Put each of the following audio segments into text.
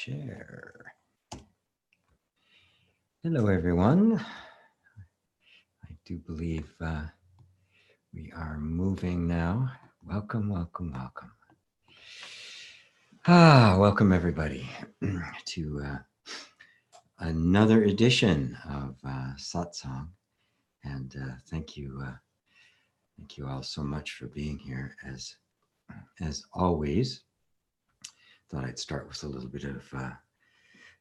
share. Hello, everyone. I do believe we are moving now. Welcome, welcome, welcome. Welcome, everybody, to another edition of Satsang. And thank you all so much for being here. As always, thought I'd start with a little bit of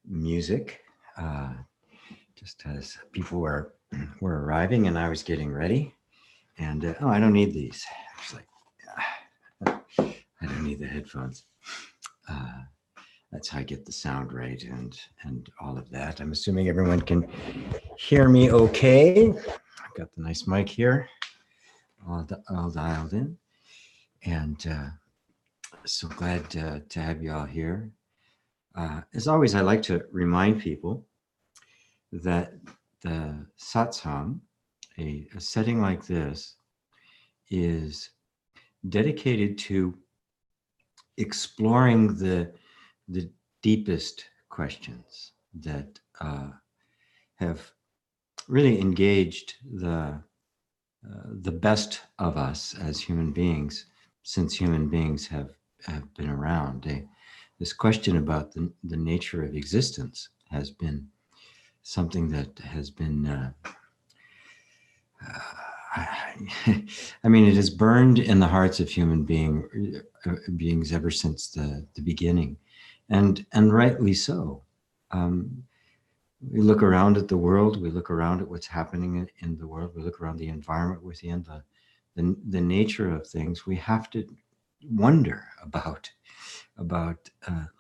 music, just as people were arriving and I was getting ready. And I don't need these, actually. I don't need the headphones. That's how I get the sound right and all of that. I'm assuming everyone can hear me okay. I've got the nice mic here, all dialed in. And so glad to have you all here. As always, I like to remind people that the satsang, a setting like this, is dedicated to exploring the deepest questions that have really engaged the best of us as human beings since human beings have been around. This question about the nature of existence has been something that has been I mean, it has burned in the hearts of human beings ever since the beginning, and rightly so. We look around at the world, we look around at what's happening in the world, we look around the environment within the nature of things. We have to wonder about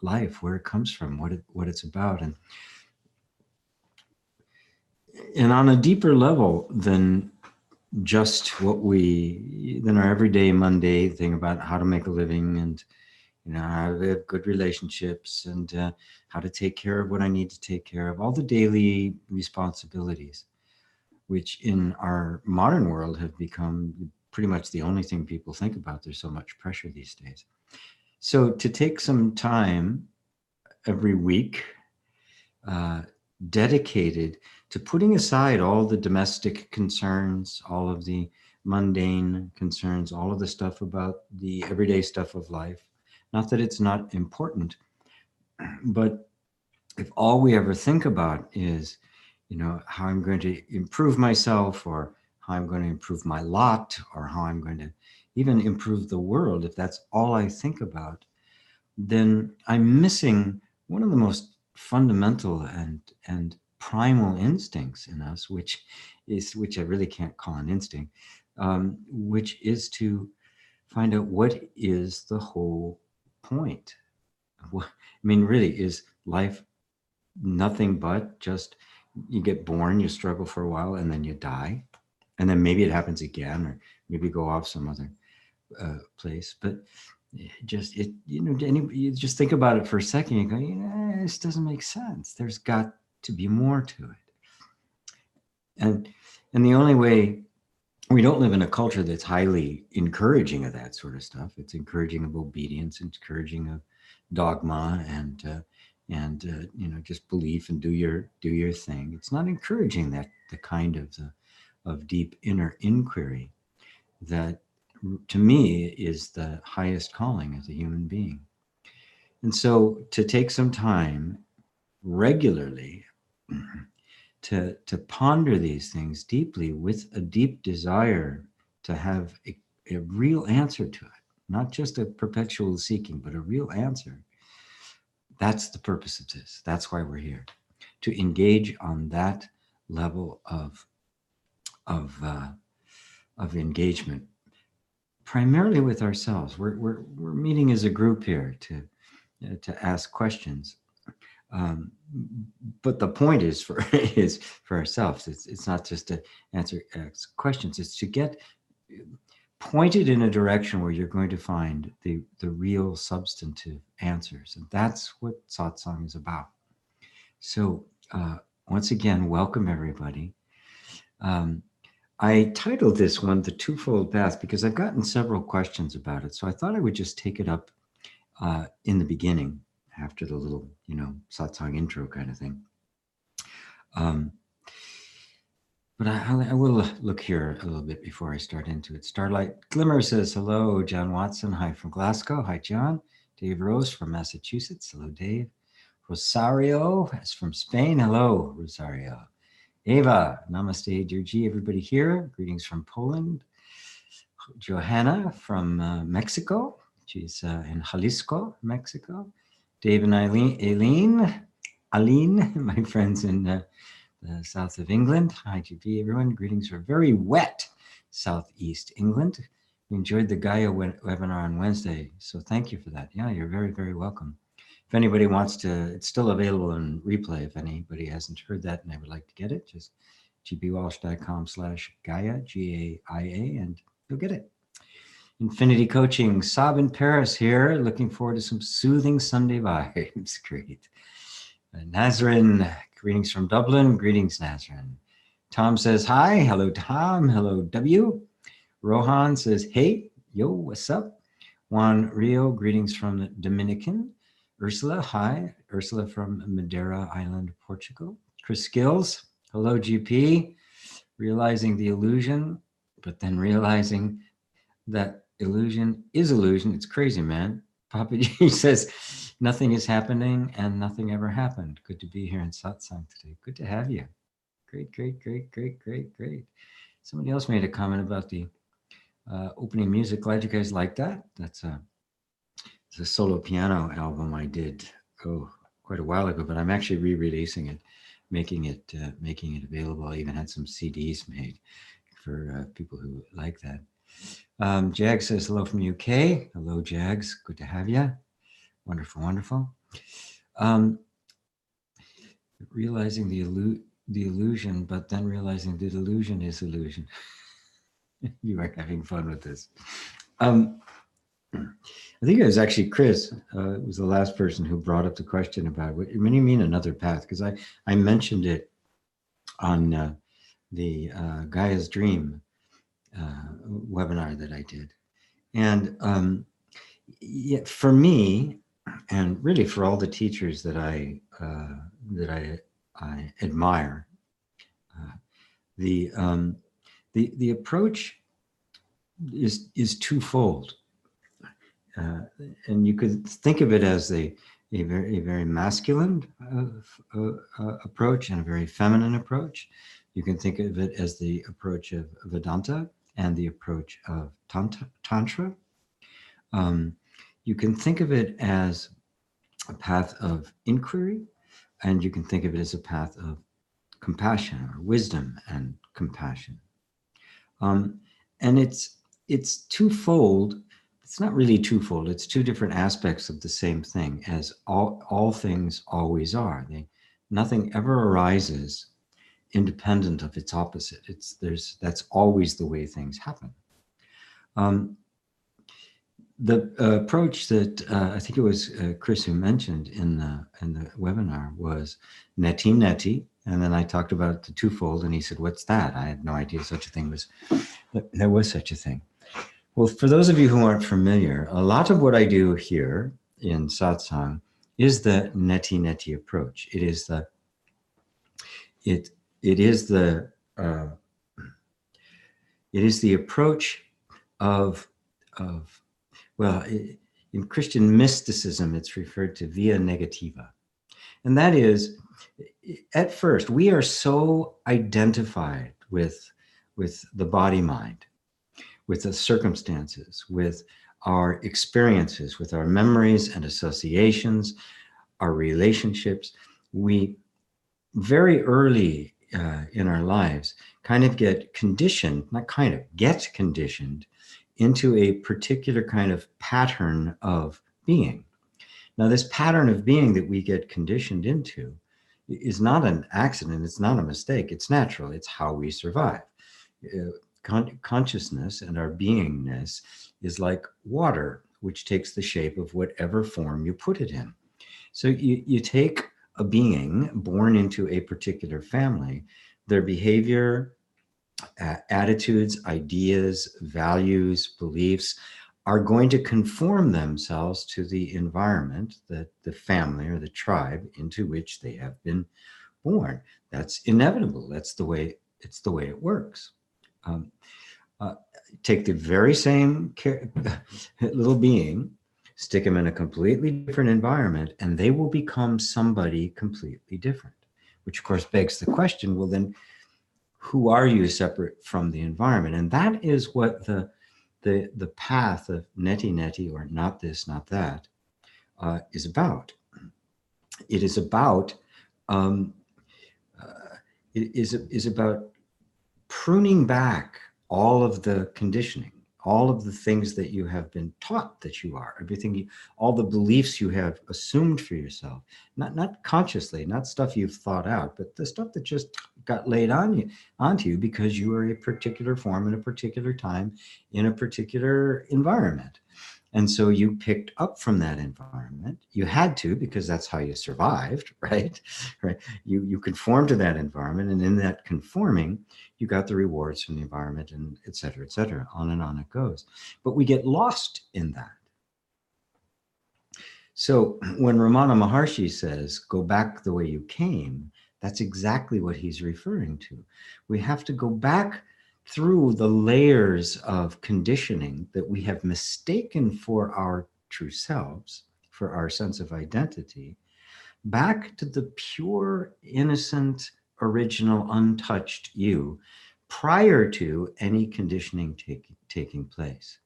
life, where it comes from, what it's about, and on a deeper level than just than our everyday mundane thing about how to make a living and how to have good relationships and how to take care of what I need to take care of, all the daily responsibilities, which in our modern world have become pretty much the only thing people think about. There's so much pressure these days. So to take some time every week dedicated to putting aside all the domestic concerns, all of the mundane concerns, all of the stuff about the everyday stuff of life. Not that it's not important, but if all we ever think about is, how I'm going to improve myself, or how I'm going to improve my lot, or how I'm going to even improve the world, if that's all I think about, then I'm missing one of the most fundamental and primal instincts in us, which I really can't call an instinct, which is to find out what is the whole point. I mean, really, is life nothing but just you get born, you struggle for a while, and then you die, and then maybe it happens again, or maybe go off some other place, but you just think about it for a second, you go, this doesn't make sense. There's got to be more to it. And the only way, we don't live in a culture that's highly encouraging of that sort of stuff. It's encouraging of obedience, encouraging of dogma and just belief and do your thing. It's not encouraging the kind of deep inner inquiry that, to me, is the highest calling as a human being. And so to take some time regularly to ponder these things deeply with a deep desire to have a real answer to it, not just a perpetual seeking, but a real answer. That's the purpose of this. That's why we're here, to engage on that level of engagement, primarily with ourselves. We're meeting as a group here to ask questions, but the point is for ourselves. It's not just to ask questions. It's to get pointed in a direction where you're going to find the real substantive answers, and that's what satsang is about. So once again, welcome everybody. I titled this one The Twofold Path because I've gotten several questions about it. So I thought I would just take it up in the beginning after the little, satsang intro kind of thing. But I will look here a little bit before I start into it. Starlight Glimmer says, hello, John Watson. Hi from Glasgow. Hi, John. Dave Rose from Massachusetts. Hello, Dave. Rosario is from Spain. Hello, Rosario. Eva, namaste, dear G. Everybody here. Greetings from Poland. Johanna from Mexico. She's in Jalisco, Mexico. Dave and Aline, my friends in the south of England. Hi, GB, everyone. Greetings from very wet southeast England. We enjoyed the Gaia webinar on Wednesday, so thank you for that. Yeah, you're very, very welcome. If anybody wants to, it's still available in replay. If anybody hasn't heard that and they would like to get it, just gbwalsh.com/Gaia, Gaia, and you'll get it. Infinity Coaching, Sab in Paris here. Looking forward to some soothing Sunday vibes. Great. Nazrin, greetings from Dublin. Greetings, Nazrin. Tom says hi. Hello, Tom. Hello, W. Rohan says, hey, yo, what's up? Juan Rio, greetings from the Dominican. Ursula, hi. Ursula from Madeira Island, Portugal. Chris Skills, hello, GP. Realizing the illusion, but then realizing that illusion is illusion. It's crazy, man. Papa G says, nothing is happening and nothing ever happened. Good to be here in Satsang today. Good to have you. Great, great, great, great, great, great. Somebody else made a comment about the opening music. Glad you guys like that. It's a solo piano album I did quite a while ago, but I'm actually re-releasing it, making it available. I even had some CDs made for people who like that. Jag says hello from UK. Hello, Jags. Good to have you. Wonderful, wonderful. Realizing the illusion, but then realizing the delusion is illusion. You are having fun with this. I think it was actually Chris. Was the last person who brought up the question about what do you mean another path? Because I mentioned it on the Gaia's Dream webinar that I did, and for me, and really for all the teachers that I admire, the approach is twofold, and you could think of it as a very masculine approach and a very feminine approach. You can think of it as the approach of Vedanta and the approach of Tantra. You can think of it as a path of inquiry, and you can think of it as a path of compassion or wisdom and compassion. And it's twofold. It's not really twofold. It's two different aspects of the same thing, as all things always are. Nothing ever arises independent of its opposite. That's always the way things happen. The approach that I think it was Chris who mentioned in the webinar was neti, and then I talked about the twofold, and he said, "What's that?" I had no idea such a thing was. There was such a thing. Well, for those of you who aren't familiar, a lot of what I do here in Satsang is the neti approach. It is the approach of well, in Christian mysticism, it's referred to via negativa. And that is, at first, we are so identified with the body-mind, with the circumstances, with our experiences, with our memories and associations, our relationships. We very early in our lives get conditioned into a particular kind of pattern of being. Now, this pattern of being that we get conditioned into is not an accident. It's not a mistake. It's natural. It's how we survive. Consciousness and our beingness is like water, which takes the shape of whatever form you put it in. So you take a being born into a particular family, their behavior, attitudes, ideas, values, beliefs are going to conform themselves to the environment, that the family or the tribe into which they have been born. That's inevitable. It's the way it works. Um, Take the very same little being, stick them in a completely different environment, and they will become somebody completely different. Which, of course, begs the question: well, then, who are you separate from the environment? And that is what the path of neti, or not this, not that, is about. It is about it is about pruning back all of the conditioning, all of the things that you have been taught that you are, all the beliefs you have assumed for yourself, not consciously, not stuff you've thought out, but the stuff that just got laid onto you because you were a particular form in a particular time in a particular environment. And so you picked up from that environment. You had to, because that's how you survived, right? Right. You conformed to that environment, and in that conforming, you got the rewards from the environment, and et cetera, on and on it goes. But we get lost in that. So when Ramana Maharshi says, go back the way you came, that's exactly what he's referring to. We have to go back through the layers of conditioning that we have mistaken for our true selves, for our sense of identity, back to the pure, innocent, original, untouched you prior to any conditioning taking place.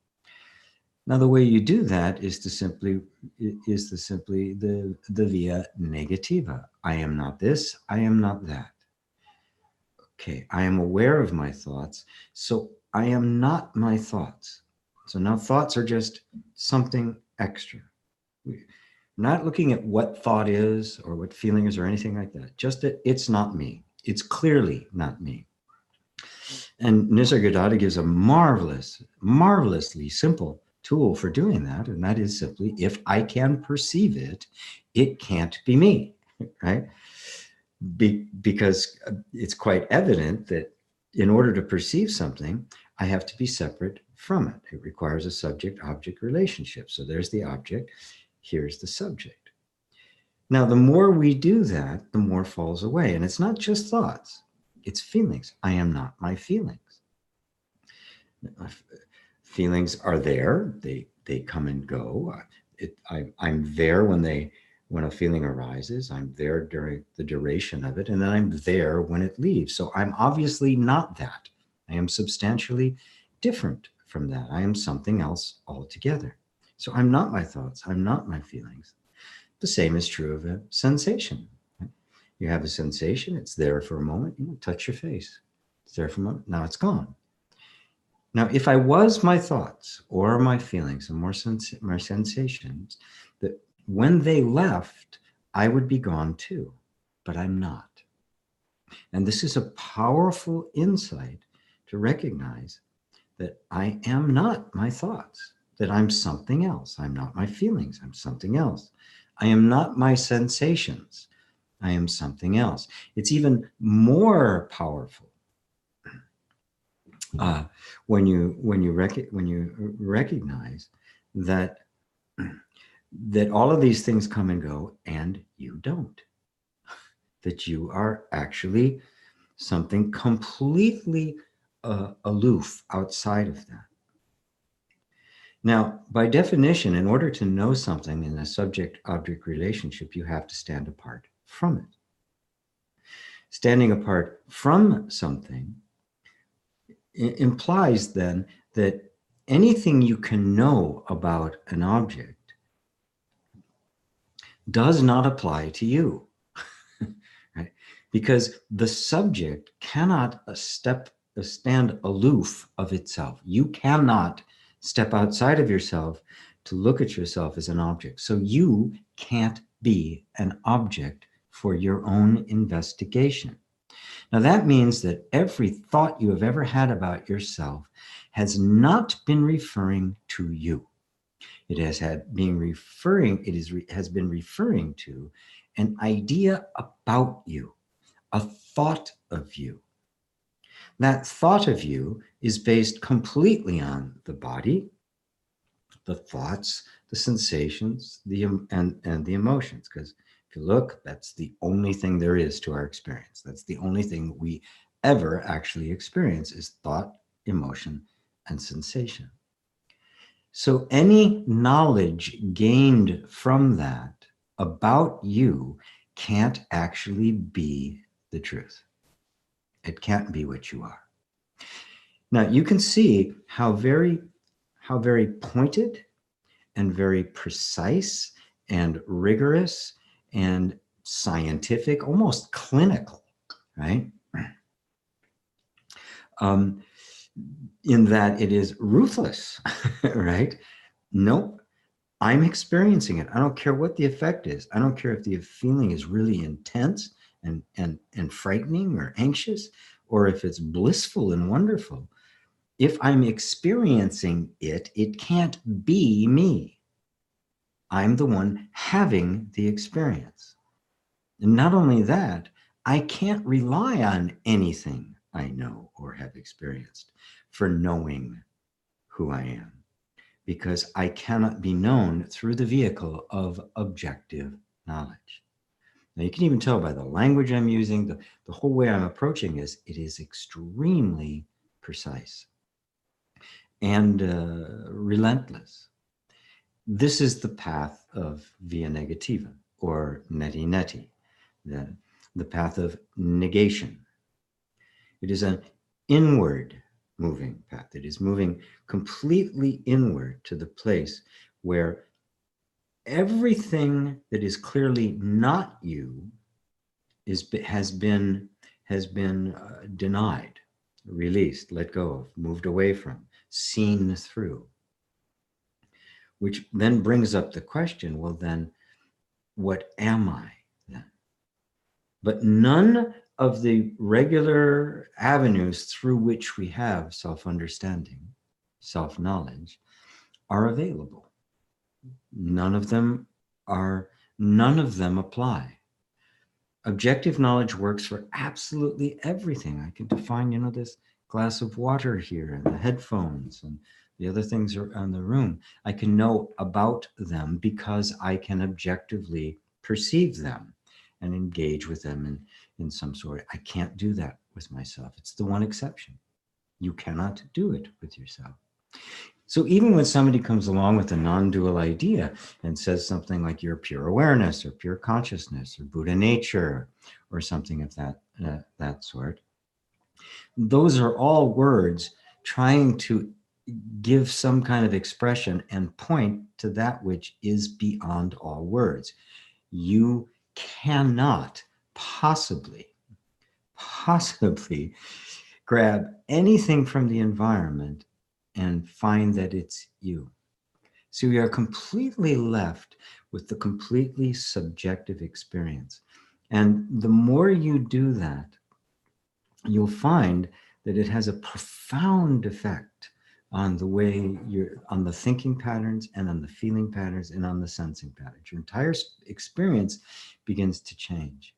Now, the way you do that is simply the via negativa. I am not this, I am not that. Okay, I am aware of my thoughts, so I am not my thoughts. So now thoughts are just something extra. We're not looking at what thought is or what feeling is or anything like that. Just that it's not me. It's clearly not me. And Nisargadatta gives a marvelously simple tool for doing that. And that is simply, if I can perceive it, it can't be me, right? Because it's quite evident that in order to perceive something, I have to be separate from it. It requires a subject-object relationship. So there's the object, here's the subject. Now, the more we do that, the more falls away. And it's not just thoughts, it's feelings. I am not my feelings. Feelings are there, they come and go. I'm there when a feeling arises, I'm there during the duration of it, and then I'm there when it leaves. So I'm obviously not that. I am substantially different from that. I am something else altogether. So I'm not my thoughts, I'm not my feelings. The same is true of a sensation. You have a sensation, it's there for a moment, you touch your face. It's there for a moment, now it's gone. Now, if I was my thoughts or my feelings and my sensations, that when they left, I would be gone too, but I'm not. And this is a powerful insight to recognize that I am not my thoughts, that I'm something else. I'm not my feelings, I'm something else. I am not my sensations, I am something else. It's even more powerful when you recognize that all of these things come and go, and you don't. That you are actually something completely aloof outside of that. Now, by definition, in order to know something in a subject-object relationship, you have to stand apart from it. Standing apart from something implies then that anything you can know about an object does not apply to you, right? Because the subject cannot stand aloof of itself. You cannot step outside of yourself to look at yourself as an object. So you can't be an object for your own investigation. Now, that means that every thought you have ever had about yourself has not been referring to you. It has been referring to an idea about you, a thought of you. That thought of you is based completely on the body, the thoughts, the sensations, and the emotions. Because if you look, that's the only thing there is to our experience. That's the only thing we ever actually experience is thought, emotion, and sensation. So any knowledge gained from that about you can't actually be the truth. It can't be what you are. Now you can see how very pointed and very precise and rigorous and scientific, almost clinical, right? In that it is ruthless, right? Nope, I'm experiencing it. I don't care what the effect is. I don't care if the feeling is really intense and frightening or anxious, or if it's blissful and wonderful. If I'm experiencing it, it can't be me. I'm the one having the experience. And not only that, I can't rely on anything I know or have experienced for knowing who I am, because I cannot be known through the vehicle of objective knowledge. Now, you can even tell by the language I'm using, the whole way I'm approaching this, it is extremely precise and relentless. This is the path of via negativa, or neti neti, the path of negation. It is an inward moving path. It is moving completely inward to the place where everything that is clearly not you has been denied, released, let go of, moved away from, seen through. Which then brings up the question, well then, what am I then? But none of the regular avenues through which we have self-understanding, self-knowledge, are available. None of them apply. Objective knowledge works for absolutely everything. I can define, this glass of water here and the headphones and the other things around the room. I can know about them because I can objectively perceive them and engage with them in some sort. I can't do that with myself. It's the one exception. You cannot do it with yourself. So even when somebody comes along with a non-dual idea and says something like you're pure awareness or pure consciousness or Buddha nature or something of that sort, those are all words trying to give some kind of expression and point to that which is beyond all words. You cannot possibly grab anything from the environment and find that it's you. So we are completely left with the completely subjective experience. And the more you do that, you'll find that it has a profound effect on the way on the thinking patterns and on the feeling patterns and on the sensing patterns. Your entire experience begins to change.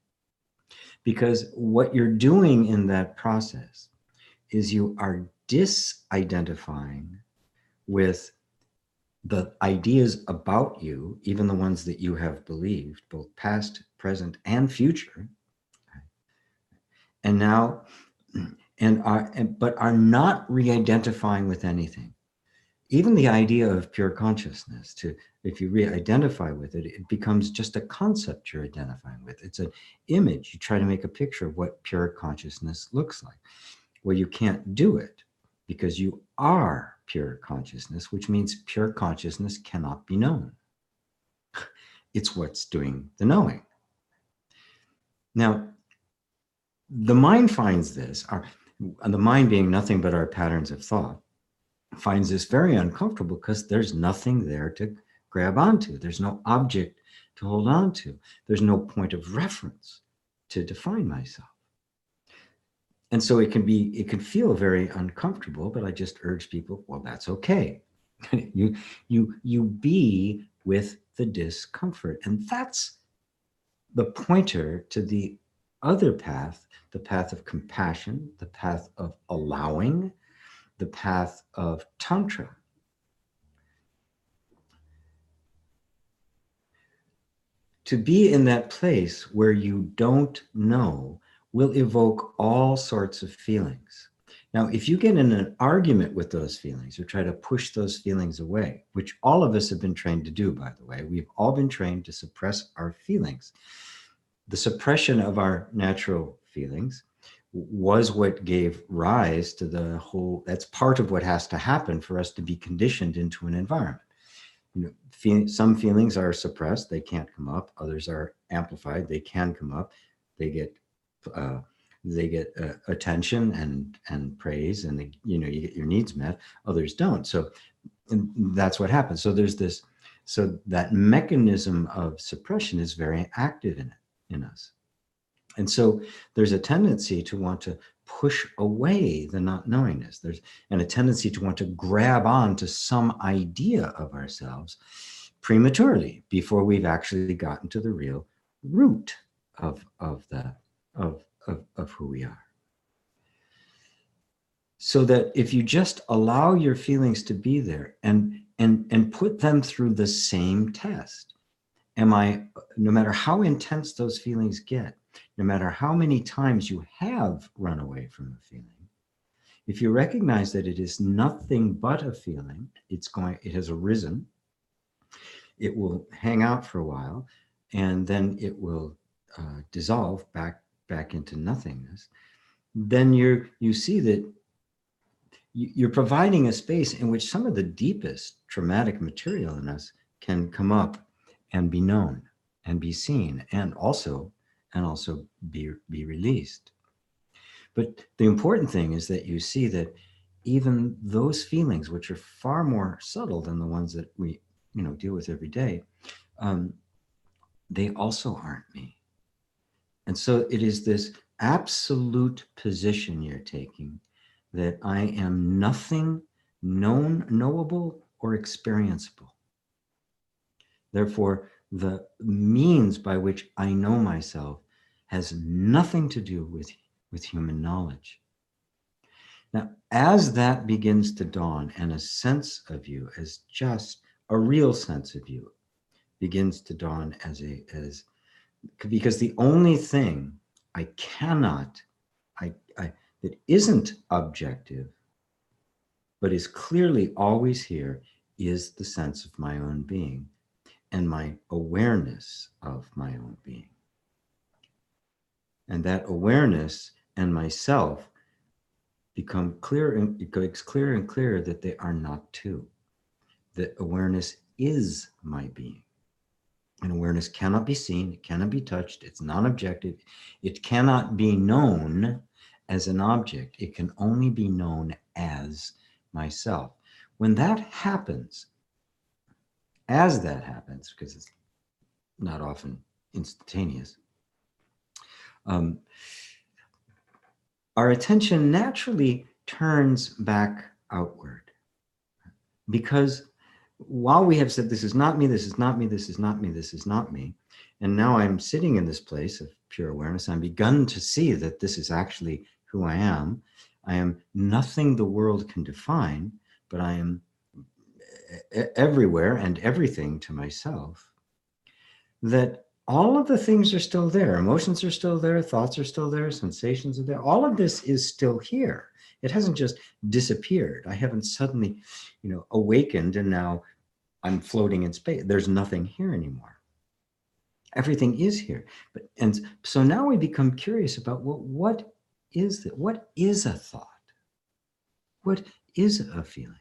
Because what you're doing in that process is you are disidentifying with the ideas about you, even the ones that you have believed, both past, present, and future, and now, but are not re-identifying with anything. Even the idea of pure consciousness, if you re-identify with it, it becomes just a concept you're identifying with. It's an image. You try to make a picture of what pure consciousness looks like. Well, you can't do it because you are pure consciousness, which means pure consciousness cannot be known. It's what's doing the knowing. Now, the mind finds this, the mind being nothing but our patterns of thought, finds this very uncomfortable because there's nothing there to grab onto. There's no object to hold on to. There's no point of reference to define myself. And so it can feel very uncomfortable, but I just urge people, well, that's okay. You be with the discomfort. And that's the pointer to the other path, the path of compassion, the path of allowing, the path of Tantra. to be in that place where you don't know will evoke all sorts of feelings. Now, if you get in an argument with those feelings or try to push those feelings away, which all of us have been trained to do, by the way, we've all been trained to suppress our feelings. The suppression of our natural feelings was what gave rise to the whole, that's part of what has to happen for us to be conditioned into an environment. You know, some feelings are suppressed, they can't come up. Others are amplified, they can come up. They get attention and praise, and you get your needs met. Others don't. So that's what happens. So there's this. So that mechanism of suppression is very active in us, and so there's a tendency to want to push away the not knowingness. And a tendency to want to grab on to some idea of ourselves prematurely before we've actually gotten to the real root of who we are. So that if you just allow your feelings to be there and put them through the same test, no matter how intense those feelings get, no matter how many times you have run away from a feeling, if you recognize that it is nothing but a feeling, it has arisen, it will hang out for a while, and then it will dissolve back into nothingness. Then you see that you're providing a space in which some of the deepest traumatic material in us can come up and be known and be seen and also be released. But the important thing is that you see that even those feelings, which are far more subtle than the ones that we deal with every day, they also aren't me. And so it is this absolute position you're taking that I am nothing known, knowable, or experienceable. Therefore, the means by which I know myself has nothing to do with human knowledge. Now, as that begins to dawn and a sense of you as just a real sense of you begins to dawn because the only thing that isn't objective, but is clearly always here, is the sense of my own being and my awareness of my own being. And that awareness and myself become clear, and it gets clearer and clearer that they are not two. That awareness is my being. And awareness cannot be seen, it cannot be touched, it's non-objective, it cannot be known as an object, it can only be known as myself. When that happens, because it's not often instantaneous, our attention naturally turns back outward. Because while we have said, this is not me, this is not me, this is not me, this is not me, and now I'm sitting in this place of pure awareness, I'm begun to see that this is actually who I am. I am nothing the world can define, but I am everywhere and everything to myself. That all of the things are still there. Emotions are still there, thoughts are still there, sensations are there. All of this is still here. It hasn't just disappeared. I haven't suddenly, awakened and now I'm floating in space. There's nothing here anymore. Everything is here. And so now we become curious about what is that? What is a thought? What is a feeling?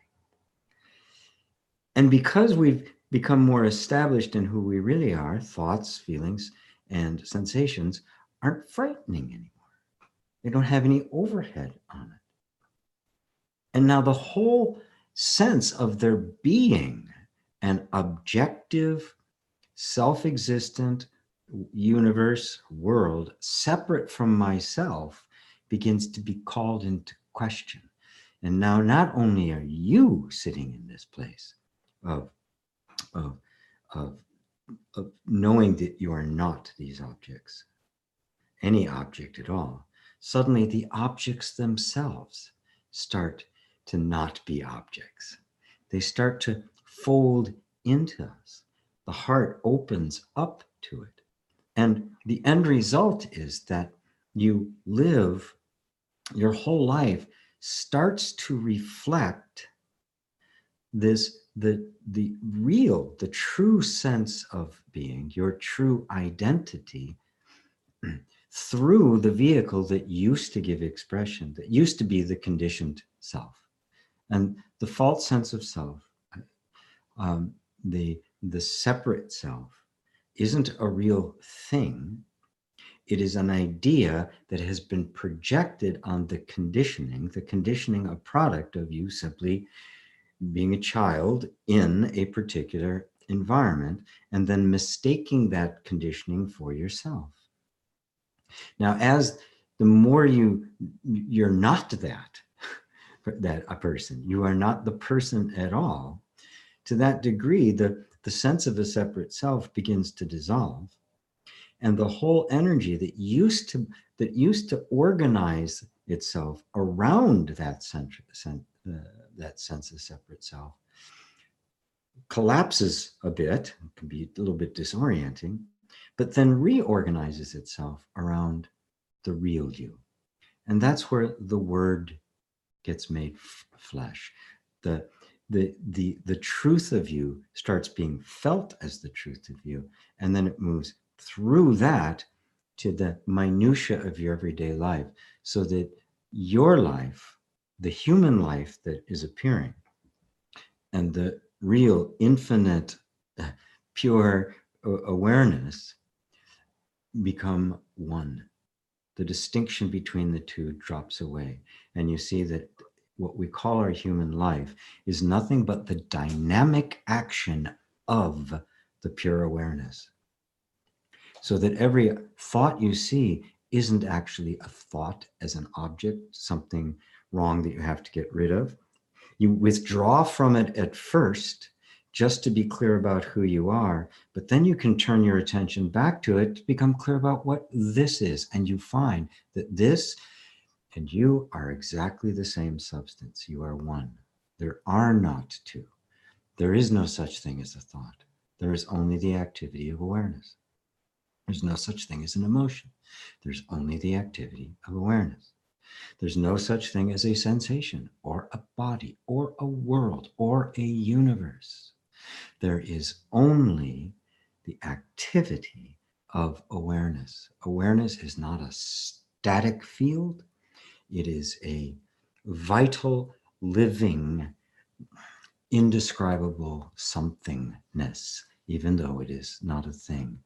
And because we've become more established in who we really are, thoughts, feelings, and sensations aren't frightening anymore. They don't have any overhead on it. And now the whole sense of there being an objective, self-existent universe, world, separate from myself, begins to be called into question. And now not only are you sitting in this place of knowing that you are not these objects, any object at all, suddenly the objects themselves start to not be objects. They start to fold into us. The heart opens up to it. And the end result is that you live, your whole life starts to reflect this, the real, the true sense of being, your true identity, through the vehicle that used to give expression, that used to be the conditioned self. And the false sense of self, the separate self, isn't a real thing. It is an idea that has been projected on the conditioning, a product of you simply being a child in a particular environment, and then mistaking that conditioning for yourself. Now, as the more you're not that a person, you are not the person at all, to that degree, the sense of a separate self begins to dissolve. And the whole energy that used to organize itself around that sense of separate self collapses a bit, can be a little bit disorienting, but then reorganizes itself around the real you. And that's where the word gets made flesh. The truth of you starts being felt as the truth of you, and then it moves through that to the minutia of your everyday life, so that your life, the human life that is appearing, and the real infinite pure awareness become one. The distinction between the two drops away, and you see that what we call our human life is nothing but the dynamic action of the pure awareness. So that every thought you see isn't actually a thought as an object, something wrong that you have to get rid of. You withdraw from it at first, just to be clear about who you are, but then you can turn your attention back to it to become clear about what this is. And you find that this and you are exactly the same substance. You are one. There are not two. There is no such thing as a thought. There is only the activity of awareness. There's no such thing as an emotion. There's only the activity of awareness. There's no such thing as a sensation or a body or a world or a universe. There is only the activity of awareness. Awareness is not a static field. It is a vital, living, indescribable somethingness, even though it is not a thing.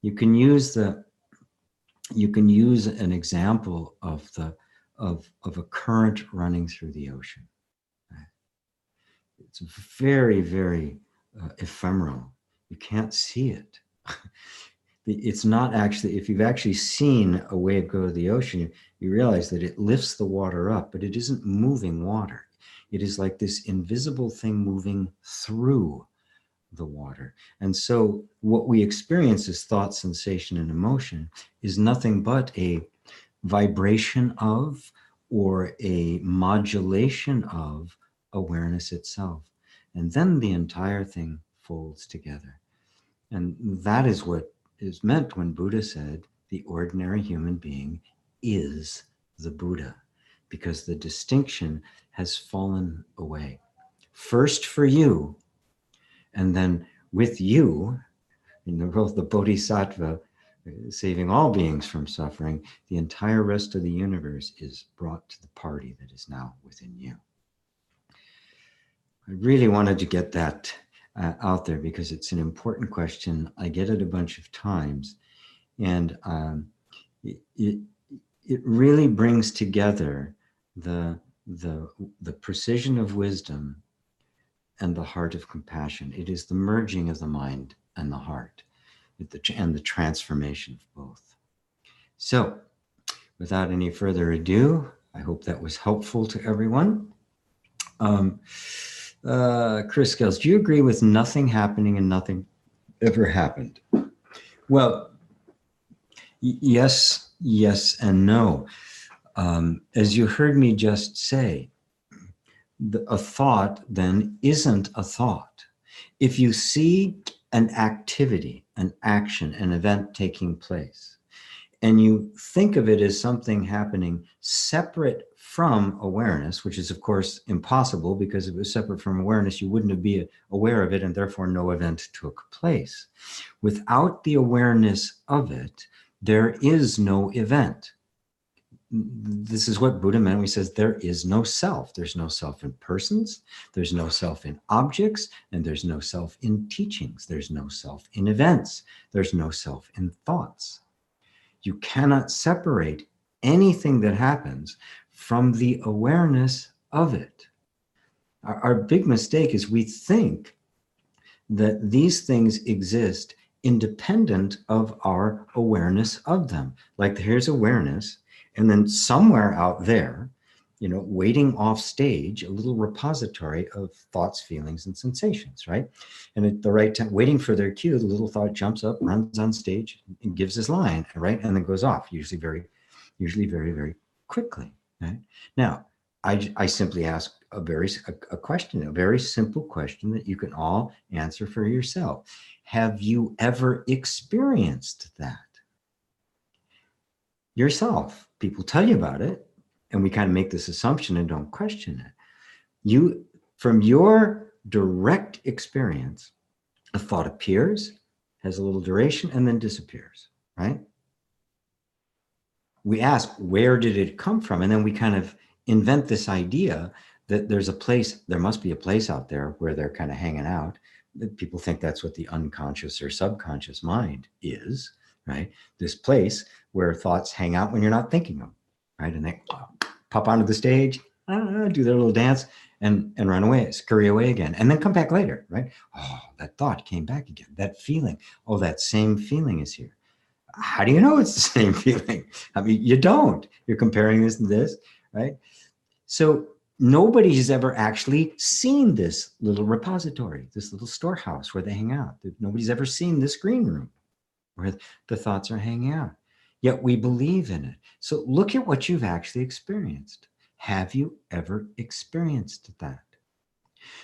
You can use an example of a current running through the ocean. It's very, very ephemeral. You can't see it. It's not actually, if you've actually seen a wave go to the ocean, you realize that it lifts the water up, but it isn't moving water. It is like this invisible thing moving through the water. And so what we experience as thought, sensation, and emotion is nothing but a vibration of, or a modulation of, awareness itself. And then the entire thing folds together. And that is what is meant when Buddha said the ordinary human being is the Buddha, because the distinction has fallen away. First for you, and then with you, in the role of the Bodhisattva, saving all beings from suffering, the entire rest of the universe is brought to the party that is now within you. I really wanted to get that out there because it's an important question. I get it a bunch of times, and it really brings together the precision of wisdom and the heart of compassion. It is the merging of the mind and the heart, and the transformation of both. So, without any further ado, I hope that was helpful to everyone. Chris Scales, do you agree with nothing happening and nothing ever happened? Well, yes, and no. As you heard me just say, a thought then isn't a thought. If you see an activity, an action, an event taking place, and you think of it as something happening separate from awareness, which is of course impossible, because if it was separate from awareness, you wouldn't be aware of it, and therefore no event took place. Without the awareness of it, there is no event. This is what Buddha meant when he says there is no self. There's no self in persons, there's no self in objects, and there's no self in teachings. There's no self in events. There's no self in thoughts. You cannot separate anything that happens from the awareness of it. Our big mistake is we think that these things exist independent of our awareness of them. Like here's awareness, and then somewhere out there, waiting off stage, a little repository of thoughts, feelings, and sensations, right? And at the right time, waiting for their cue, the little thought jumps up, runs on stage, and gives his line, right? And then goes off, usually very, very quickly, right? Now, I simply ask a question, a very simple question that you can all answer for yourself. Have you ever experienced that yourself? People tell you about it, and we kind of make this assumption and don't question it. From your direct experience, a thought appears, has a little duration, and then disappears, right? We ask, where did it come from? And then we kind of invent this idea that there must be a place out there where they're kind of hanging out. People think that's what the unconscious or subconscious mind is, right? This place where thoughts hang out when you're not thinking them, right? And they pop onto the stage, do their little dance, and run away, scurry away again, and then come back later, right? Oh, that thought came back again. That feeling, oh, that same feeling is here. How do you know it's the same feeling? I mean, you don't. You're comparing this and this, right? So nobody has ever actually seen this little repository, this little storehouse where they hang out. Nobody's ever seen this green room where the thoughts are hanging out. Yet we believe in it. So look at what you've actually experienced. Have you ever experienced that?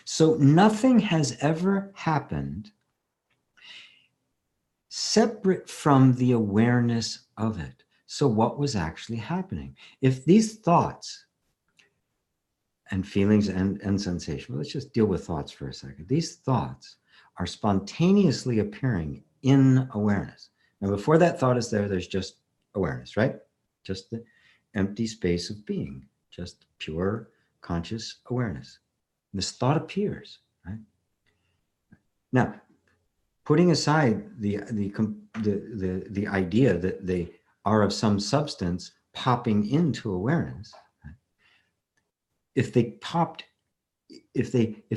So nothing has ever happened separate from the awareness of it. So what was actually happening? If these thoughts and feelings and sensations, let's just deal with thoughts for a second. These thoughts are spontaneously appearing in awareness. Now, before that thought is there, there's just awareness, right? Just the empty space of being, just pure conscious awareness. This thought appears, right? Now, putting aside the idea that they are of some substance popping into awareness, right? If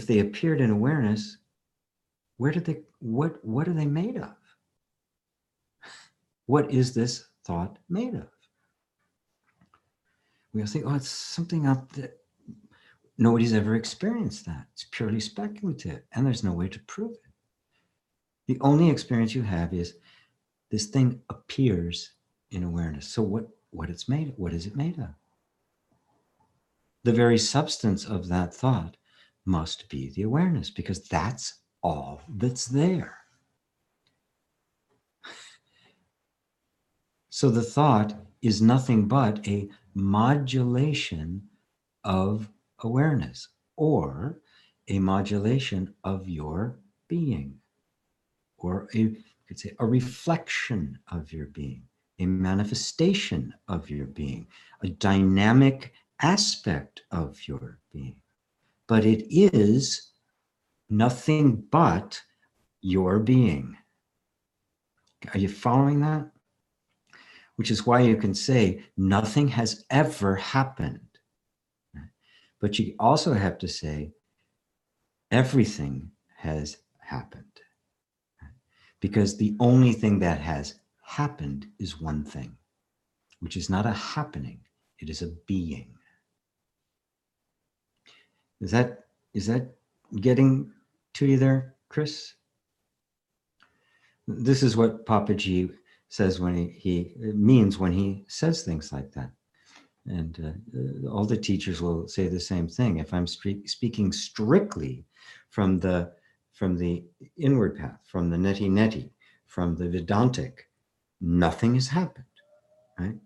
they appeared in awareness, what are they made of? What is this thought made of? We'll think, oh, it's something out there. Nobody's ever experienced that. It's purely speculative, and there's no way to prove it. The only experience you have is this thing appears in awareness. So what is it made of? The very substance of that thought must be the awareness, because that's all that's there. So the thought is nothing but a modulation of awareness, or a modulation of your being, or you could say a reflection of your being, a manifestation of your being, a dynamic aspect of your being. But it is nothing but your being. Are you following that? Which is why you can say nothing has ever happened. But you also have to say everything has happened. Because the only thing that has happened is one thing, which is not a happening, it is a being. Is that getting to you there, Chris? This is what Papaji says when he means when he says things like that. And all the teachers will say the same thing. If I'm speaking strictly from the from the inward path, from the neti-neti, from the Vedantic, nothing has happened, right?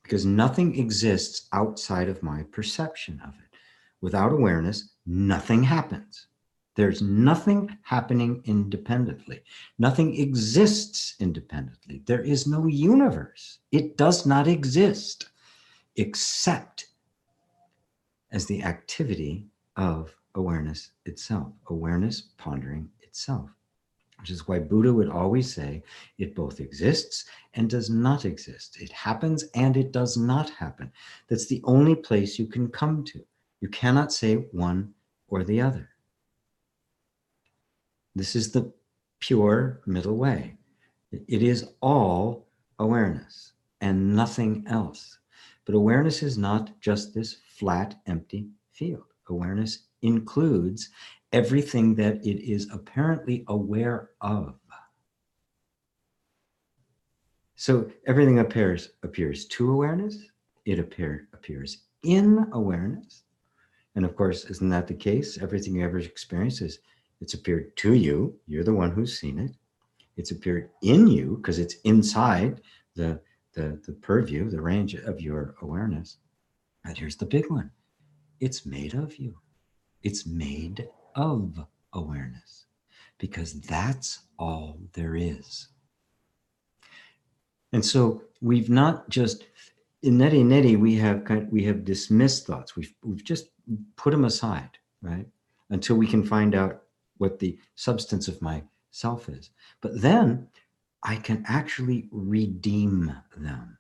Because nothing exists outside of my perception of it. Without awareness, nothing happens. There's nothing happening independently. Nothing exists independently. There is no universe. It does not exist except as the activity of awareness itself, awareness pondering itself, which is why Buddha would always say it both exists and does not exist. It happens and it does not happen. That's the only place you can come to. You cannot say one or the other. This is the pure middle way. It is all awareness and nothing else. But awareness is not just this flat, empty field. Awareness includes everything that it is apparently aware of. So everything appears to awareness. It appears in awareness. And of course, isn't that the case? Everything you ever experience is, it's appeared to you. You're the one who's seen it. It's appeared in you because it's inside the purview, the range of your awareness. And here's the big one. It's made of you. It's made of awareness because that's all there is. And so we've not just, in neti-neti, we have dismissed thoughts. We've just put them aside, right? Until we can find out what the substance of my self is. But then I can actually redeem them,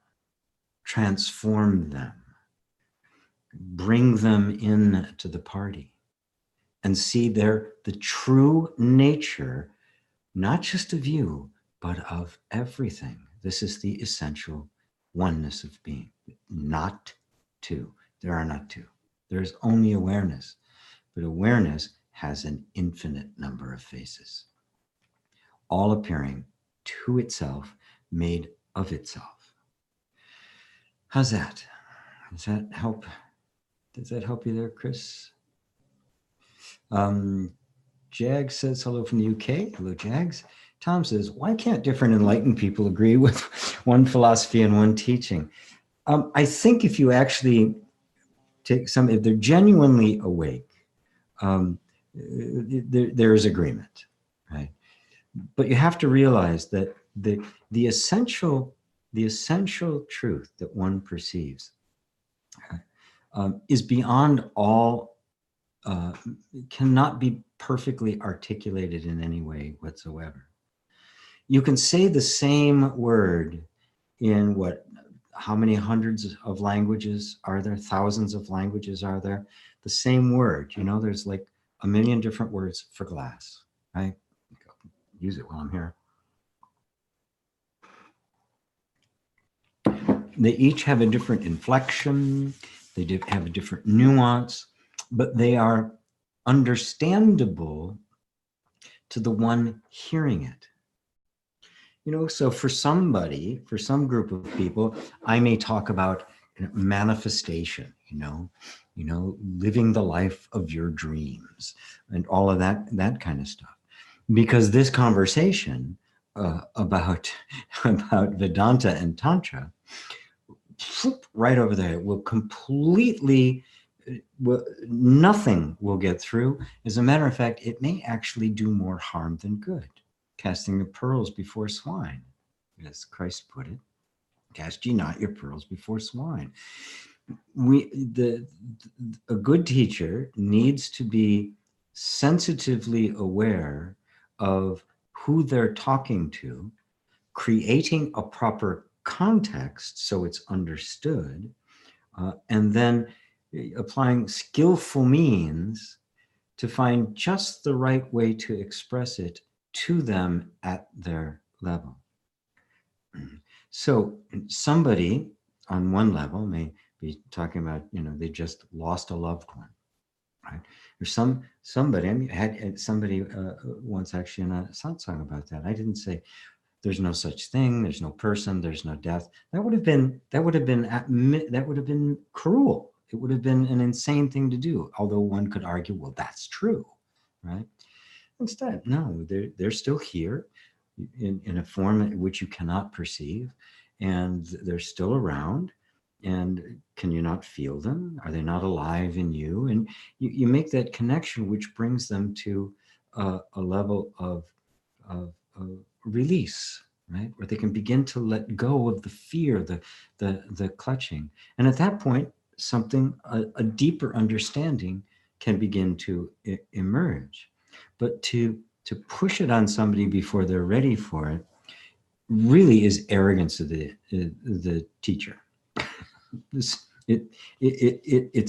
transform them, bring them in to the party and see the true nature, not just of you, but of everything. This is the essential oneness of being. Not two. There are not two. There is only awareness. But awareness has an infinite number of faces, all appearing to itself, made of itself. How's that? Does that help? Does that help you there, Chris? Jag says hello from the UK. Hello, Jags. Tom says, why can't different enlightened people agree with one philosophy and one teaching? I think if you actually take some, if they're genuinely awake, there is agreement, right? But you have to realize that the essential truth that one perceives is beyond all, cannot be perfectly articulated in any way whatsoever. You can say the same word in how many hundreds of languages are there? Thousands of languages are there? The same word, there's like a million different words for glass, right? Use it while I'm here. They each have a different inflection. They have a different nuance, but they are understandable to the one hearing it. So for some group of people, I may talk about manifestation, living the life of your dreams and all of that kind of stuff. Because this conversation about Vedanta and Tantra, right over there, will completely, nothing will get through. As a matter of fact, it may actually do more harm than good. Casting the pearls before swine, as Christ put it. Cast ye not your pearls before swine. A good teacher needs to be sensitively aware of who they're talking to, creating a proper context so it's understood, and then applying skillful means to find just the right way to express it to them at their level. So somebody on one level may be talking about, they just lost a loved one, right? There's somebody, I had somebody once actually in a satsang about that. I didn't say there's no such thing, there's no person, there's no death. That would have been cruel. It would have been an insane thing to do. Although one could argue, well, that's true, right? Instead, no, they're still here in a form which you cannot perceive, and they're still around. And can you not feel them? Are they not alive in you? And you make that connection, which brings them to a level of release, right? Where they can begin to let go of the fear, the clutching. And at that point, a deeper understanding can begin to emerge. But to push it on somebody before they're ready for it really is arrogance of the teacher. It's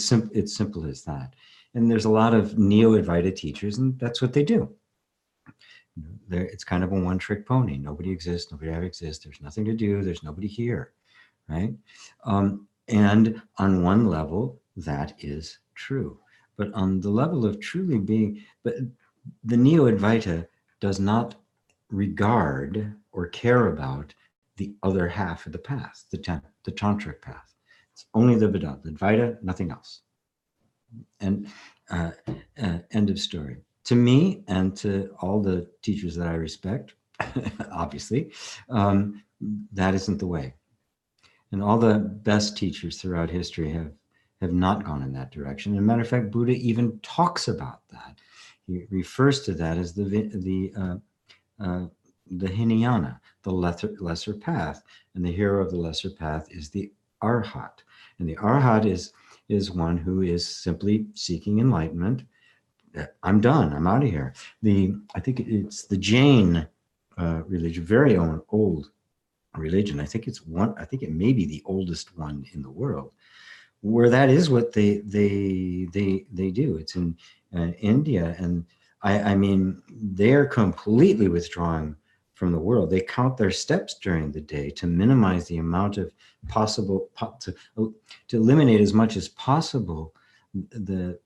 simple as that. And there's a lot of neo-Advaita teachers, and that's what they do. It's kind of a one-trick pony. Nobody exists. Nobody ever exists. There's nothing to do. There's nobody here, right? And on one level, that is true. But on the level of truly being, but the neo-Advaita does not regard or care about the other half of the path, the tantric path. It's only the Vedanta, the Advaita, nothing else. And end of story. To me and to all the teachers that I respect, obviously, that isn't the way. And all the best teachers throughout history have not gone in that direction. As a matter of fact, Buddha even talks about that. He refers to that as the Hinayana, the lesser path. And the hero of the lesser path is the Arhat. And the Arhat is one who is simply seeking enlightenment. I'm done. I'm out of here. I think it's the Jain religion, very old religion. I think it may be the oldest one in the world, where that is what they do. It's in India, and I mean, they're completely withdrawing from the world. They count their steps during the day to minimize the amount of possible to eliminate as much as possible the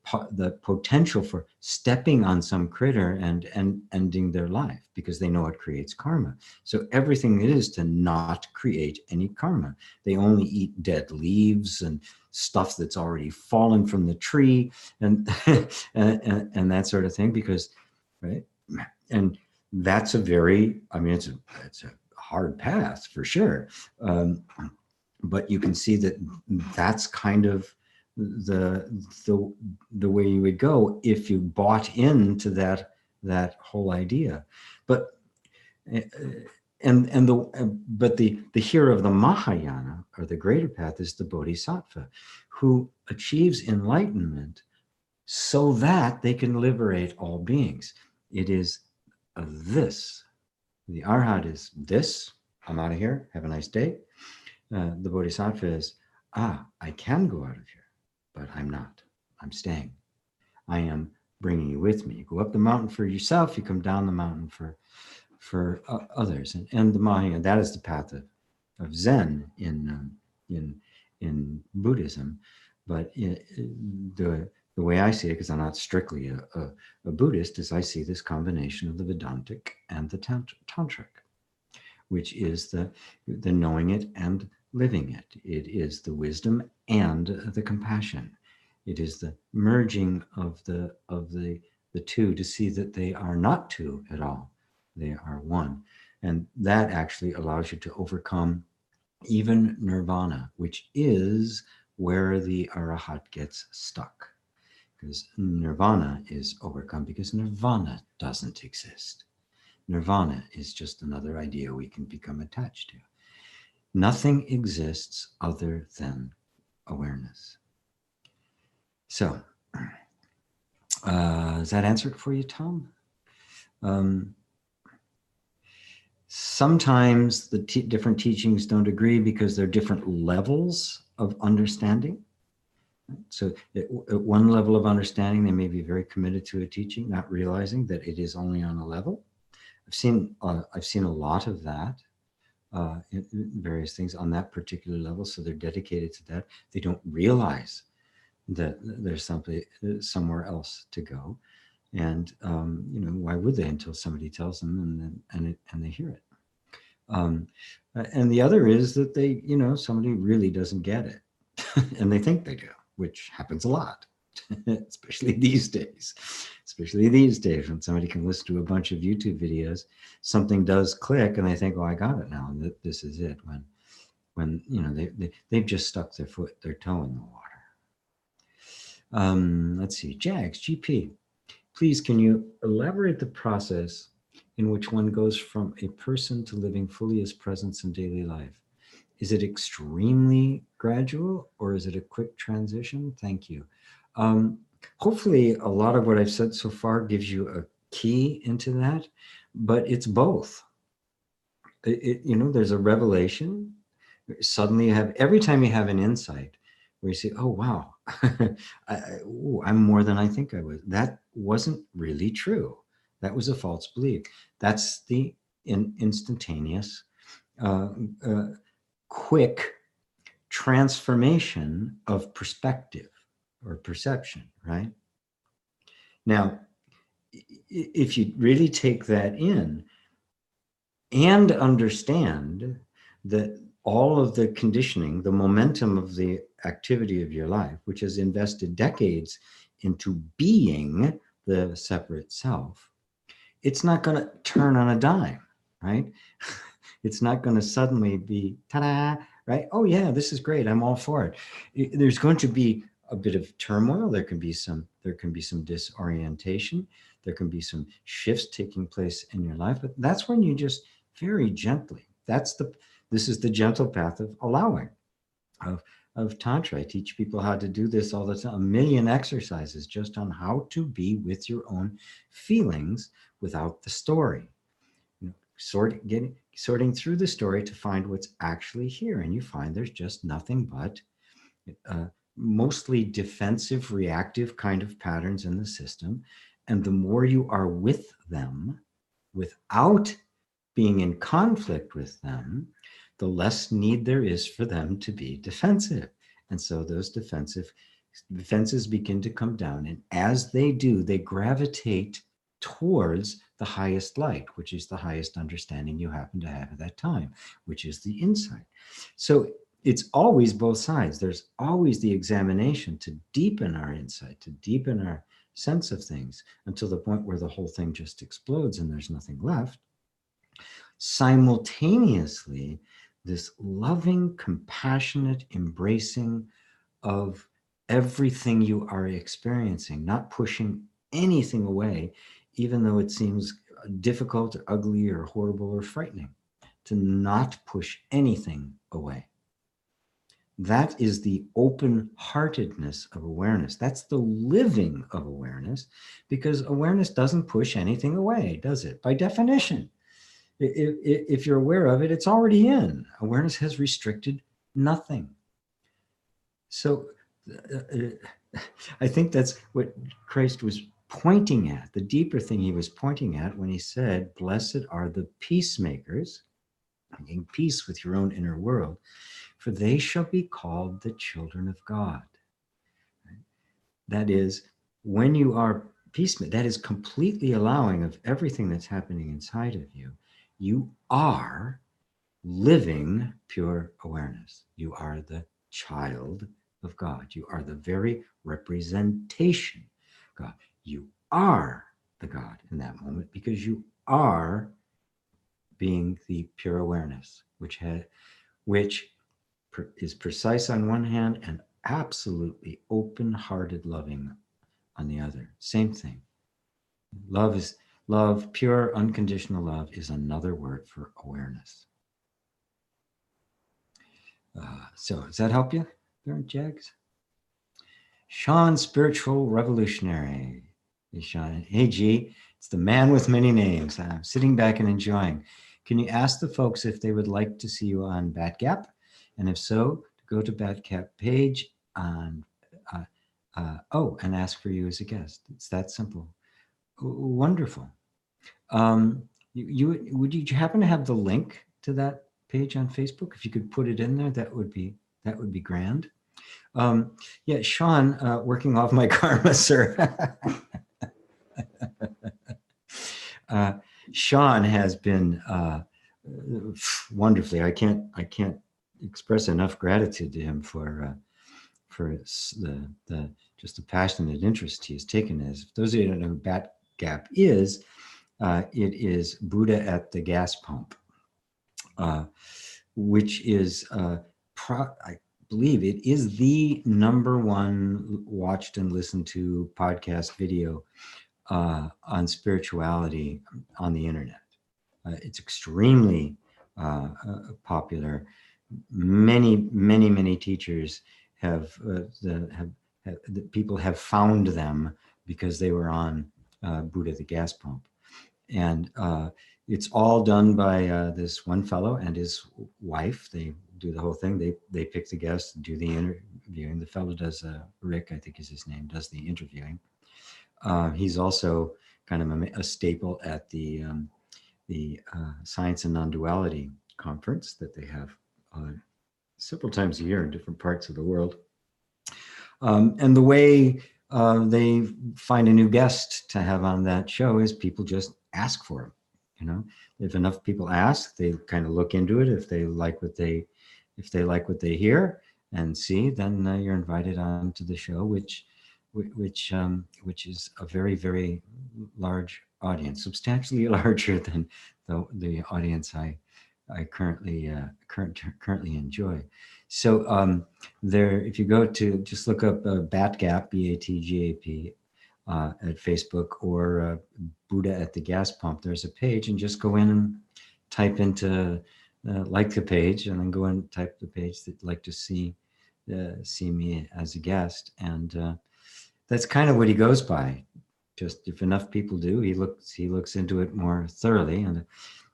potential for stepping on some critter and ending their life, because they know it creates karma. So everything is to not create any karma. They only eat dead leaves and stuff that's already fallen from the tree and and that sort of thing, because right. And that's it's a hard path for sure. But you can see that that's kind of the way you would go if you bought into that whole idea. But the hero of the Mahayana, or the greater path, is the Bodhisattva, who achieves enlightenment so that they can liberate all beings. It is this. The Arhat is this. I'm out of here. Have a nice day. The Bodhisattva is, I can go out of here, but I'm not. I'm staying. I am bringing you with me. You go up the mountain for yourself. You come down the mountain for others. And the Mahayana, that is the path of Zen in Buddhism. But the way I see it, because I'm not strictly a Buddhist, is I see this combination of the Vedantic and the Tantric, which is the knowing it and living it. It is the wisdom and the compassion. It is the merging of the two to see that they are not two at all. They are one. And that actually allows you to overcome even nirvana, which is where the Arahat gets stuck. Because nirvana is overcome because nirvana doesn't exist. Nirvana is just another idea we can become attached to. Nothing exists other than awareness. So, does that answer it for you, Tom? Sometimes the different teachings don't agree because they're different levels of understanding. So at one level of understanding, they may be very committed to a teaching, not realizing that it is only on a level. I've seen a lot of that in various things on that particular level. So they're dedicated to that. They don't realize that there's somewhere else to go. And why would they until somebody tells them and they hear it? And the other is that they, somebody really doesn't get it, and they think they do, which happens a lot. especially these days. Especially these days when somebody can listen to a bunch of YouTube videos, something does click and they think, oh, I got it now. And this is it. When you know, they've just stuck their toe in the water. Let's see, Jags, GP, please, can you elaborate the process in which one goes from a person to living fully as presence in daily life? Is it extremely gradual or is it a quick transition? Thank you. Hopefully a lot of what I've said so far gives you a key into that, but it's both. You know, there's a revelation. Suddenly you have, every time you have an insight where you say, oh, wow, I'm more than I think I was. That wasn't really true. That was a false belief. That's the instantaneous, quick transformation of perspective or perception, right? Now, if you really take that in and understand that all of the conditioning, the momentum of the activity of your life, which has invested decades into being the separate self, it's not going to turn on a dime, right? It's not going to suddenly be, ta-da, right? Oh yeah, this is great. I'm all for it. There's going to be a bit of turmoil. There can be some disorientation. There can be some shifts taking place in your life, but that's when you just very gently, this is the gentle path of allowing, of Tantra. I teach people how to do this all the time, a million exercises just on how to be with your own feelings without the story. You know, sorting through the story to find what's actually here. And you find there's just nothing but mostly defensive, reactive kind of patterns in the system. And the more you are with them without being in conflict with them, the less need there is for them to be defensive. And so those defenses begin to come down. And as they do, they gravitate towards the highest light, which is the highest understanding you happen to have at that time, which is the insight. So it's always both sides. There's always the examination to deepen our insight, to deepen our sense of things until the point where the whole thing just explodes and there's nothing left. Simultaneously, this loving, compassionate embracing of everything you are experiencing, not pushing anything away, even though it seems difficult or ugly or horrible or frightening, to not push anything away. That is the open-heartedness of awareness. That's the living of awareness, because awareness doesn't push anything away, does it? By definition. If you're aware of it, it's already in. Awareness has restricted nothing. So I think that's what Christ was pointing at, the deeper thing he was pointing at when he said, blessed are the peacemakers, making peace with your own inner world, for they shall be called the children of God. That is, when you are peacemaker, that is completely allowing of everything that's happening inside of you. You are living pure awareness. You are the child of God. You are the very representation of God. You are the God in that moment because you are being the pure awareness, which is precise on one hand and absolutely open-hearted loving on the other. Same thing. Love, pure unconditional love is another word for awareness. So does that help you, Jags? Sean, spiritual revolutionary. Hey, Sean. Hey, G. It's the man with many names. I'm sitting back and enjoying. Can you ask the folks if they would like to see you on Batgap? And if so, go to Batgap page and and ask for you as a guest. It's that simple. Wonderful. Would you happen to have the link to that page on Facebook? If you could put it in there, that would be grand. Yeah, Sean, working off my karma, sir. Sean has been wonderfully. I can't express enough gratitude to him for the just the passionate interest he has taken is. If those of you who don't know who Bat Gap is, it is Buddha at the gas pump, which is I believe it is the #1 watched and listened to podcast video on spirituality on the internet. It's extremely popular. Many teachers people have found them because they were on Buddha the gas pump, and it's all done by this one fellow and his wife. They do the whole thing. They pick the guests, do the interviewing. The fellow does Rick, I think is his name, does the interviewing. He's also kind of a staple at the Science and Non-Duality conference that they have several times a year in different parts of the world. And the way they find a new guest to have on that show is people just ask for them. You know, if enough people ask, they kind of look into it. If they like what they hear and see, then you're invited on to the show, which is a very, very large audience, substantially larger than the audience I currently enjoy. So there, if you go to just look up Batgap, BATGAP, at Facebook, or Buddha at the gas pump, there's a page, and just go in and type into like the page, and then go and type the page that you'd like to see me as a guest, and that's kind of what he goes by. Just if enough people do, he looks into it more thoroughly, and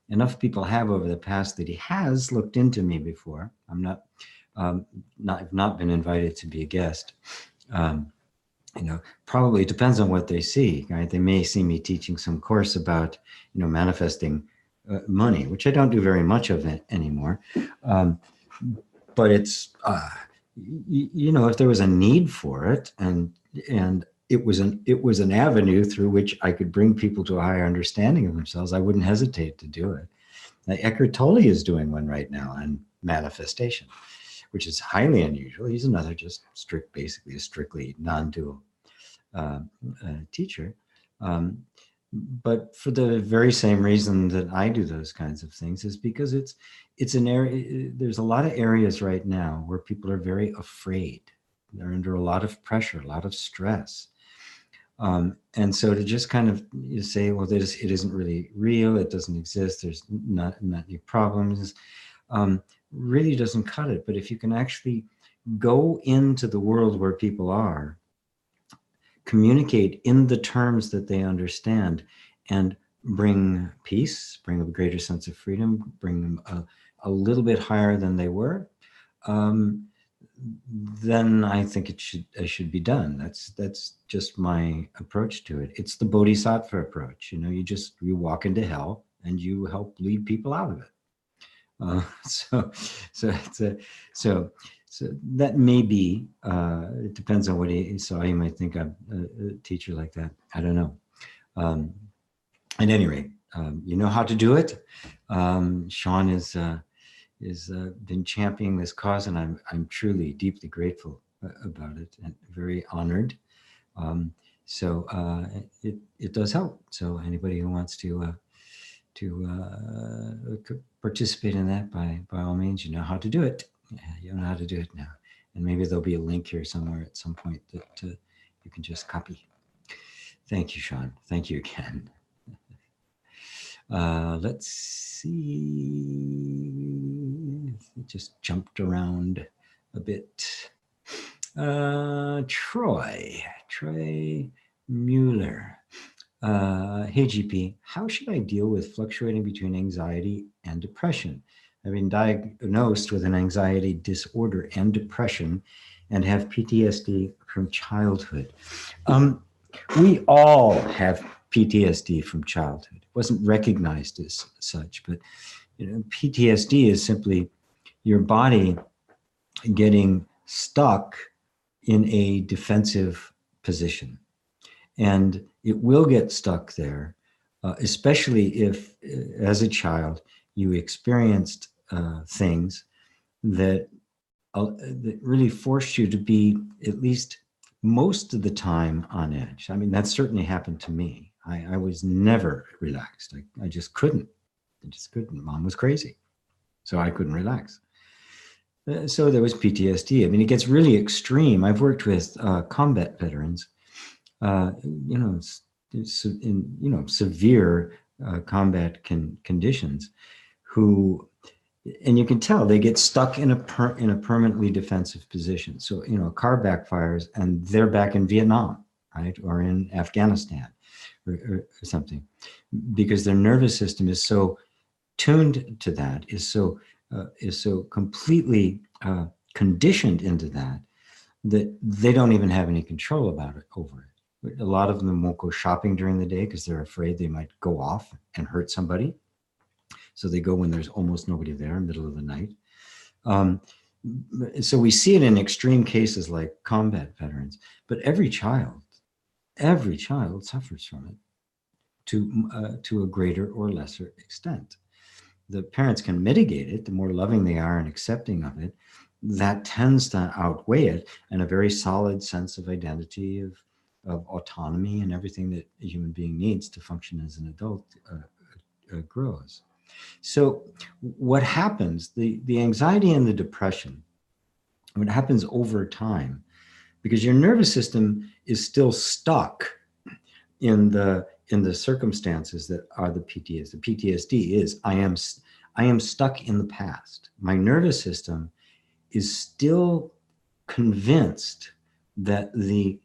enough people have over the past that he has looked into me before. I'm I've not been invited to be a guest. You know, probably it depends on what they see, right? They may see me teaching some course about, you know, manifesting money, which I don't do very much of it anymore. But it's, you know, if there was a need for it, and it was an avenue through which I could bring people to a higher understanding of themselves, I wouldn't hesitate to do it. Now, Eckhart Tolle is doing one right now on manifestation, which is highly unusual. He's another just basically a strictly non-dual teacher. But for the very same reason that I do those kinds of things, is because it's an area, there's a lot of areas right now where people are very afraid. They're under a lot of pressure, a lot of stress. And so to just kind of say, well, it isn't really real, it doesn't exist, there's not any problems, really doesn't cut it. But if you can actually go into the world where people are, communicate in the terms that they understand, and bring peace, bring a greater sense of freedom, bring them a little bit higher than they were, then I think it should be done. That's just my approach to it. It's the bodhisattva approach. You know, you walk into hell and you help lead people out of it. So that may be, it depends on what he saw. You might think I'm a teacher like that. I don't know. At any rate, you know how to do it. Sean is been championing this cause, and I'm truly deeply grateful about it, and very honored. So it does help. So anybody who wants to participate in that, by all means, you know how to do it. You know how to do it now, and maybe there'll be a link here somewhere at some point that you can just copy. Thank you, Sean. Thank you again. Let's see. It just jumped around a bit. Troy Mueller. Hey, GP, how should I deal with fluctuating between anxiety and depression? I've been diagnosed with an anxiety disorder and depression, and have PTSD from childhood. We all have PTSD from childhood. It wasn't recognized as such, but you know, PTSD is simply your body getting stuck in a defensive position. And it will get stuck there, especially if, as a child, you experienced things that that really forced you to be at least most of the time on edge. I mean, that certainly happened to me. I was never relaxed. I just couldn't. I just couldn't. Mom was crazy, so I couldn't relax. So there was PTSD. I mean, it gets really extreme. I've worked with combat veterans, in severe combat conditions, who, and you can tell they get stuck in a permanently defensive position. So a car backfires and they're back in Vietnam, right, or in Afghanistan, or something, because their nervous system is so tuned to that, is so completely conditioned into that they don't even have any control over it. A lot of them won't go shopping during the day because they're afraid they might go off and hurt somebody. So they go when there's almost nobody there, middle of the night. So we see it in extreme cases like combat veterans, but every child suffers from it to a greater or lesser extent. The parents can mitigate it. The more loving they are and accepting of it, that tends to outweigh it, and a very solid sense of identity, of autonomy, and everything that a human being needs to function as an adult grows. So what happens, the anxiety and the depression, what happens over time, because your nervous system is still stuck in the circumstances that are the PTSD. The PTSD is, I am stuck in the past. My nervous system is still convinced that the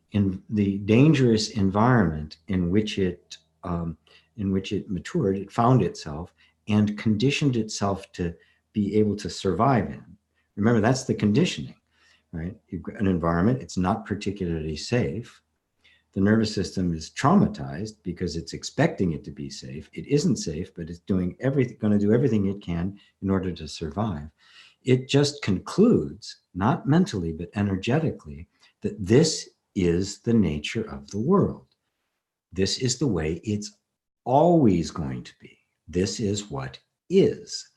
dangerous environment in which it matured, it found itself and conditioned itself to be able to survive in. Remember, that's the conditioning, right? You've got an environment, it's not particularly safe. The nervous system is traumatized because it's expecting it to be safe. It isn't safe, but it's going to do everything it can in order to survive. It just concludes, not mentally, but energetically, that this is the nature of the world. This is the way it's always going to be. This is what is,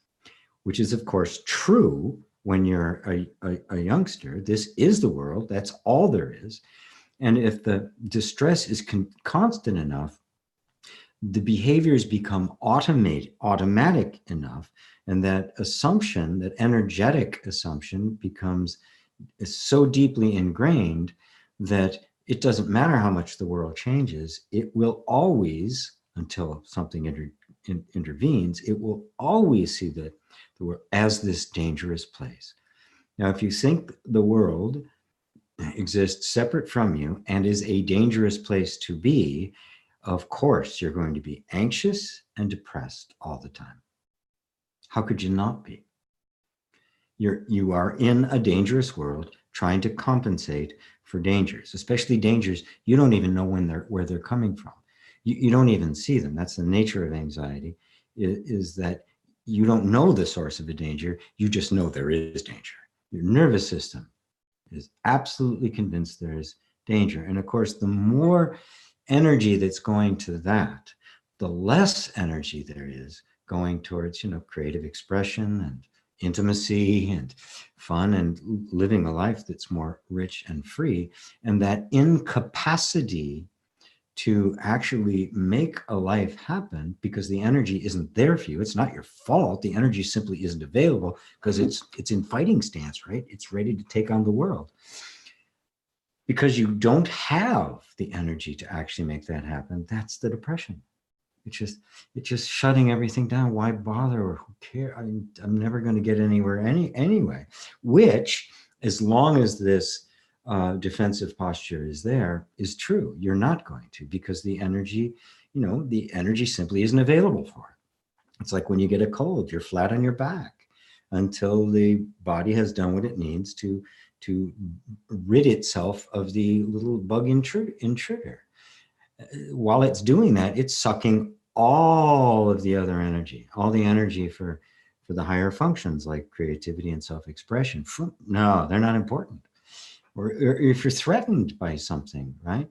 which is, of course, true when you're a youngster. This is the world. That's all there is. And if the distress is constant enough, the behaviors become automatic enough, and that assumption, that energetic assumption, becomes so deeply ingrained that it doesn't matter how much the world changes, it will always, until something intervenes, it will always see the world as this dangerous place. Now, if you think the world exists separate from you and is a dangerous place to be, of course, you're going to be anxious and depressed all the time. How could you not be? You are in a dangerous world trying to compensate for dangers, especially dangers you don't even know where they're coming from. You don't even see them. That's the nature of anxiety, is that you don't know the source of a danger. You just know there is danger. Your nervous system is absolutely convinced there is danger. And of course, the more energy that's going to that, the less energy there is going towards, creative expression and intimacy and fun and living a life that's more rich and free. And that incapacity to actually make a life happen, because the energy isn't there for you. It's not your fault. The energy simply isn't available because it's in fighting stance, right? It's ready to take on the world. Because you don't have the energy to actually make that happen, that's the depression. It's just shutting everything down. Why bother? Or who cares? I'm never going to get anywhere anyway. Which, as long as this defensive posture is there, is true. You're not going to, because the energy simply isn't available for it. It's like when you get a cold, you're flat on your back until the body has done what it needs to rid itself of the little bug intruder. While it's doing that, it's sucking all of the other energy, all the energy for the higher functions like creativity and self-expression. No, they're not important. Or if you're threatened by something, right?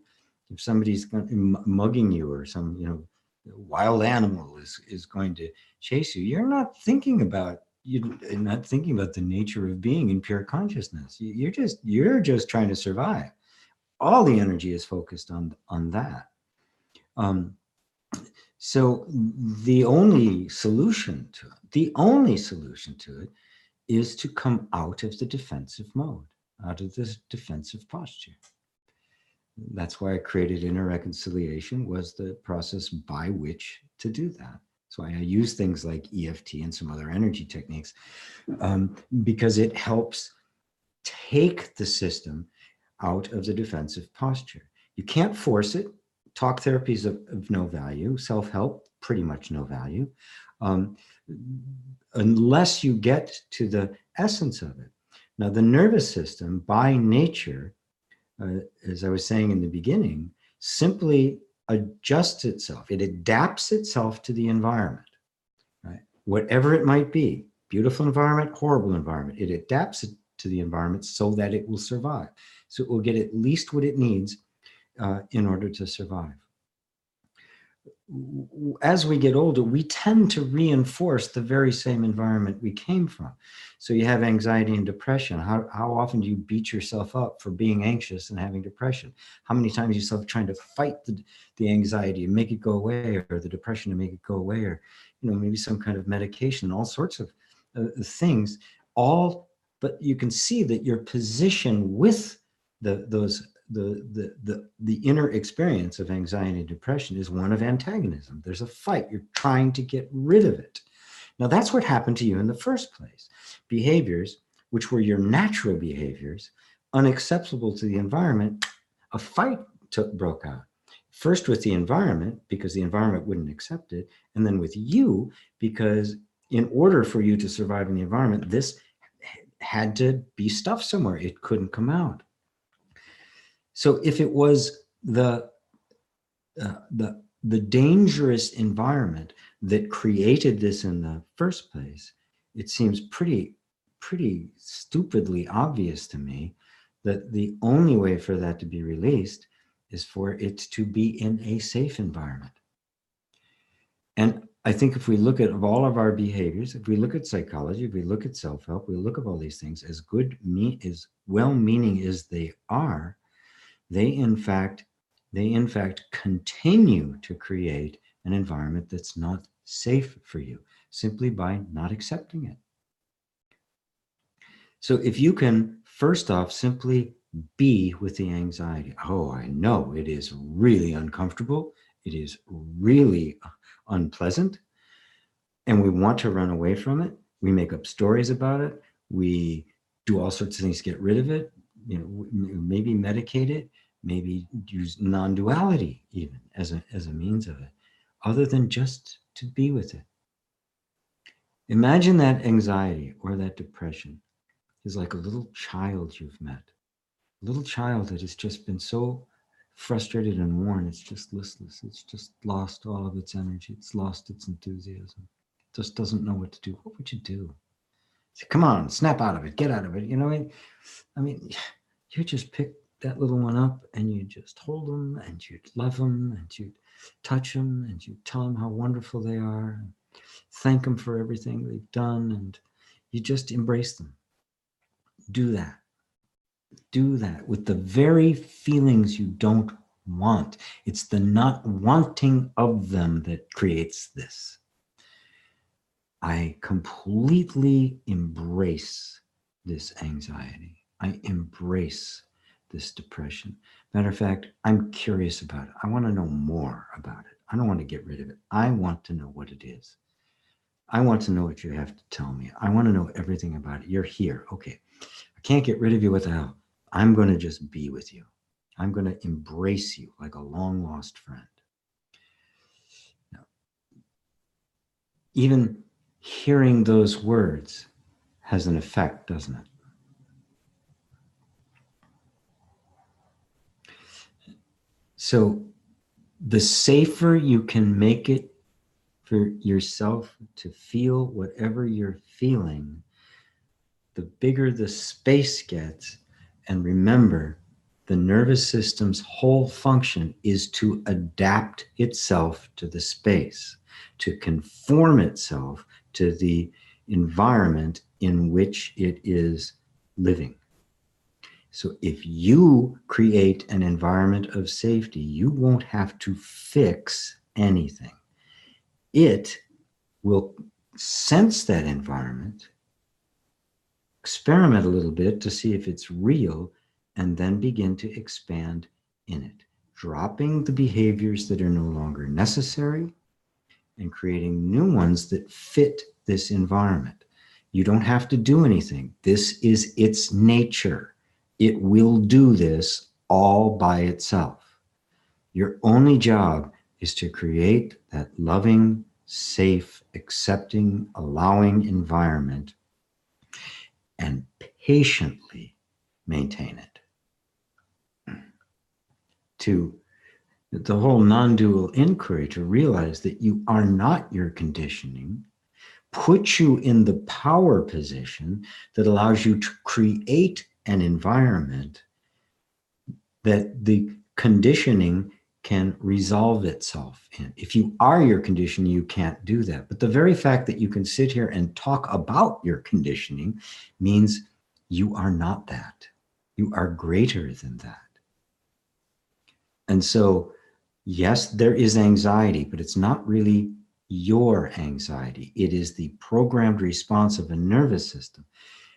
If somebody's mugging you, or some wild animal is going to chase you, you're not thinking about you're not thinking about the nature of being in pure consciousness. You're just trying to survive. All the energy is focused on that. So the only solution to it is to come out of the defensive mode, out of this defensive posture. That's why I created inner reconciliation, was the process by which to do that. That's why I use things like EFT and some other energy techniques, because it helps take the system out of the defensive posture. You can't force it. Talk therapy is of no value. Self-help, pretty much no value, unless you get to the essence of it. Now, the nervous system, by nature, as I was saying in the beginning, simply adjusts itself. It adapts itself to the environment, right? Whatever it might be, beautiful environment, horrible environment, it adapts it to the environment so that it will survive. So it will get at least what it needs in order to survive. As we get older, we tend to reinforce the very same environment we came from. So you have anxiety and depression. How often do you beat yourself up for being anxious and having depression? How many times yourself trying to fight the anxiety and make it go away, or the depression to make it go away, or maybe some kind of medication, all sorts of things. But you can see that your position with the inner experience of anxiety and depression is one of antagonism. There's a fight. You're trying to get rid of it. Now, that's what happened to you in the first place. Behaviors, which were your natural behaviors, unacceptable to the environment, a fight broke out. First with the environment, because the environment wouldn't accept it, and then with you, because in order for you to survive in the environment, this had to be stuffed somewhere. It couldn't come out. So if it was the dangerous environment that created this in the first place, it seems pretty stupidly obvious to me that the only way for that to be released is for it to be in a safe environment. And I think if we look at all of our behaviors, if we look at psychology, if we look at self-help, we look at all these things, as well-meaning as they are, they in fact continue to create an environment that's not safe for you, simply by not accepting it. So if you can, first off, simply be with the anxiety. Oh, I know it is really uncomfortable. It is really unpleasant. And we want to run away from it. We make up stories about it. We do all sorts of things to get rid of it. Maybe medicate it. Maybe use non-duality even as a means of it, other than just to be with it. Imagine that anxiety or that depression is like a little child you've met. A little child that has just been so frustrated and worn, it's just listless. It's just lost all of its energy. It's lost its enthusiasm. It just doesn't know what to do. What would you do? Say, come on, snap out of it, get out of it. I mean, you just pick that little one up and you just hold them and you love them and you touch them and you tell them how wonderful they are, and thank them for everything they've done, and you just embrace them. Do that. Do that with the very feelings you don't want. It's the not wanting of them that creates this. I completely embrace this anxiety. I embrace this depression. Matter of fact, I'm curious about it. I want to know more about it. I don't want to get rid of it. I want to know what it is. I want to know what you have to tell me. I want to know everything about it. You're here. Okay. I can't get rid of you without. I'm going to just be with you. I'm going to embrace you like a long lost friend. Now, even hearing those words has an effect, doesn't it? So the safer you can make it for yourself to feel whatever you're feeling, the bigger the space gets. And remember, the nervous system's whole function is to adapt itself to the space, to conform itself to the environment in which it is living. So if you create an environment of safety, you won't have to fix anything. It will sense that environment, experiment a little bit to see if it's real, and then begin to expand in it, dropping the behaviors that are no longer necessary and creating new ones that fit this environment. You don't have to do anything. This is its nature. It will do this all by itself. Your only job is to create that loving, safe, accepting, allowing environment and patiently maintain it. To the whole non-dual inquiry, to realize that you are not your conditioning, puts you in the power position that allows you to create an environment that the conditioning can resolve itself in. If you are your conditioning, you can't do that. But the very fact that you can sit here and talk about your conditioning means you are not that. You are greater than that. And so, yes, there is anxiety, but it's not really your anxiety. It is the programmed response of a nervous system.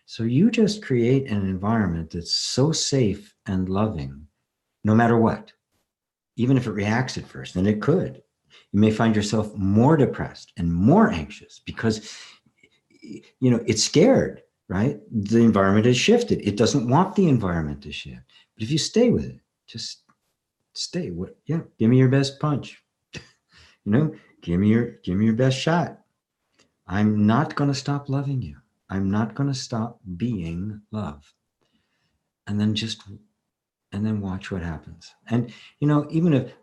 So you just create an environment that's so safe and loving, no matter what, even if it reacts at first, and it could. You may find yourself more depressed and more anxious because, it's scared, right? The environment has shifted. It doesn't want the environment to shift. But if you stay with it, just stay. Give me your best punch. Give me your best shot. I'm not going to stop loving you. I'm not going to stop being love. And then watch what happens. And, even if,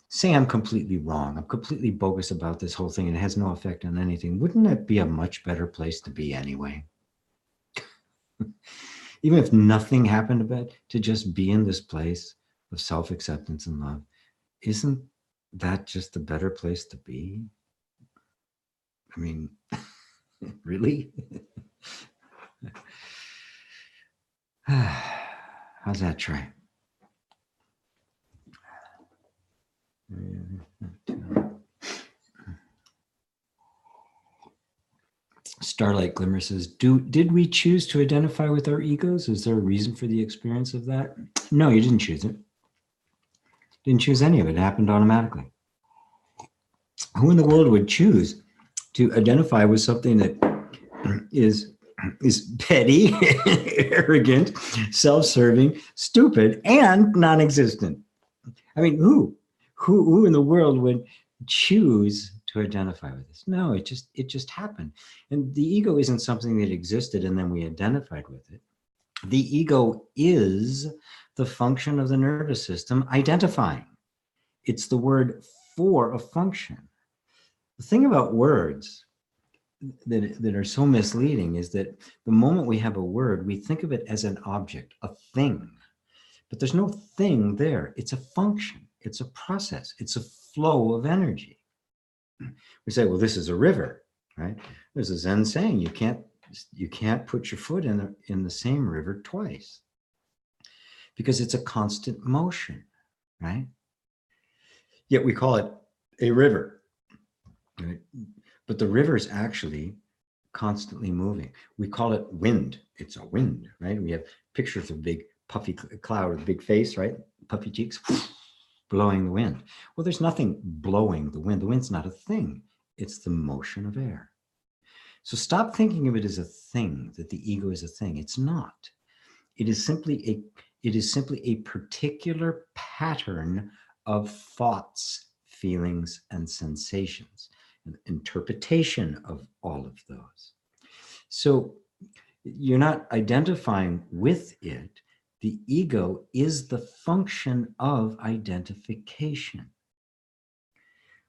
say I'm completely wrong, I'm completely bogus about this whole thing and it has no effect on anything, wouldn't that be a much better place to be anyway? Even if nothing happened about it, to just be in this place of self-acceptance and love, isn't that just a better place to be? I mean, really? How's that try? Starlight Glimmer says, did we choose to identify with our egos? Is there a reason for the experience of that? No, you didn't choose it. Didn't choose any of it. It happened automatically. Who in the world would choose to identify with something that is petty, arrogant, self-serving, stupid, and non-existent? I mean, who in the world would choose to identify with this? No, it just happened. And the ego isn't something that existed and then we identified with it. The ego is the function of the nervous system identifying. It's the word for a function. The thing about words that are so misleading is that the moment we have a word, we think of it as an object, a thing. But there's no thing there. It's a function. It's a process. It's a flow of energy. We say, well, this is a river, right? There's a Zen saying, you can't put your foot in the same river twice because it's a constant motion, right? Yet we call it a river, right? But the river is actually constantly moving. We call it wind. It's a wind, right? We have pictures of big puffy cloud with a big face, right? Puffy cheeks, blowing the wind. Well, there's nothing blowing the wind. The wind's not a thing. It's the motion of air. So stop thinking of it as a thing, that the ego is a thing. It's not. It is simply a particular pattern of thoughts, feelings, and sensations, an interpretation of all of those. So you're not identifying with it. The ego is the function of identification.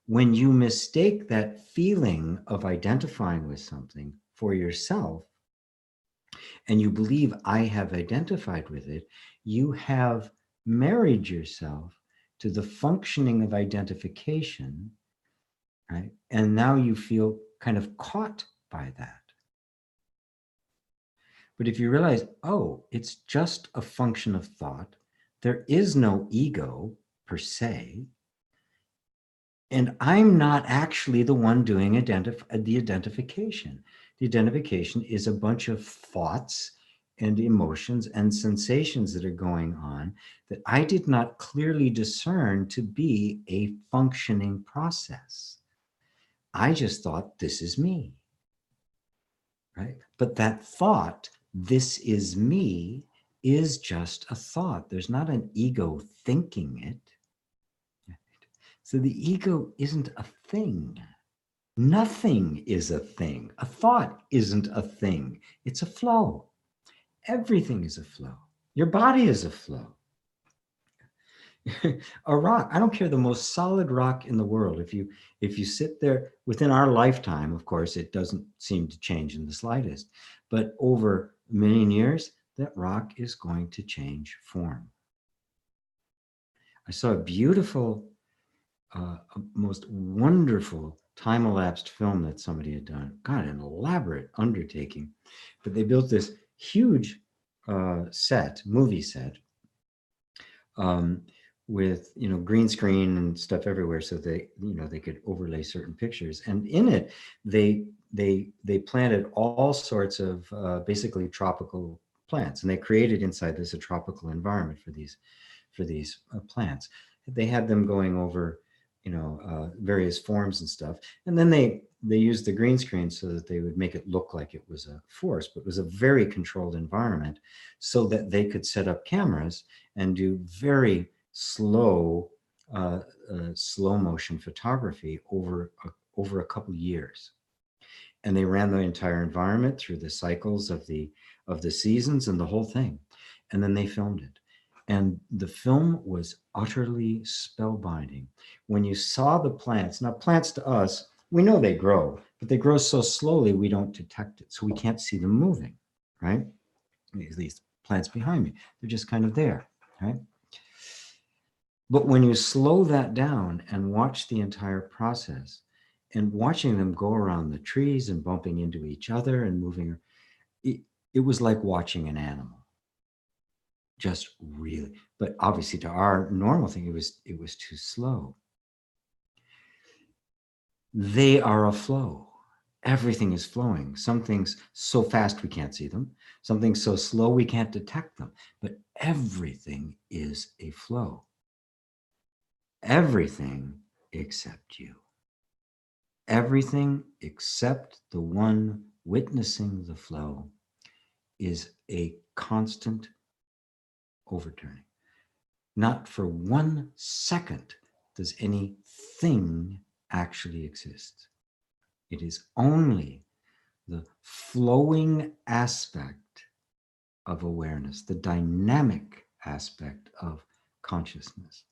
When you mistake that feeling of identifying with something for yourself, and you believe I have identified with it, you have married yourself to the functioning of identification, right? And now you feel kind of caught by that. But if you realize, oh, it's just a function of thought, there is no ego per se, and I'm not actually the one doing the identification. The identification is a bunch of thoughts and emotions and sensations that are going on that I did not clearly discern to be a functioning process. I just thought, this is me, right? But that thought, this is me, is just a thought. There's not an ego thinking it. So the ego isn't a thing. Nothing is a thing. A thought isn't a thing. It's a flow. Everything is a flow. Your body is a flow. A rock, I don't care, the most solid rock in the world. If you sit there within our lifetime, of course, it doesn't seem to change in the slightest, but over a million years, that rock is going to change form. I saw a beautiful, most wonderful time-elapsed film that somebody had done. God, an elaborate undertaking. But they built this huge movie set, with, you know, green screen and stuff everywhere, so they, you know, they could overlay certain pictures. And in it, they planted all sorts of basically tropical plants, and they created inside this a tropical environment for these plants. They had them going over, you know, various forms and stuff, and then they used the green screen so that they would make it look like it was a forest, but it was a very controlled environment, so that they could set up cameras and do very slow slow motion photography over a couple years. And they ran the entire environment through the cycles of the seasons and the whole thing, and then they filmed it. And the film was utterly spellbinding. When you saw the plants, now plants to us, we know they grow, but they grow so slowly we don't detect it, so we can't see them moving, right? These plants behind me, they're just kind of there, right? But when you slow that down and watch the entire process, and watching them go around the trees and bumping into each other and moving, it was like watching an animal. Just really, but obviously to our normal thing, it was too slow. They are a flow. Everything is flowing. Some things so fast we can't see them. Some things so slow we can't detect them. But everything is a flow. Everything except you. Everything except the one witnessing the flow is a constant overturning. Not for 1 second does anything actually exist. It is only the flowing aspect of awareness, the dynamic aspect of consciousness.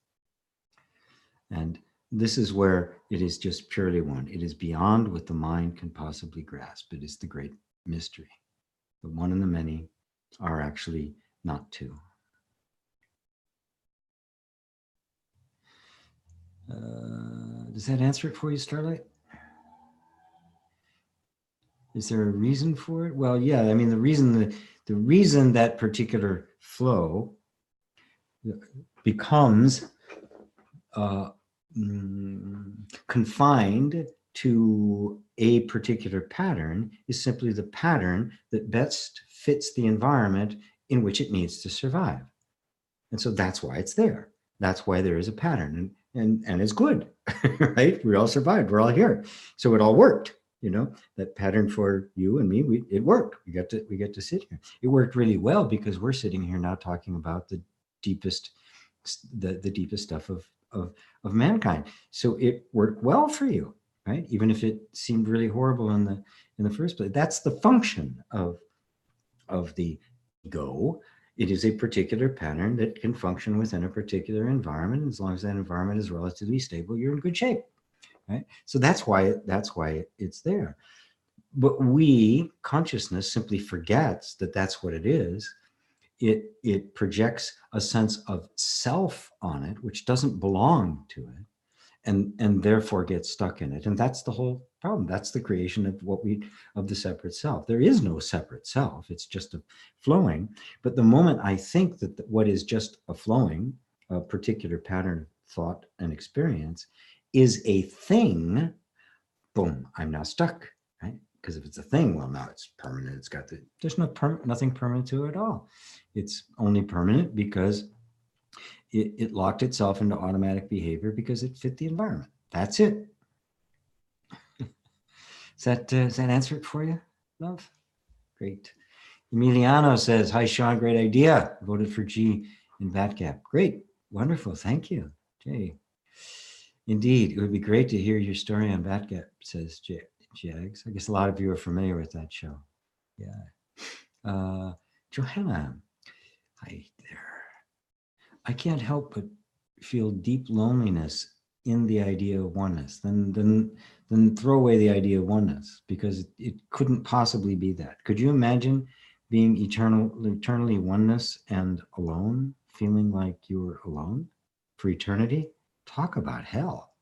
And this is where it is just purely one. It is beyond what the mind can possibly grasp. It is the great mystery. The one and the many are actually not two. Does that answer it for you, Starlight? Is there a reason for it? Well, yeah, I mean, the reason that particular flow becomes confined to a particular pattern is simply the pattern that best fits the environment in which it needs to survive. And so that's why it's there. That's why there is a pattern, and it's good, right? We all survived. We're all here. So it all worked. You know, that pattern for you and me, it worked. We get to sit here. It worked really well because we're sitting here now talking about the deepest stuff of mankind. So it worked well for you, right? Even if it seemed really horrible in the first place. That's the function of the ego. It is a particular pattern that can function within a particular environment. As long as that environment is relatively stable, you're in good shape. Right? So that's why it's there. But consciousness simply forgets that that's what it is. It projects a sense of self on it, which doesn't belong to it. and therefore get stuck in it. And that's the whole problem. That's the creation of the separate self. There is no separate self. It's just a flowing. But the moment I think that what is just a flowing, a particular pattern of thought and experience is a thing, boom, I'm now stuck, right? Because if it's a thing, well, now it's permanent. It's got there's nothing permanent to it at all. It's only permanent because it locked itself into automatic behavior because it fit the environment. That's it. Does that answer it for you, love? Great. Emiliano says, hi, Sean, great idea. Voted for G in VATGAP. Great. Wonderful. Thank you, Jay. Indeed, it would be great to hear your story on VATGAP, says Jags. I guess a lot of you are familiar with that show. Yeah. Johanna, hi there. I can't help but feel deep loneliness in the idea of oneness. Then throw away the idea of oneness, because it couldn't possibly be that. Could you imagine being eternally oneness and alone, feeling like you were alone for eternity? Talk about hell.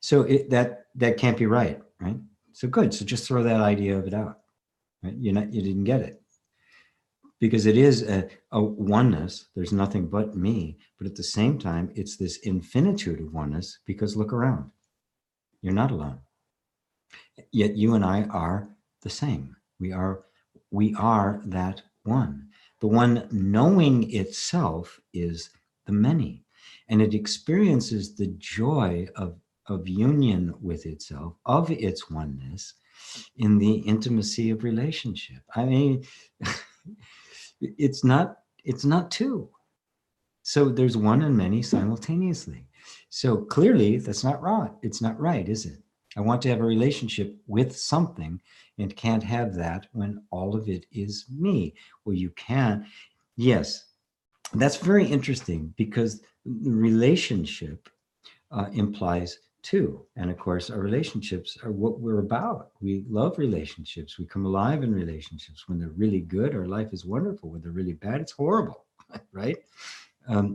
So that can't be right? So good. So just throw that idea of it out. Right? You didn't get it. Because it is a oneness, there's nothing but me, but at the same time, it's this infinitude of oneness, because look around, you're not alone. Yet you and I are the same. We are that one. The one knowing itself is the many, and it experiences the joy of union with itself, of its oneness, in the intimacy of relationship. I mean, it's not two. So there's one and many simultaneously. So clearly that's not wrong. It's not right, is it? I want to have a relationship with something and can't have that when all of it is me. Well, you can. Yes, that's very interesting, because the relationship implies two. And of course, our relationships are what we're about. We love relationships. We come alive in relationships. When they're really good, our life is wonderful. When they're really bad, it's horrible, right? I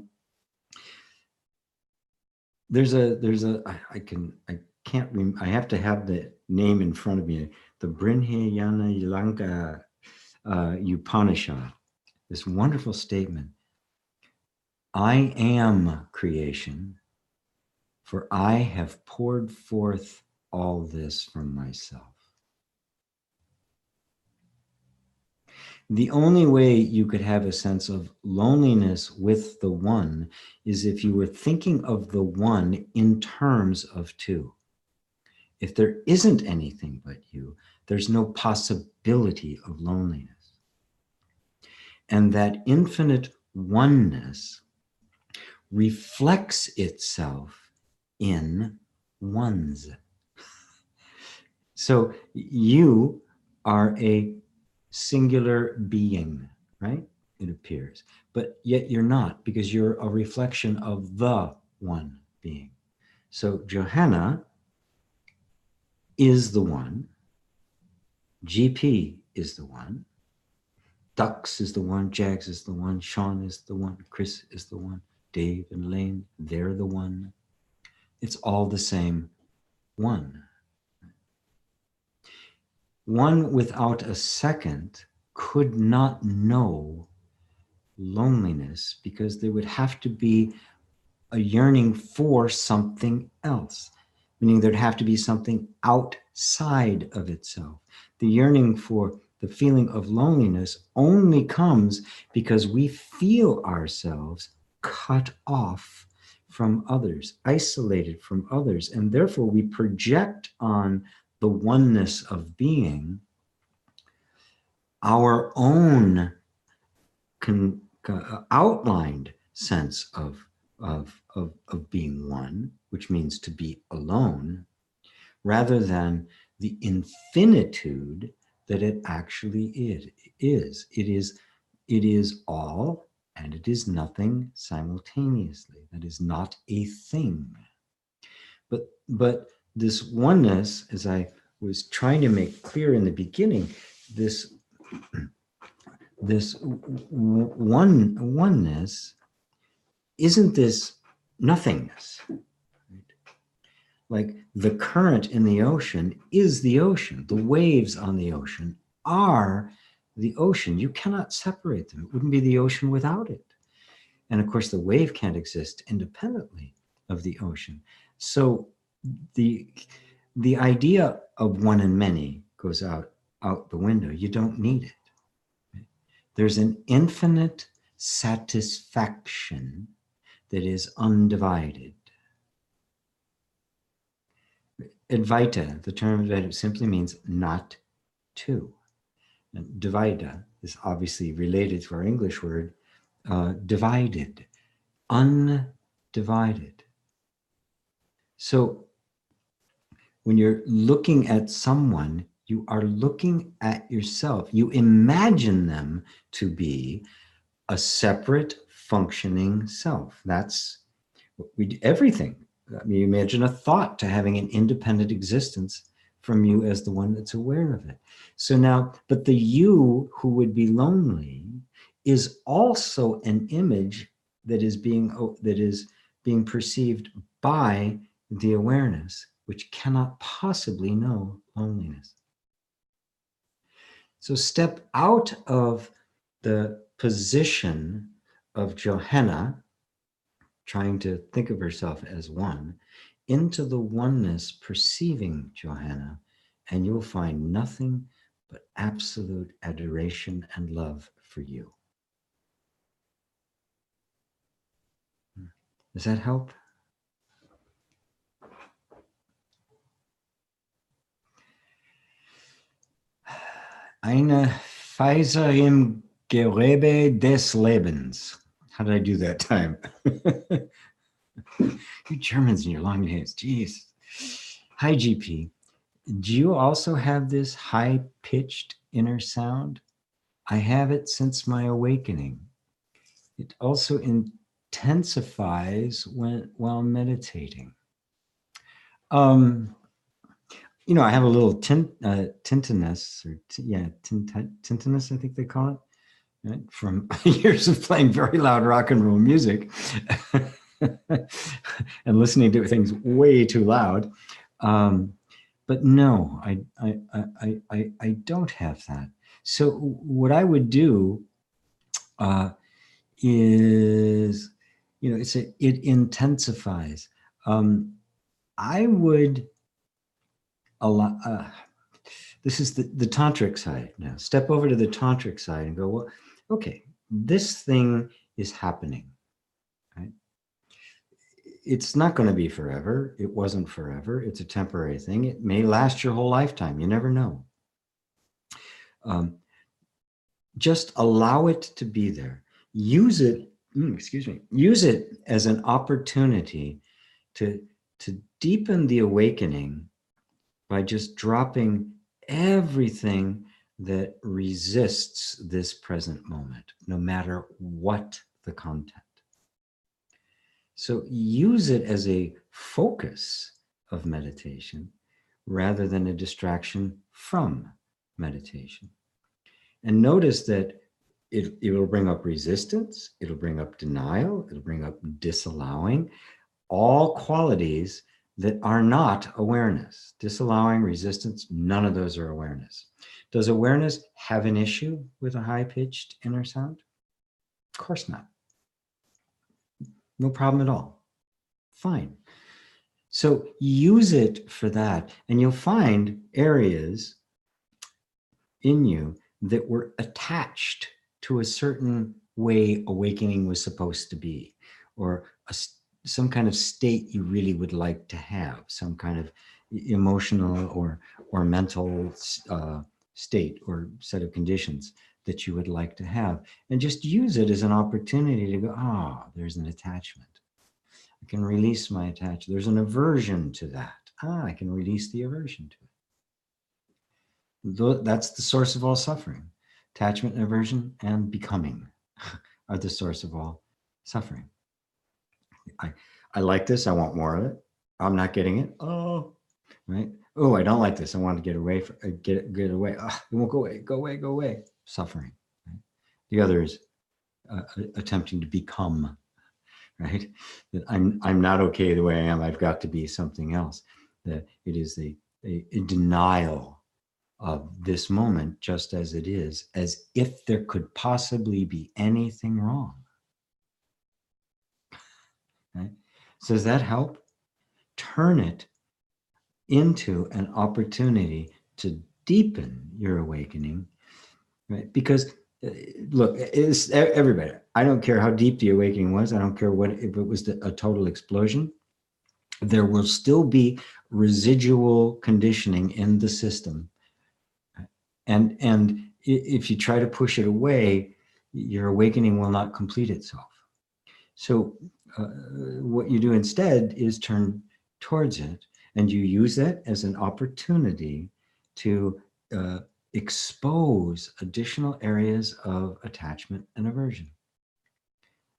have to have the name in front of me. The Brinhyana Yalanka Upanishad, this wonderful statement. I am creation, for I have poured forth all this from myself. The only way you could have a sense of loneliness with the one is if you were thinking of the one in terms of two. If there isn't anything but you, there's no possibility of loneliness. And that infinite oneness reflects itself in ones. So you are a singular being, right? It appears, but yet you're not, because you're a reflection of the one being. So Johanna is the one, GP is the one, Dux is the one, Jags is the one, Sean is the one, Chris is the one, Dave and Lane, they're the one. It's all the same one. One without a second could not know loneliness, because there would have to be a yearning for something else, meaning there'd have to be something outside of itself. The yearning for the feeling of loneliness only comes because we feel ourselves cut off from others, isolated from others, and therefore we project on the oneness of being our own outlined sense of being one, which means to be alone, rather than the infinitude that it actually is. It is all and it is nothing simultaneously. That is not a thing. But this oneness, as I was trying to make clear in the beginning, this oneness isn't this nothingness. Like the current in the ocean is the ocean. The waves on the ocean are the ocean. You cannot separate them. It wouldn't be the ocean without it. And of course, the wave can't exist independently of the ocean. So the idea of one and many goes out the window. You don't need it. There's an infinite satisfaction that is undivided. Advaita, the term Advaita simply means not two. And Dvaita is obviously related to our English word divided, undivided. So when you're looking at someone, you are looking at yourself. You imagine them to be a separate functioning self. That's what we do, everything. I mean, you imagine a thought to having an independent existence from you as the one that's aware of it. So now, but the you who would be lonely is also an image that is being perceived by the awareness, which cannot possibly know loneliness. So step out of the position of Johanna, trying to think of herself as one, into the oneness perceiving Johanna, and you'll find nothing but absolute adoration and love for you. Does that help? Eine Pfizer im Gewebe des Lebens. How did I do that time? You Germans and your long names, geez. Hi, GP. Do you also have this high-pitched inner sound? I have it since my awakening. It also intensifies while meditating. You know, I have a little tinnitus, tinnitus, I think they call it, right? From years of playing very loud rock and roll music and listening to things way too loud. But no, I don't have that. So what I would do is, you know, it intensifies. I would allow, this is the tantric side now. Step over to the tantric side and go, well, okay, this thing is happening, right? It's not going to be forever. It wasn't forever. It's a temporary thing. It may last your whole lifetime. You never know. Just allow it to be there. Use it, use it as an opportunity to deepen the awakening by just dropping everything that resists this present moment, no matter what the content. So use it as a focus of meditation rather than a distraction from meditation. And notice that it will bring up resistance, it'll bring up denial, it'll bring up disallowing, all qualities that are not awareness. Disallowing, resistance, none of those are awareness. Does awareness have an issue with a high-pitched inner sound? Of course not. No problem at all. Fine. So use it for that, and you'll find areas in you that were attached to a certain way awakening was supposed to be, or some kind of state you really would like to have, some kind of emotional or mental state or set of conditions that you would like to have, and just use it as an opportunity to go, ah, oh, there's an attachment. I can release my attachment. There's an aversion to that. Ah, I can release the aversion to it. That's the source of all suffering. Attachment and aversion and becoming are the source of all suffering. I like this. I want more of it. I'm not getting it. Oh, right. Oh, I don't like this. I want to get away. Get away. Oh, it won't go away. Go away. Go away. Suffering. Right? The other is attempting to become. right? That I'm not okay the way I am. I've got to be something else. That it is a denial of this moment just as it is, as if there could possibly be anything wrong. Right? So does that help? Turn it into an opportunity to deepen your awakening, right? Because look, it's everybody. I don't care how deep the awakening was. I don't care what if it was a total explosion. There will still be residual conditioning in the system, and if you try to push it away, your awakening will not complete itself. So what you do instead is turn towards it, and you use that as an opportunity to expose additional areas of attachment and aversion,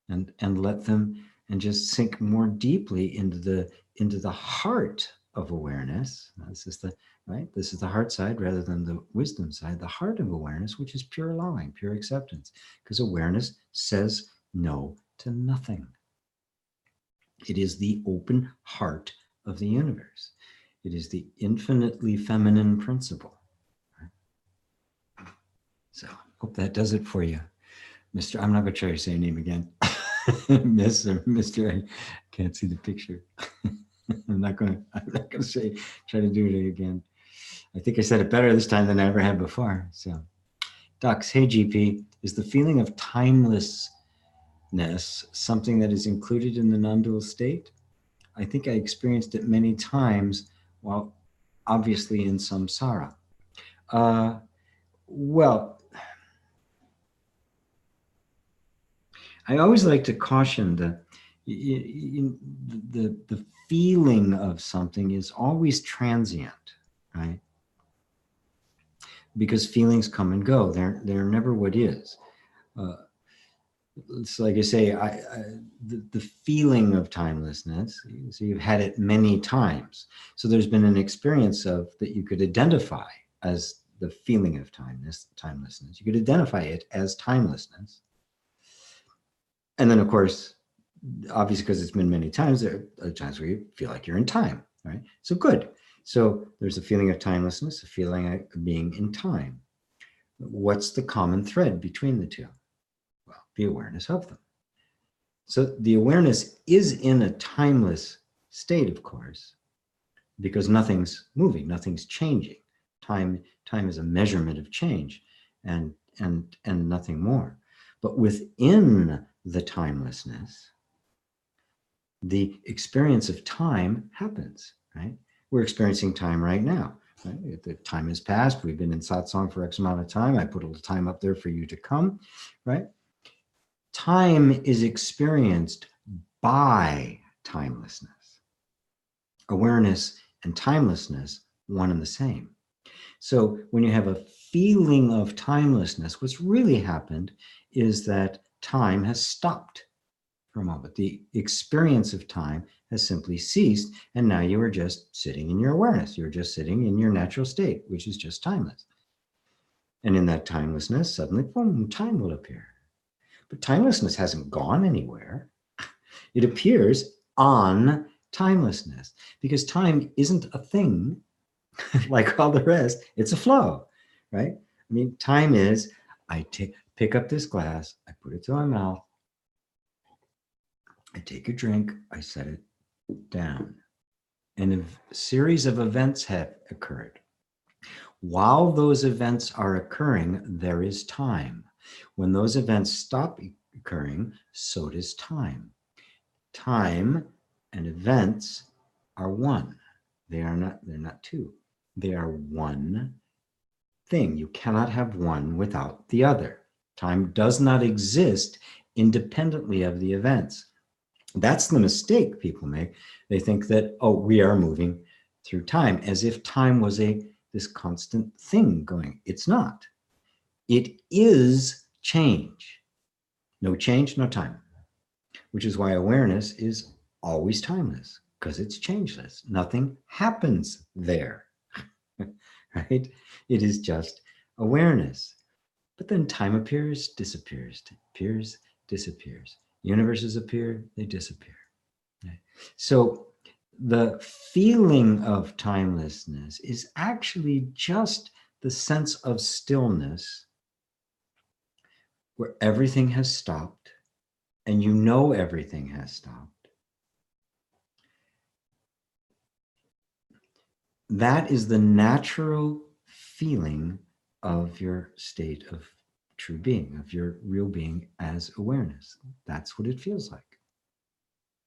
and let them, and just sink more deeply into the heart of awareness. This is the right. This is the heart side rather than the wisdom side. The heart of awareness, which is pure allowing, pure acceptance, because awareness says no to nothing. It is the open heart of the universe. It is the infinitely feminine principle. So hope that does it for you. Mr. I'm not going to try to say your name again. Mr. I can't see the picture. I'm not going to try to do it again. I think I said it better this time than I ever had before. So, Docs, hey GP, is the feeling of timelessness something that is included in the non-dual state? I think I experienced it many times, while obviously in samsara. Well, I always like to caution the feeling of something is always transient, right? Because feelings come and go. They're never what is. It's like I say, the feeling of timelessness, so you've had it many times. So there's been an experience of that you could identify as the feeling of timelessness. You could identify it as timelessness. And then, of course, obviously, because it's been many times, there are times where you feel like you're in time, right? So good. So there's a feeling of timelessness, a feeling of being in time. What's the common thread between the two? Well, the awareness of them. So the awareness is in a timeless state, of course, because nothing's moving, nothing's changing. Time is a measurement of change, and nothing more. But within the timelessness, the experience of time happens, right? We're experiencing time right now. Right? The time has passed. We've been in satsang for X amount of time. I put a little time up there for you to come, right? Time is experienced by timelessness. Awareness and timelessness, one and the same. So when you have a feeling of timelessness, what's really happened is that time has stopped for a moment. The experience of time has simply ceased, and now you are just sitting in your awareness. You're just sitting in your natural state, which is just timeless. And in that timelessness, suddenly, boom, time will appear. But timelessness hasn't gone anywhere. It appears on timelessness, because time isn't a thing like all the rest. It's a flow, right? I mean, time is, I pick up this glass, I put it to my mouth, I take a drink, I set it down. And a series of events have occurred. While those events are occurring, there is time. When those events stop occurring, so does time. Time and events are one. They're not two. They are one thing. You cannot have one without the other. Time does not exist independently of the events. That's the mistake people make. They think that, oh, we are moving through time, as if time was this constant thing going. It's not. It is change. No change, no time. Which is why awareness is always timeless, because it's changeless. Nothing happens there, right? It is just awareness. But then time appears, disappears, appears, disappears. Universes appear, they disappear. Right? So the feeling of timelessness is actually just the sense of stillness where everything has stopped and you know everything has stopped. That is the natural feeling of your state of true being, of your real being as awareness. That's what it feels like.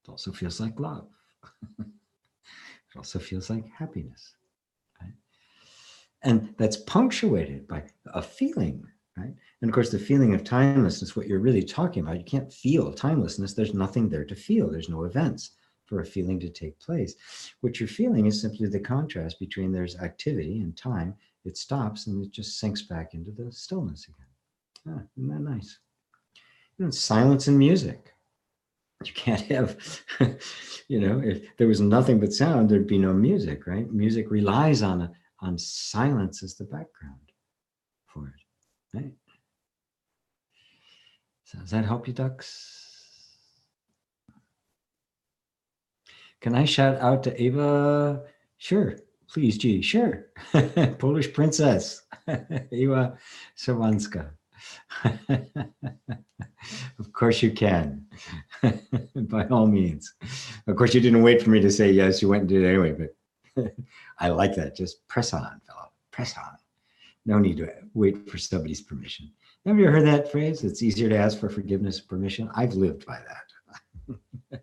It also feels like love. It also feels like happiness. Right? And that's punctuated by a feeling, right? And of course, the feeling of timelessness, what you're really talking about, you can't feel timelessness. There's nothing there to feel. There's no events for a feeling to take place. What you're feeling is simply the contrast between there's activity and time. It stops and it just sinks back into the stillness again. Ah, isn't that nice? You know, silence and music. You can't have, if there was nothing but sound, there'd be no music, right? Music relies on silence as the background for it, right? So does that help you, ducks? Can I shout out to Eva? Sure, please, G. Sure. Polish princess, Eva Sawanska. Of course you can, by all means. Of course, you didn't wait for me to say yes. You went and did it anyway, but I like that. Just press on, fellow. Press on. No need to wait for somebody's permission. Have you ever heard that phrase? It's easier to ask for forgiveness and permission. I've lived by that.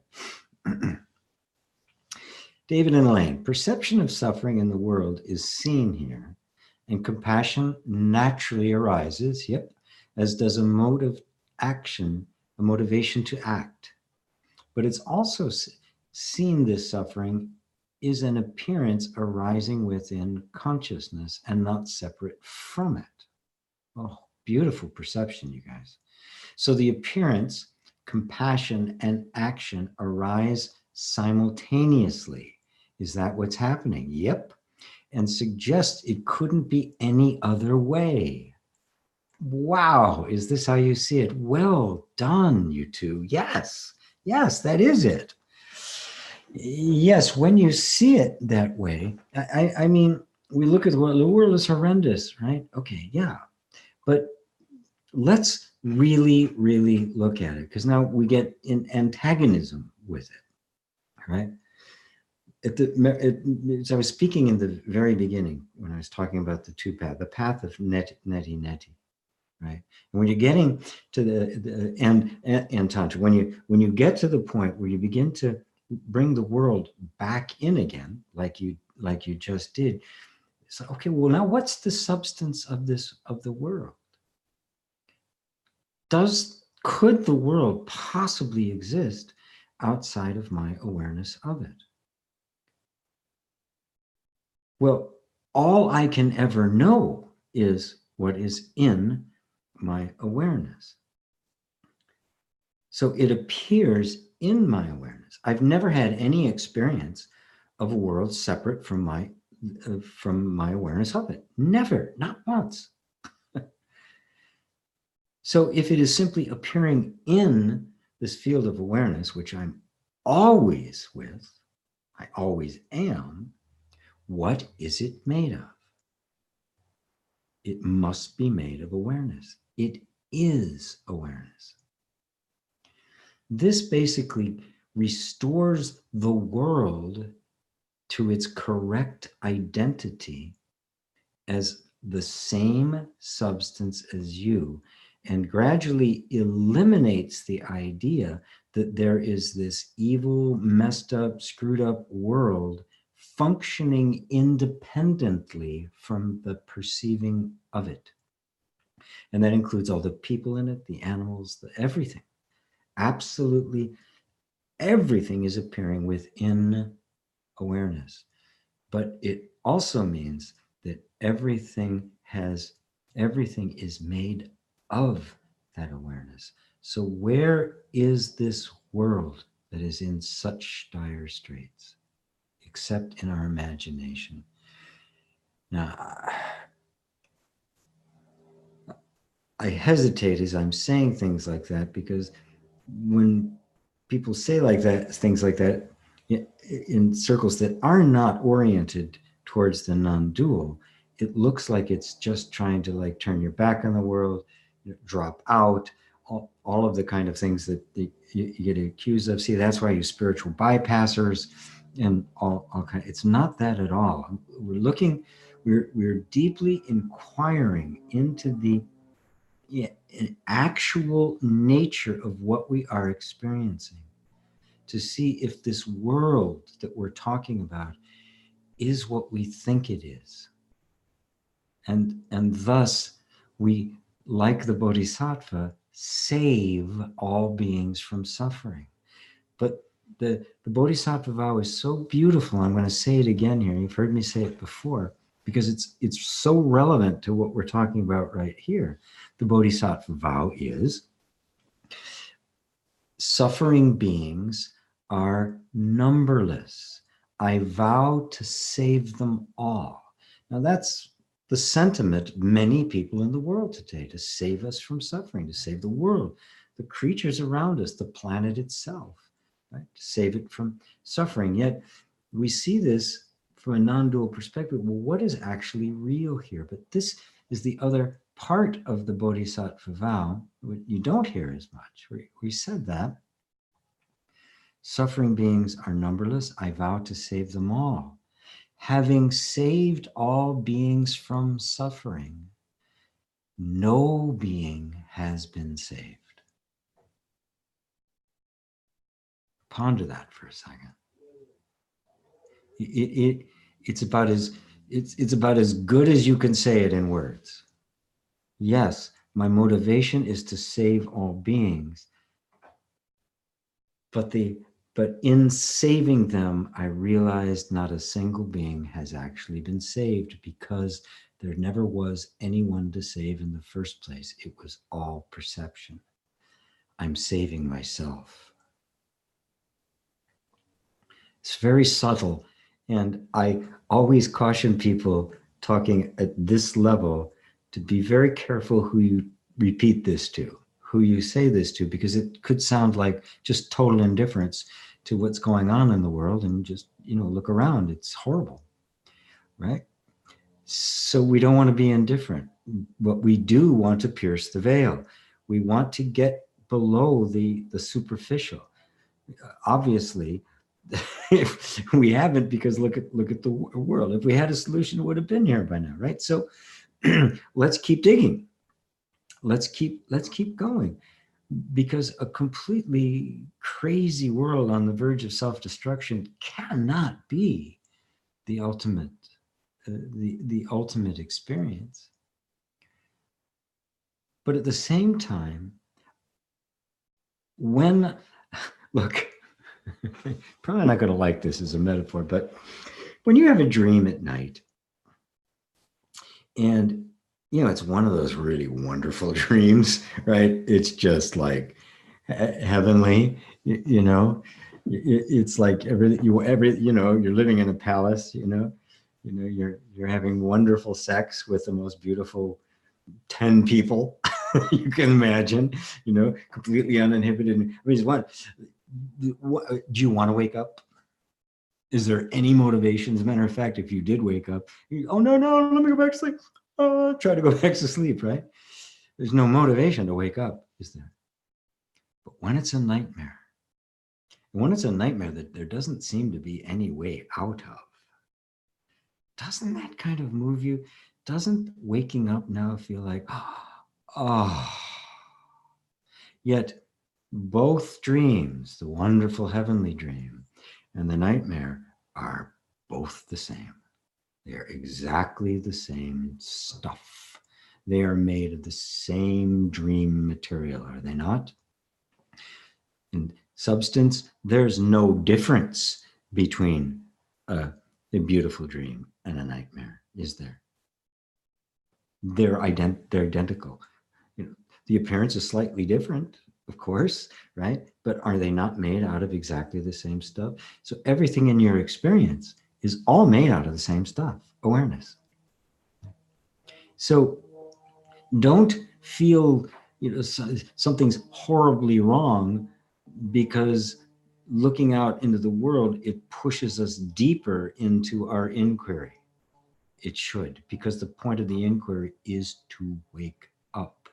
David and Elaine, perception of suffering in the world is seen here, and compassion naturally arises, yep, as does a mode of action, a motivation to act. But it's also seen this suffering is an appearance arising within consciousness and not separate from it. Oh, beautiful perception, you guys. So the appearance, compassion, and action arise simultaneously. Is that what's happening? Yep. And suggests it couldn't be any other way. Wow, is this how you see it? Well done, you two. Yes, that is it. Yes, when you see it that way, I mean, we look at the world is horrendous, right? Okay, yeah. But let's really, really look at it, because now we get in antagonism with it, right? So I was speaking in the very beginning when I was talking about the path of neti, right? And when you're getting to the and tantra, when you get to the point where you begin to bring the world back in again, like you just did, so okay, well now what's the substance of the world? Could the world possibly exist outside of my awareness of it? Well, all I can ever know is what is in my awareness. So it appears in my awareness. I've never had any experience of a world separate from my awareness of it. Never, not once. So if it is simply appearing in this field of awareness, which I'm always with, I always am, what is it made of? It must be made of awareness. It is awareness. This basically restores the world to its correct identity as the same substance as you, and gradually eliminates the idea that there is this evil, messed up, screwed up world functioning independently from the perceiving of it. And that includes all the people in it, the animals, everything. Absolutely everything is appearing within awareness. But it also means that everything is made of that awareness. So where is this world that is in such dire straits, except in our imagination? Now, I hesitate as I'm saying things like that because when people say like that, things like that in circles that are not oriented towards the non-dual, it looks like it's just trying to like turn your back on the world, drop out, all of the kind of things that you get accused of. See, that's why you spiritual bypassers and all kind. It's not that at all. We're deeply inquiring into the actual nature of what we are experiencing, to see if this world that we're talking about is what we think it is. And thus we, like the Bodhisattva, save all beings from suffering. But the Bodhisattva vow is so beautiful. I'm going to say it again here. You've heard me say it before, because it's so relevant to what we're talking about right here. The Bodhisattva vow is, suffering beings are numberless. I vow to save them all. Now that's the sentiment of many people in the world today, to save us from suffering, to save the world, the creatures around us, the planet itself, right? To save it from suffering. Yet we see this from a non-dual perspective. Well, what is actually real here? But this is the other part of the Bodhisattva vow, what you don't hear as much. We said that. Suffering beings are numberless. I vow to save them all. Having saved all beings from suffering, no being has been saved. Ponder that for a second. It's about as good as you can say it in words. Yes, my motivation is to save all beings, but in saving them, I realized not a single being has actually been saved, because there never was anyone to save in the first place. It was all perception. I'm saving myself. It's very subtle. And I always caution people talking at this level to be very careful who you repeat this to, who you say this to, because it could sound like just total indifference to what's going on in the world, and just, look around. It's horrible, right? So we don't want to be indifferent, but we do want to pierce the veil. We want to get below the superficial. Obviously, if we haven't, because look at the world. If we had a solution, it would have been here by now, right? So let's keep digging. Let's keep going, because a completely crazy world on the verge of self-destruction cannot be the ultimate the ultimate experience. But at the same time, when, look, probably not going to like this as a metaphor, but when you have a dream at night, and it's one of those really wonderful dreams, right? It's just like heavenly, it's like you're living in a palace, you're having wonderful sex with the most beautiful 10 people you can imagine, completely uninhibited. I mean, do you want to wake up? Is there any motivation? As a matter of fact, if you did wake up, oh no, let me go back to sleep. Oh, try to go back to sleep, right? There's no motivation to wake up, is there? But when it's a nightmare, that there doesn't seem to be any way out of, doesn't that kind of move you? Doesn't waking up now feel like, oh. Yet both dreams, the wonderful heavenly dream and the nightmare, are both the same. They are exactly the same stuff. They are made of the same dream material, are they not? In substance, there's no difference between a beautiful dream and a nightmare, is there? They're identical. The appearance is slightly different, of course, right? But are they not made out of exactly the same stuff? So everything in your experience is all made out of the same stuff, awareness. So don't feel, something's horribly wrong because looking out into the world, it pushes us deeper into our inquiry. It should, because the point of the inquiry is to wake up.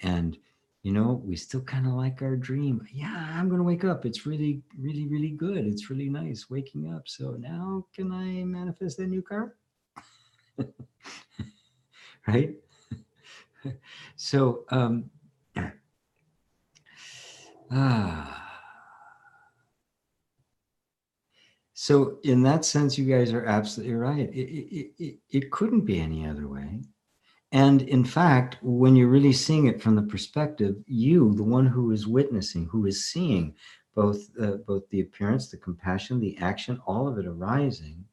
And, you know, we still kind of like our dream. Yeah, I'm going to wake up. It's really, really, really good. It's really nice waking up. So now can I manifest that new car? Right? So, so in that sense, you guys are absolutely right. It couldn't be any other way. And in fact, when you're really seeing it from the perspective, you, the one who is witnessing, who is seeing both the appearance, the compassion, the action, all of it arising,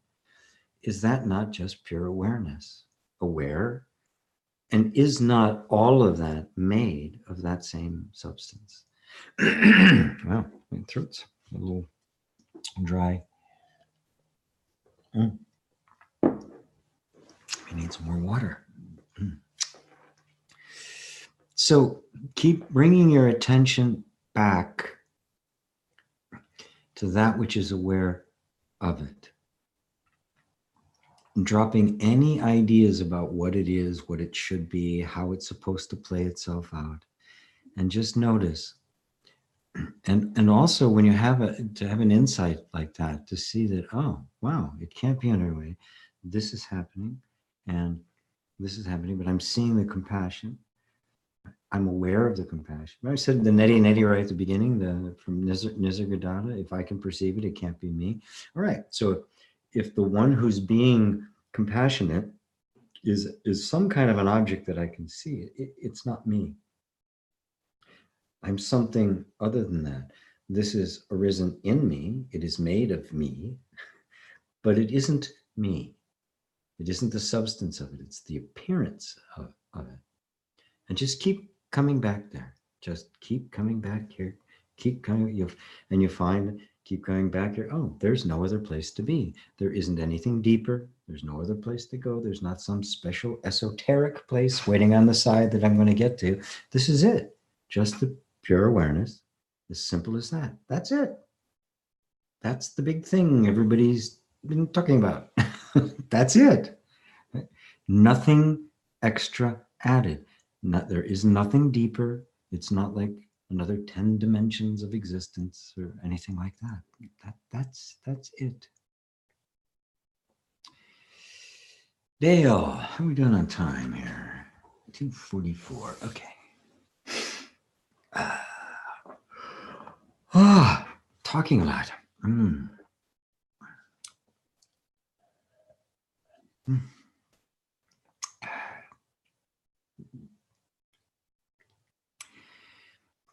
is that not just pure awareness? Aware? And is not all of that made of that same substance? Wow, my throat's a little dry. I need some more water. So keep bringing your attention back to that which is aware of it. Dropping any ideas about what it is, what it should be, how it's supposed to play itself out. And just notice. And also when you have an insight like that, to see that, oh, wow, it can't be another way. This is happening and this is happening, but I'm seeing the compassion. I'm aware of the compassion. I said the neti right at the beginning, from Nisargadatta, if I can perceive it, it can't be me. All right, so if the one who's being compassionate is some kind of an object that I can see, it's not me. I'm something other than that. This is arisen in me. It is made of me, but it isn't me. It isn't the substance of it. It's the appearance of it. And just keep coming back there. Just keep coming back here. Keep coming, and you find, keep going back here. Oh, there's no other place to be. There isn't anything deeper. There's no other place to go. There's not some special esoteric place waiting on the side that I'm going to get to. This is it. Just the pure awareness. As simple as that. That's it. That's the big thing everybody's been talking about. That's it. Nothing extra added. There is nothing deeper. It's not like another 10 dimensions of existence or anything like that. That's it. Dale, how are we doing on time here? 2:44. Okay. Talking a lot.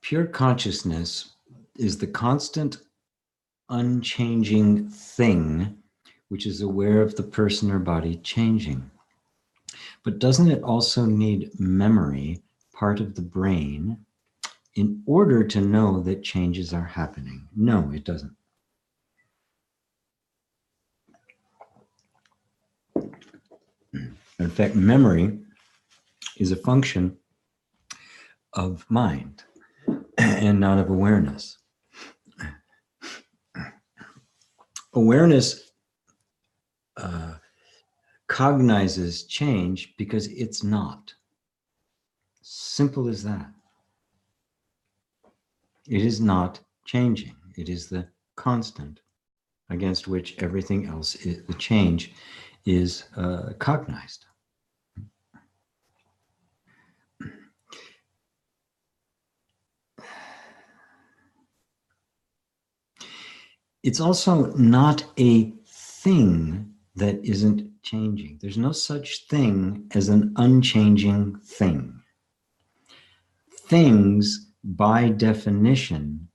Pure consciousness is the constant, unchanging thing which is aware of the person or body changing. But doesn't it also need memory, part of the brain, in order to know that changes are happening? No, it doesn't. In fact, memory is a function of mind and not of awareness. Awareness cognizes change because it's not. Simple as that. It is not changing. It is the constant against which everything else, the change, is cognized. It's also not a thing that isn't changing. There's no such thing as an unchanging thing. Things, by definition,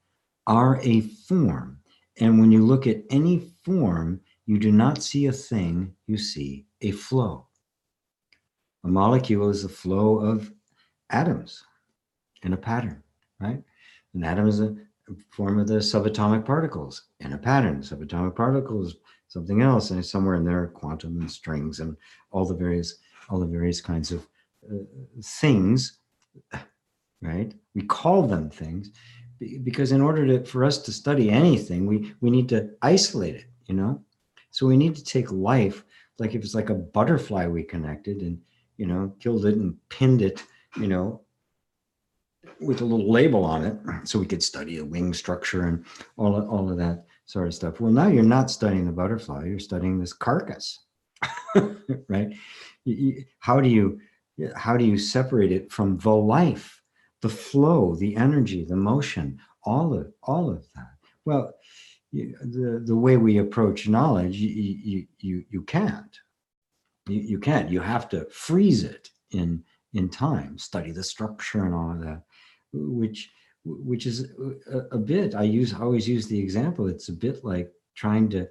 are a form. And when you look at any form, you do not see a thing, you see a flow. A molecule is a flow of atoms in a pattern, right? An atom is a form of the subatomic particles in a pattern. Subatomic particles, something else, and somewhere in there, quantum and strings and all the various kinds of things, right? We call them things, Because in order for us to study anything, we need to isolate it, So we need to take life, like if it's like a butterfly we connected and, killed it and pinned it, with a little label on it, so we could study the wing structure and all of that sort of stuff. Well, now you're not studying the butterfly, you're studying this carcass, right? How do you separate it from the life, the flow, the energy, the motion, all of that? Well, the way we approach knowledge, you can't. You can't. You have to freeze it in time, study the structure and all of that, which is a bit. I always use the example. It's a bit like trying to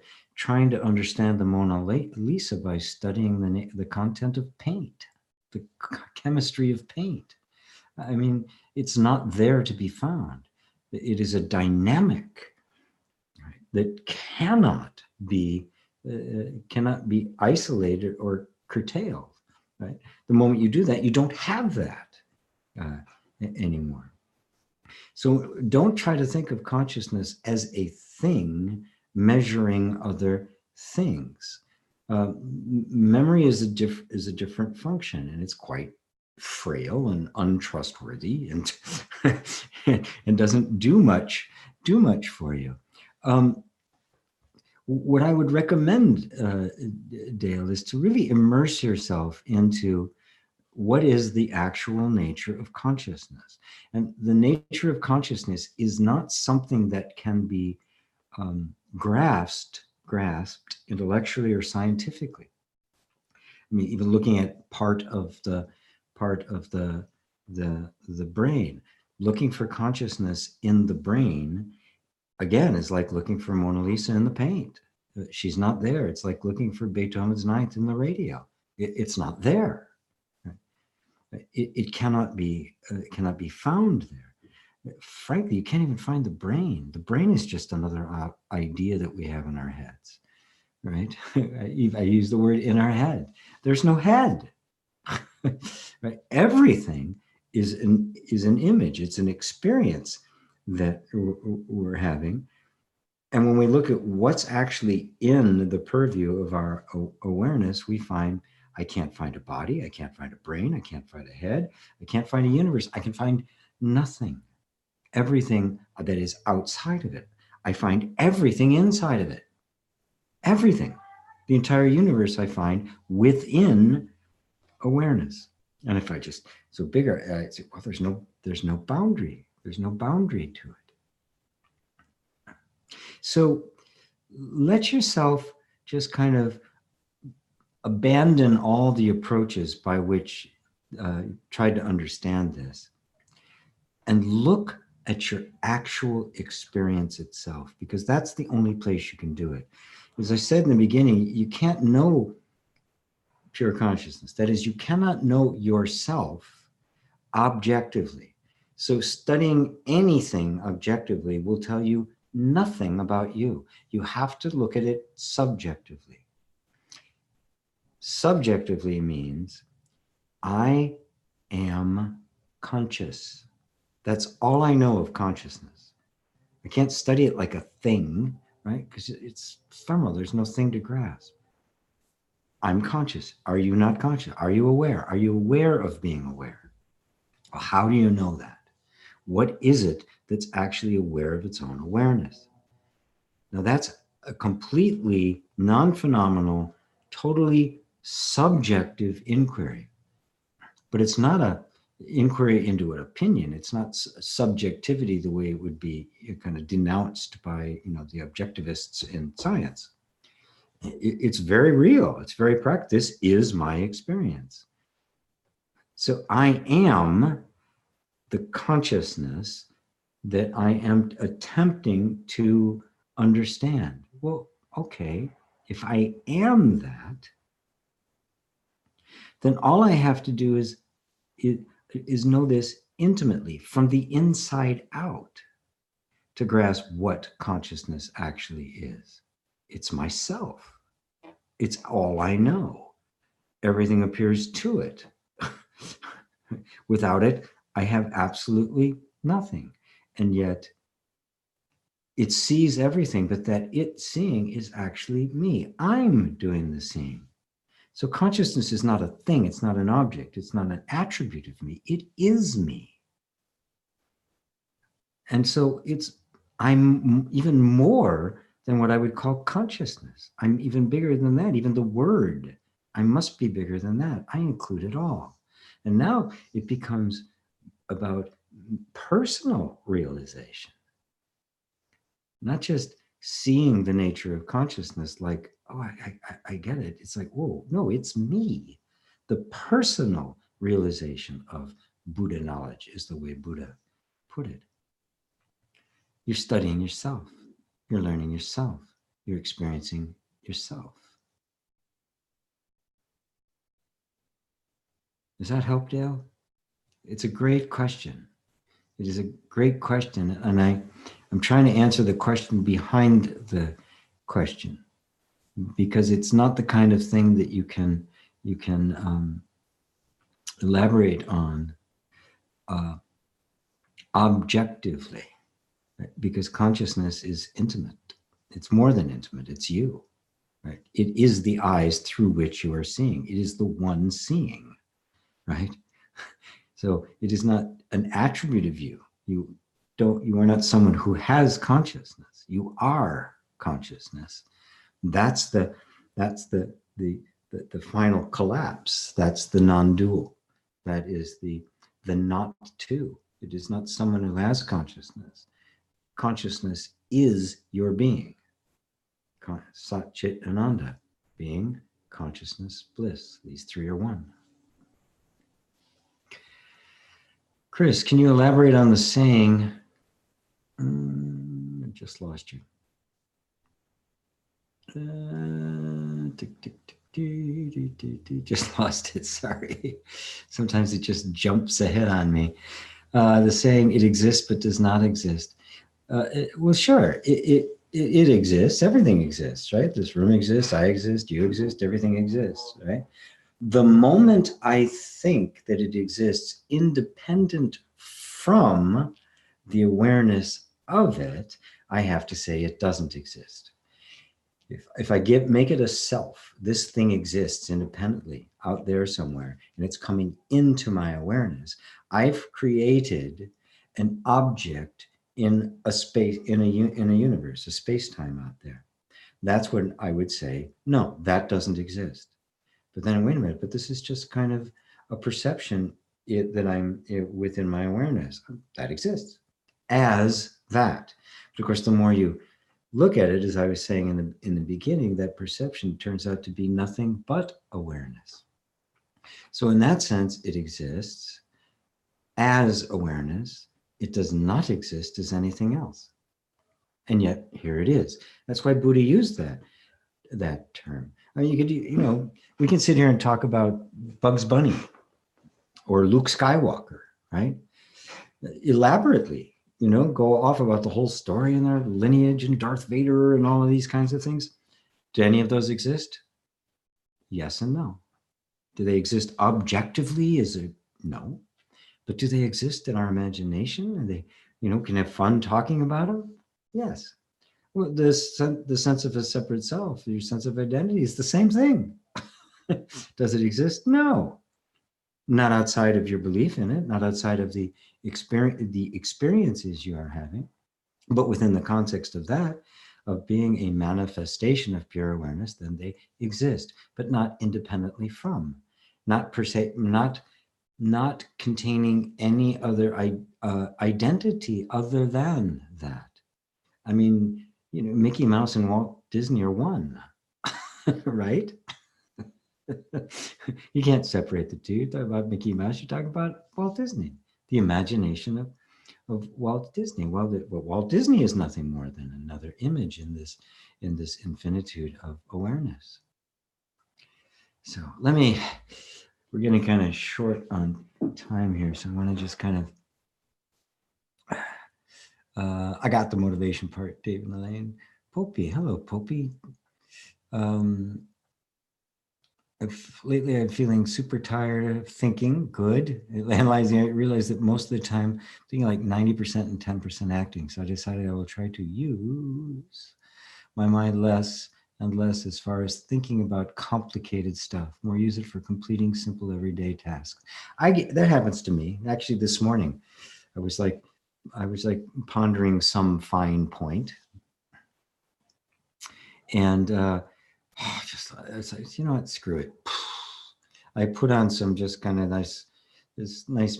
understand the Mona Lisa by studying the content of paint, the chemistry of paint. I mean, it's not there to be found. It is a dynamic, right, that cannot be isolated or curtailed. Right? The moment you do that, you don't have that anymore. So don't try to think of consciousness as a thing measuring other things. Memory is a different function, and it's quite frail and untrustworthy, and and doesn't do much for you. What I would recommend, Dale, is to really immerse yourself into what is the actual nature of consciousness. And the nature of consciousness is not something that can be grasped intellectually or scientifically. I mean, even looking at part of the brain, looking for consciousness in the brain, again, is like looking for Mona Lisa in the paint. She's not there. It's like looking for Beethoven's Ninth in the radio. It's not there. It cannot be found there. Frankly, you can't even find the brain. The brain is just another idea that we have in our heads, right? I use the word in our head. There's no head. Right? Everything is an image. It's an experience that we're having. And when we look at what's actually in the purview of our awareness, we find, I can't find a body, I can't find a brain, I can't find a head, I can't find a universe, I can find nothing. Everything that is outside of it, I find everything inside of it. Everything. The entire universe I find within awareness. And if I just, so bigger, I say, well, there's no boundary. There's no boundary to it. So let yourself just kind of abandon all the approaches by which try to understand this, and look at your actual experience itself, because that's the only place you can do it. As I said in the beginning, you can't know pure consciousness. That is, you cannot know yourself objectively. So studying anything objectively will tell you nothing about you. You have to look at it subjectively. Subjectively means I am conscious. That's all I know of consciousness. I can't study it like a thing, right? Because it's ephemeral. There's no thing to grasp. I'm conscious. Are you not conscious? Are you aware? Are you aware of being aware? Well, how do you know that? What is it that's actually aware of its own awareness? Now, that's a completely non-phenomenal, totally subjective inquiry. But it's not an inquiry into an opinion. It's not subjectivity the way it would be kind of denounced by, the objectivists in science. It's very real. It's very practical. This is my experience. So I am the consciousness that I am attempting to understand. Well, okay, if I am that, then all I have to do is know this intimately from the inside out to grasp what consciousness actually is. It's myself. It's all I know. Everything appears to it. Without it, I have absolutely nothing. And yet it sees everything, but that it seeing is actually me. I'm doing the seeing. So consciousness is not a thing. It's not an object. It's not an attribute of me. It is me. And so I'm even more than what I would call consciousness. I'm even bigger than that. Even the word, I must be bigger than that. I include it all. And now it becomes about personal realization, not just seeing the nature of consciousness like, oh, I get it. It's like, whoa, no, it's me. The personal realization of Buddha knowledge is the way Buddha put it. You're studying yourself. You're learning yourself. You're experiencing yourself. Does that help, Dale? It's a great question. It is a great question. And I'm trying to answer the question behind the question, because it's not the kind of thing that you can elaborate on objectively, right? Because consciousness is intimate. It's more than intimate. It's you, right? It is the eyes through which you are seeing. It is the one seeing, right? So it is not an attribute of you. You are not someone who has consciousness. You are consciousness. That's the final collapse. That's the non-dual. That is the not two. It is not someone who has consciousness. Consciousness is your being. Sat Chit Ananda, being, consciousness, bliss. These three are one. Chris, can you elaborate on the saying? I just lost you. Just lost it. Sorry. Sometimes it just jumps ahead on me. The saying, it exists but does not exist. Well, sure, it exists. Everything exists, right? This room exists, I exist, you exist, everything exists, right? The moment I think that it exists independent from the awareness of it, I have to say it doesn't exist. If I make it a self, this thing exists independently out there somewhere, and it's coming into my awareness, I've created an object in a space, in a universe, a space-time out there. That's when I would say, no, that doesn't exist. But then wait a minute, but this is just kind of a perception that I'm within my awareness. That exists as that. But of course, the more you look at it, as I was saying in the beginning, that perception turns out to be nothing but awareness. So in that sense, it exists as awareness. It does not exist as anything else. And yet here it is. That's why Buddha used that term. I mean, you could, we can sit here and talk about Bugs Bunny or Luke Skywalker, right? Elaborately, go off about the whole story and their lineage and Darth Vader and all of these kinds of things. Do any of those exist? Yes and no. Do they exist objectively? No. But do they exist in our imagination? And they, can have fun talking about them? Yes. Well, the sense of a separate self, your sense of identity is the same thing. Does it exist? No. Not outside of your belief in it, not outside of the experiences you are having, but within the context of that, of being a manifestation of pure awareness, then they exist, but not independently from, not per se, not containing any other identity other than that. I mean, Mickey Mouse and Walt Disney are one, right? You can't separate the two. You talk about Mickey Mouse, you talk about Walt Disney, the imagination of Walt Disney. Well, Walt Disney is nothing more than another image in this infinitude of awareness. So we're getting kind of short on time here, so I want to just kind of, I got the motivation part, David Mullane. Popey, hello, Popey. lately I'm feeling super tired of thinking. Good. Analyzing, I realized that most of the time I'm thinking like 90% and 10% acting. So I decided I will try to use my mind less and less as far as thinking about complicated stuff, more use it for completing simple everyday tasks. That happens to me. Actually, this morning, I was like pondering some fine point, and just it's like, you know what, screw it. I put on some just kind of nice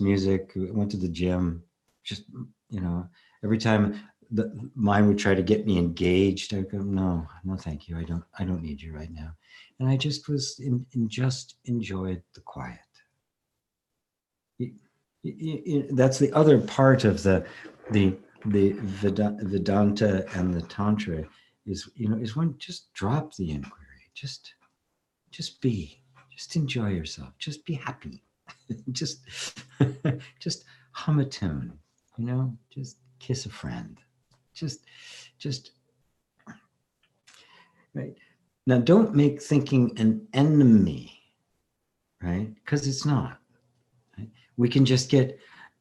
music. Went to the gym. Just, you know, every time the mind would try to get me engaged, I go, no, thank you. I don't need you right now. And I just was just enjoyed the quiet. That's the other part of the Vedanta and the Tantra is, you know, is one, just drop the inquiry, just be, just enjoy yourself, just be happy, just just hum a tune, you know, just kiss a friend, just right. Now, don't make thinking an enemy, right? Because it's not. Right? We can just get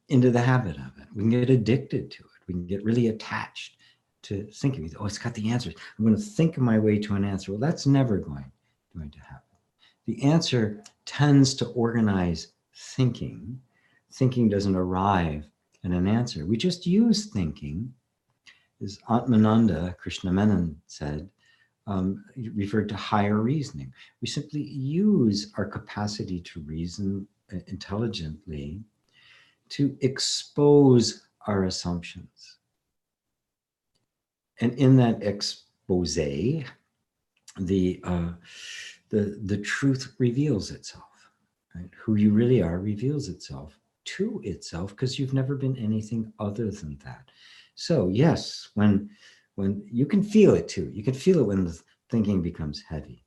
into the habit of it. We can get addicted to it. We can get really attached to thinking. Oh, it's got the answers. I'm going to think my way to an answer. Well, that's never going to happen. The answer tends to organize thinking. Thinking doesn't arrive in an answer. We just use thinking, as Atmananda Krishnamenon said, referred to higher reasoning. We simply use our capacity to reason intelligently to expose our assumptions. And in that expose, the truth reveals itself. Right? Who you really are reveals itself to itself, because you've never been anything other than that. So yes, when you can feel it too. You can feel it when the thinking becomes heavy.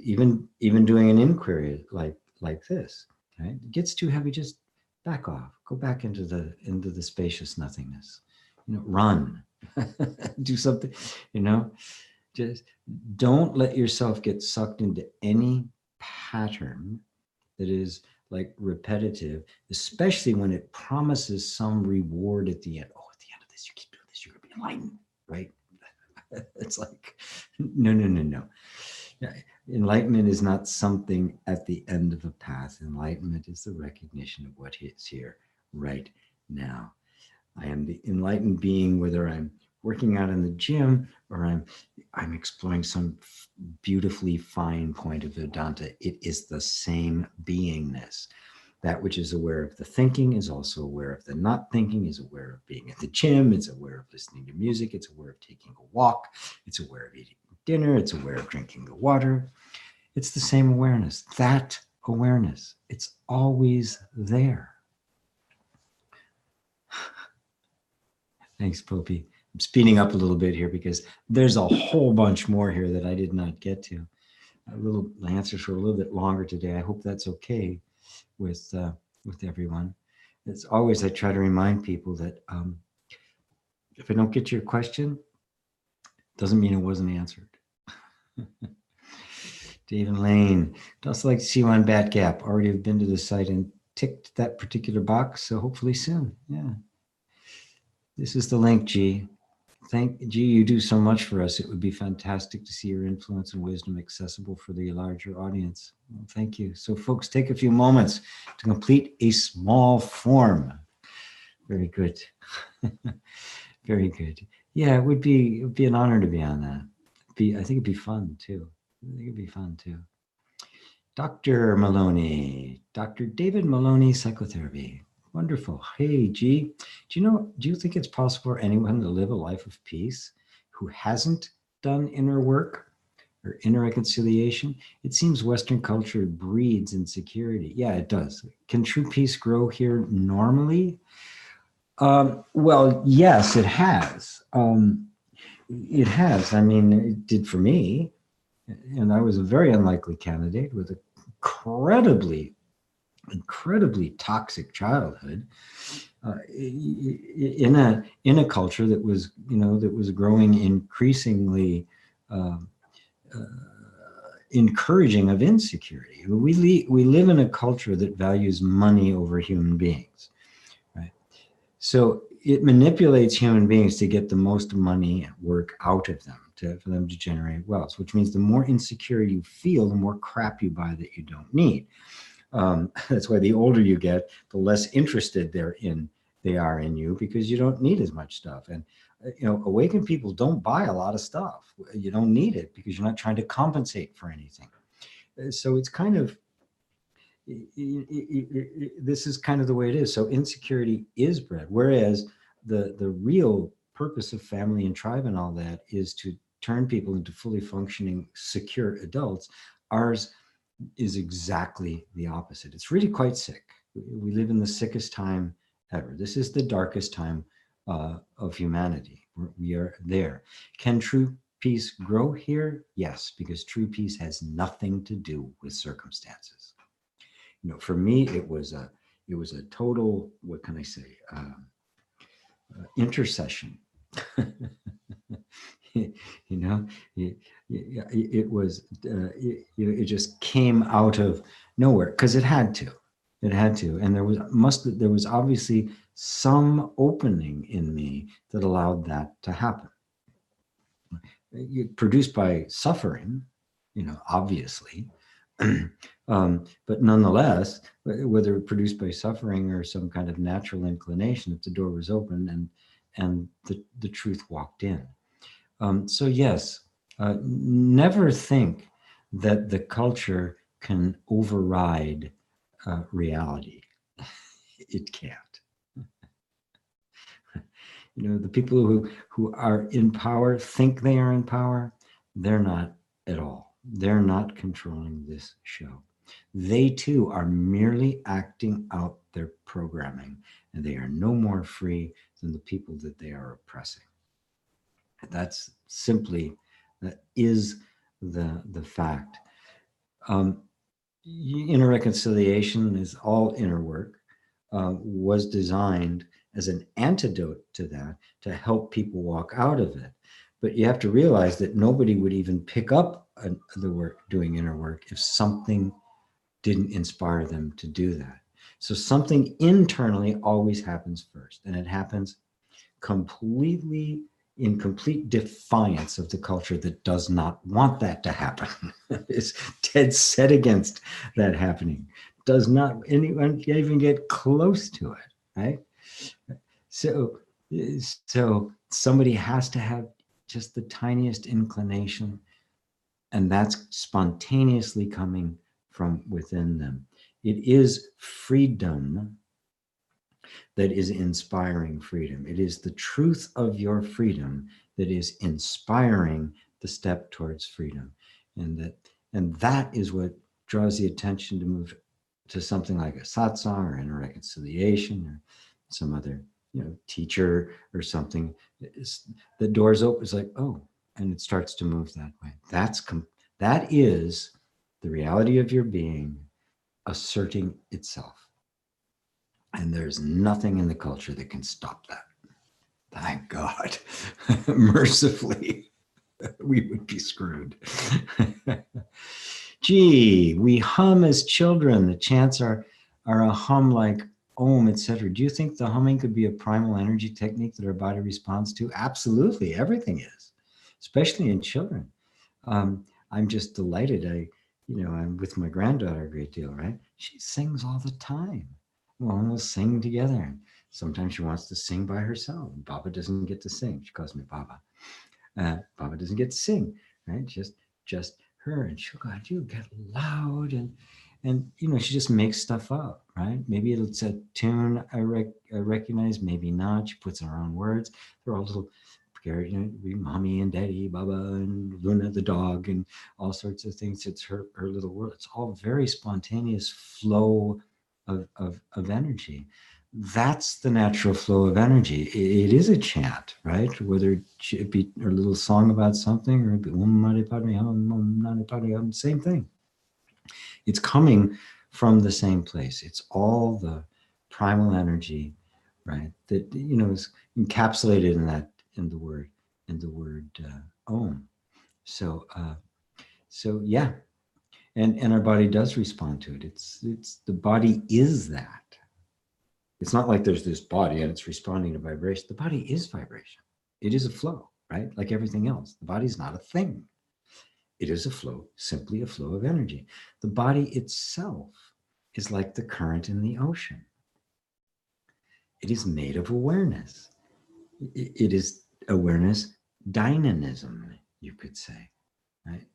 Even doing an inquiry like this, right? It gets too heavy, just back off. Go back into the spacious nothingness. You know, run. Do something, you know. Just don't let yourself get sucked into any pattern that is like repetitive, especially when it promises some reward at the end. Oh, at the end of this, you keep doing this, you're going to be enlightened, right? It's like, no. Enlightenment is not something at the end of a path. Enlightenment is the recognition of what is here right now. I am the enlightened being, whether I'm working out in the gym or I'm exploring some beautifully fine point of Vedanta. It is the same beingness. That which is aware of the thinking is also aware of the not thinking, is aware of being at the gym, it's aware of listening to music, it's aware of taking a walk, it's aware of eating dinner, it's aware of drinking the water. It's the same awareness. That awareness, it's always there. Thanks, Poppy. I'm speeding up a little bit here because there's a whole bunch more here that I did not get to. The answers were a little bit longer today. I hope that's okay with everyone. As always, I try to remind people that if I don't get to your question, doesn't mean it wasn't answered. Dave and Lane, just like to see you on Bat Gap. Already have been to the site and ticked that particular box, so hopefully soon. Yeah. This is the link, G. G, you do so much for us. It would be fantastic to see your influence and wisdom accessible for the larger audience. Well, thank you. So folks, take a few moments to complete a small form. Very good. Very good. Yeah, it would be an honor to be on that. I think it'd be fun too. Dr. Maloney, Dr. David Maloney, psychotherapy. Wonderful. Hey, G, do you think it's possible for anyone to live a life of peace who hasn't done inner work or inner reconciliation? It seems Western culture breeds insecurity. Yeah, it does. Can true peace grow here normally? Well, yes, it has. It has. I mean, it did for me. And I was a very unlikely candidate with an incredibly toxic childhood in a culture that was growing increasingly encouraging of insecurity. We live in a culture that values money over human beings, right? So it manipulates human beings to get the most money work out of them, for them to generate wealth, which means the more insecure you feel, the more crap you buy that you don't need. That's why the older you get, the less interested they are in you, because you don't need as much stuff. And awakened people don't buy a lot of stuff. You don't need it because you're not trying to compensate for anything. So it's kind of, this is kind of the way it is. So insecurity is bred, whereas the real purpose of family and tribe and all that is to turn people into fully functioning, secure adults. Ours is exactly the opposite. It's really quite sick. We live in the sickest time ever. This is the darkest time of humanity. We are there. Can true peace grow here? Yes, because true peace has nothing to do with circumstances. For me, it was a total, what can I say, intercession. It was, it just came out of nowhere because it had to, and there was obviously some opening in me that allowed that to happen. Produced by suffering, obviously. But nonetheless, whether produced by suffering or some kind of natural inclination, if the door was open and the truth walked in. So yes, never think that the culture can override reality. It can't. The people who are in power think they are in power. They're not at all. They're not controlling this show. They too are merely acting out their programming, and they are no more free than the people that they are oppressing. That is the fact. Inner reconciliation is all inner work, was designed as an antidote to that, to help people walk out of it. But you have to realize that nobody would even pick up the work, doing inner work, if something didn't inspire them to do that. So something internally always happens first, and it happens completely in complete defiance of the culture that does not want that to happen. Is dead set against that happening. Does not anyone even get close to it, right? So somebody has to have just the tiniest inclination, and that's spontaneously coming from within them. It is freedom that is inspiring freedom. It is the truth of your freedom that is inspiring the step towards freedom. And that is what draws the attention to move to something like a satsang or inner reconciliation or some other teacher or something. The doors open. It's like, oh, and it starts to move that way. That is the reality of your being asserting itself. And there's nothing in the culture that can stop that. Thank God. Mercifully, we would be screwed. Gee, we hum as children. The chants are a hum like Om, etc. Do you think the humming could be a primal energy technique that our body responds to? Absolutely, everything is, especially in children. I'm just delighted. I'm with my granddaughter a great deal, right? She sings all the time. We'll sing together. Sometimes she wants to sing by herself. Baba doesn't get to sing. She calls me Baba. Baba doesn't get to sing, right? Just her. And she'll go, you get loud. And she just makes stuff up, right? Maybe it's a tune I recognize, maybe not. She puts in her own words. They're all little, mommy and daddy, Baba and Luna the dog, and all sorts of things. It's her little world. It's all very spontaneous flow of energy. That's the natural flow of energy. It is a chant, right? Whether it be a little song about something or it be same thing. It's coming from the same place. It's all the primal energy, right? That is encapsulated in the word Om. So yeah, And our body does respond to it. It's the body is that. It's not like there's this body and it's responding to vibration. The body is vibration. It is a flow, right? Like everything else. The body's not a thing. It is a flow, simply a flow of energy. The body itself is like the current in the ocean. It is made of awareness. It is awareness dynamism, you could say, right?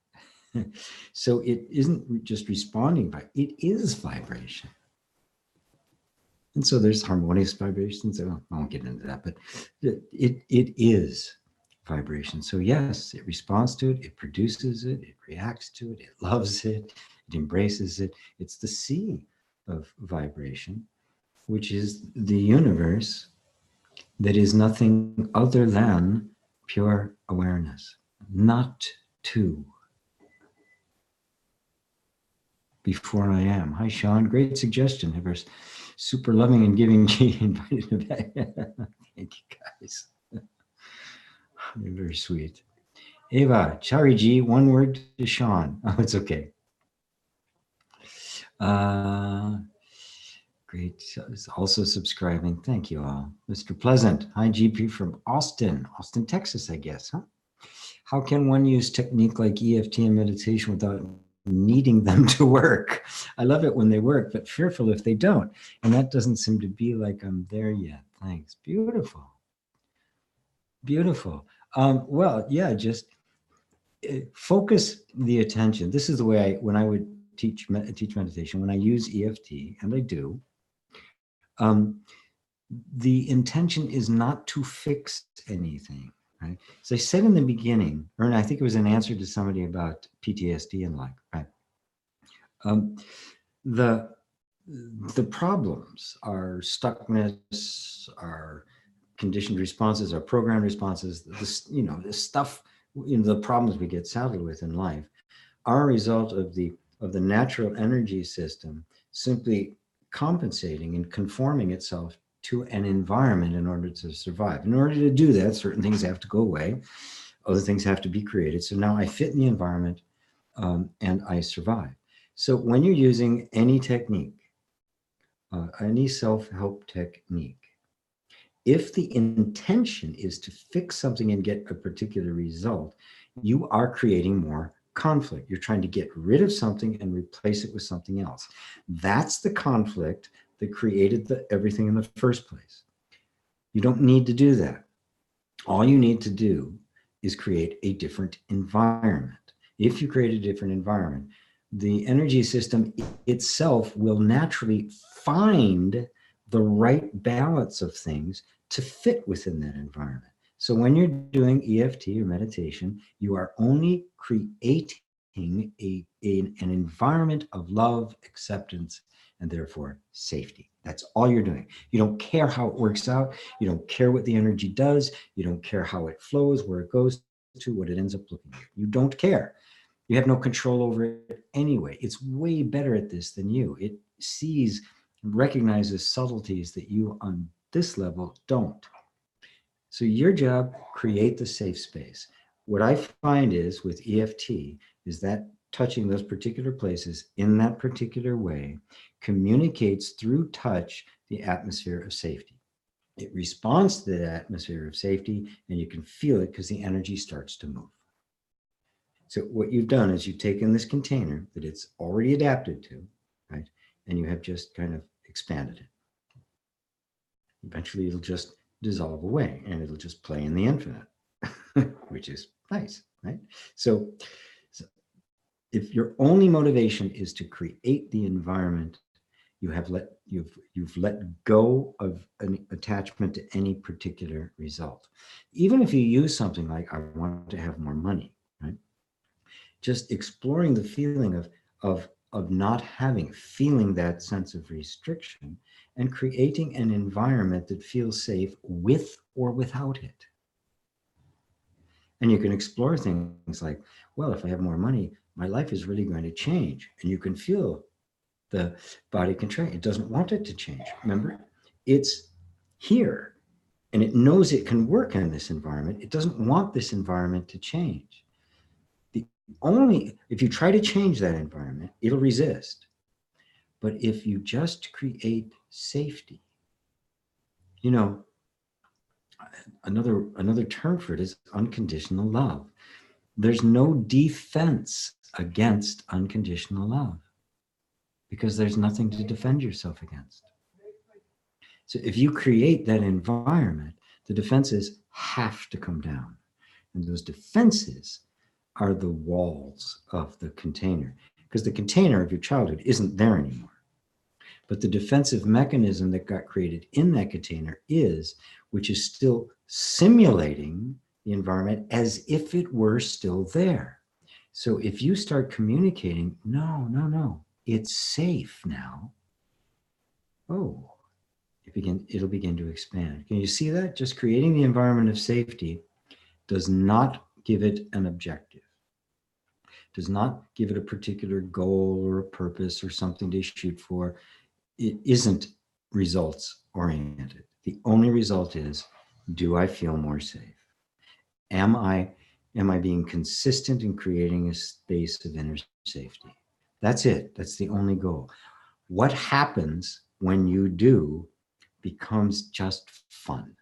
So it isn't just responding, but it is vibration. And so there's harmonious vibrations. I won't get into that, but it is vibration. So yes, it responds to it, it produces it, it reacts to it, it loves it, it embraces it. It's the sea of vibration, which is the universe that is nothing other than pure awareness, not two. Before I am. Hi, Sean. Great suggestion. Have our super loving and giving G invited me back. Thank you, guys. You're very sweet. Eva, Chari G, one word to Sean. Oh, it's okay. Great. Also subscribing. Thank you all. Mr. Pleasant. Hi, GP from Austin, Texas, I guess, huh? How can one use technique like EFT and meditation without needing them to work? I love it when they work, but fearful if they don't. And that doesn't seem to be like I'm there yet. Thanks. Beautiful. Beautiful. Well, yeah, just focus the attention. This is the way when I would teach meditation, when I use EFT, and I do, the intention is not to fix anything. Right. So I said in the beginning, or I think it was an answer to somebody about PTSD and like, right? The problems, our stuckness, our conditioned responses, our programmed responses, this, the stuff, the problems we get saddled with in life are a result of the natural energy system simply compensating and conforming itself to an environment in order to survive. In order to do that, certain things have to go away, other things have to be created. So now I fit in the environment and I survive. So when you're using any technique, any self-help technique, if the intention is to fix something and get a particular result, you are creating more conflict. You're trying to get rid of something and replace it with something else. That's the conflict that created everything in the first place. You don't need to do that. All you need to do is create a different environment. If you create a different environment, the energy system itself will naturally find the right balance of things to fit within that environment. So when you're doing EFT or meditation, you are only creating an environment of love, acceptance, and therefore safety. That's all you're doing. You don't care how it works out. You don't care what the energy does. You don't care how it flows, where it goes to, what it ends up looking like. You don't care. You have no control over it anyway. It's way better at this than you. It sees, recognizes subtleties that you on this level don't. So your job, create the safe space. What I find is with EFT is that touching those particular places in that particular way communicates through touch the atmosphere of safety. It responds to the atmosphere of safety and you can feel it because the energy starts to move. So what you've done is you've taken this container that it's already adapted to, right? And you have just kind of expanded it. Eventually it'll just dissolve away and it'll just play in the infinite, which is nice, right? So if your only motivation is to create the environment, you've let go of an attachment to any particular result. Even if you use something like, I want to have more money, right? Just exploring the feeling of not feeling that sense of restriction and creating an environment that feels safe with or without it. And you can explore things like, well, if I have more money, my life is really going to change. And you can feel the body contract. It doesn't want it to change. Remember, it's here and it knows it can work in this environment. It doesn't want this environment to change. if you try to change that environment, it'll resist. But if you just create safety, you know, another term for it is unconditional love. There's no defense against unconditional love because there's nothing to defend yourself against. So if you create that environment, the defenses have to come down. And those defenses are the walls of the container, because the container of your childhood isn't there anymore. But the defensive mechanism that got created in that container is, which is still simulating the environment as if it were still there. So if you start communicating, no, it's safe now. Oh, it'll begin to expand. Can you see that? Just creating the environment of safety does not give it an objective, does not give it a particular goal or a purpose or something to shoot for. It isn't results oriented. The only result is, do I feel more safe? Am I being consistent in creating a space of inner safety? That's it. That's the only goal. What happens when you do becomes just fun.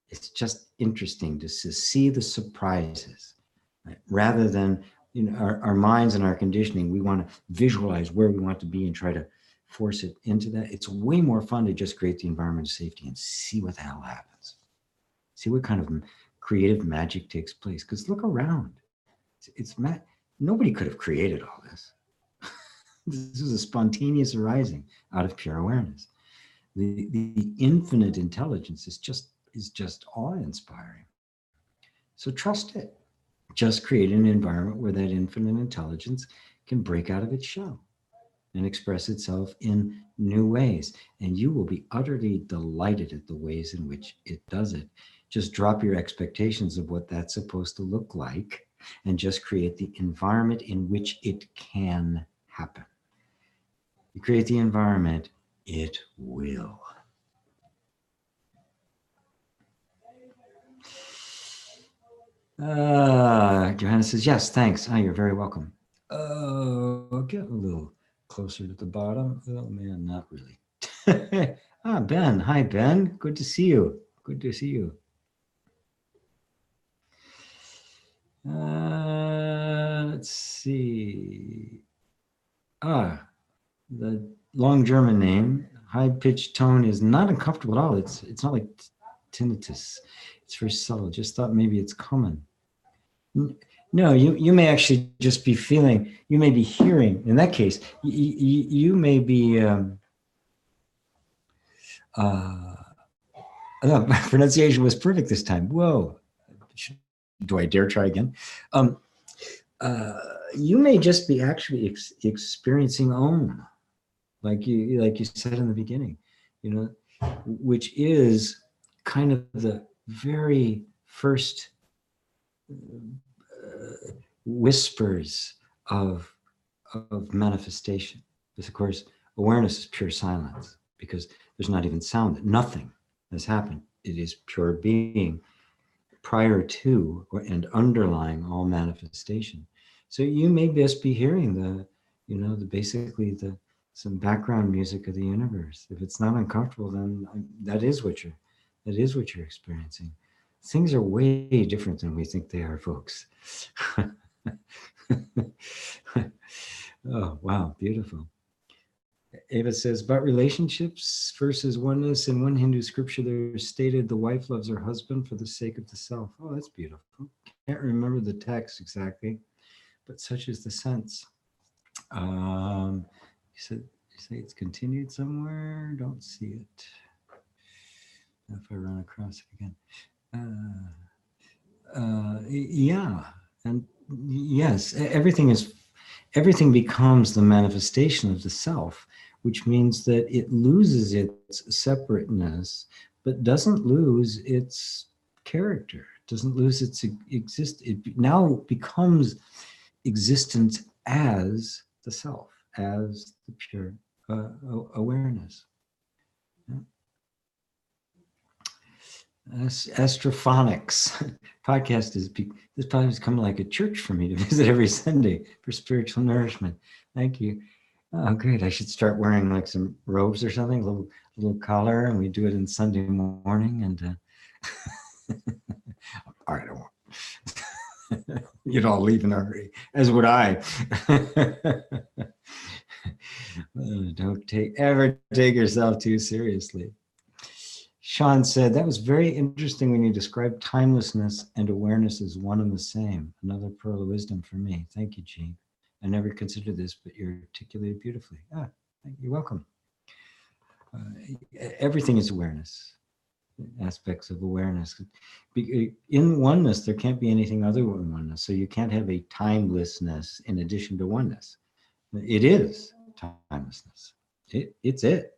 It's just interesting to see the surprises, right? Rather than, our minds and our conditioning, we want to visualize where we want to be and try to force it into that. It's way more fun to just create the environment of safety and see what the hell happens. See what kind of creative magic takes place. Because look around. Nobody could have created all this. This is a spontaneous arising out of pure awareness. The infinite intelligence is just awe-inspiring. So trust it. Just create an environment where that infinite intelligence can break out of its shell and express itself in new ways. And you will be utterly delighted at the ways in which it does it. Just drop your expectations of what that's supposed to look like and just create the environment in which it can happen. You create the environment, it will. Johanna says, yes, thanks. You're very welcome. I'll get a little closer to the bottom. Oh man, not really. Ben. Hi, Ben. Good to see you. Good to see you. Let's see. The long German name, high-pitched tone, is not uncomfortable at all. It's not like tinnitus. It's very subtle. Just thought maybe it's common. No, you may actually just be feeling, you may be hearing, in that case, you may be, no, my pronunciation was perfect this time. Whoa. Do I dare try again? You may just be actually experiencing Om, like you said in the beginning, which is kind of the very first whispers of manifestation. Because of course, awareness is pure silence, because there's not even sound, nothing has happened. It is pure being prior to and underlying all manifestation. So you may just be hearing basically some background music of the universe. If it's not uncomfortable, then that is what you're experiencing. Things are way different than we think they are, folks. Oh, wow, beautiful. Ava says, about relationships versus oneness. In one Hindu scripture, there's stated the wife loves her husband for the sake of the self. Oh, that's beautiful. Can't remember the text exactly, but such is the sense. You say it's continued somewhere. Don't see it. If I run across it again. Yeah, and yes, everything becomes the manifestation of the self, which means that it loses its separateness, but doesn't lose its character, doesn't lose its it now becomes existence as the self, as the pure awareness. Astrophonics podcast this podcast has come like a church for me to visit every Sunday for spiritual nourishment. Thank you. Oh, great. I should start wearing like some robes or something, a little collar, and we do it in Sunday morning. And all right, I won't. You'd all leave in a hurry, as would I. Don't ever take yourself too seriously. Sean said, that was very interesting when you described timelessness and awareness as one and the same. Another pearl of wisdom for me. Thank you, Jean. I never considered this, but you're articulated beautifully. You're welcome. Everything is awareness, aspects of awareness. In oneness, there can't be anything other than oneness. So you can't have a timelessness in addition to oneness. It is timelessness. It's it.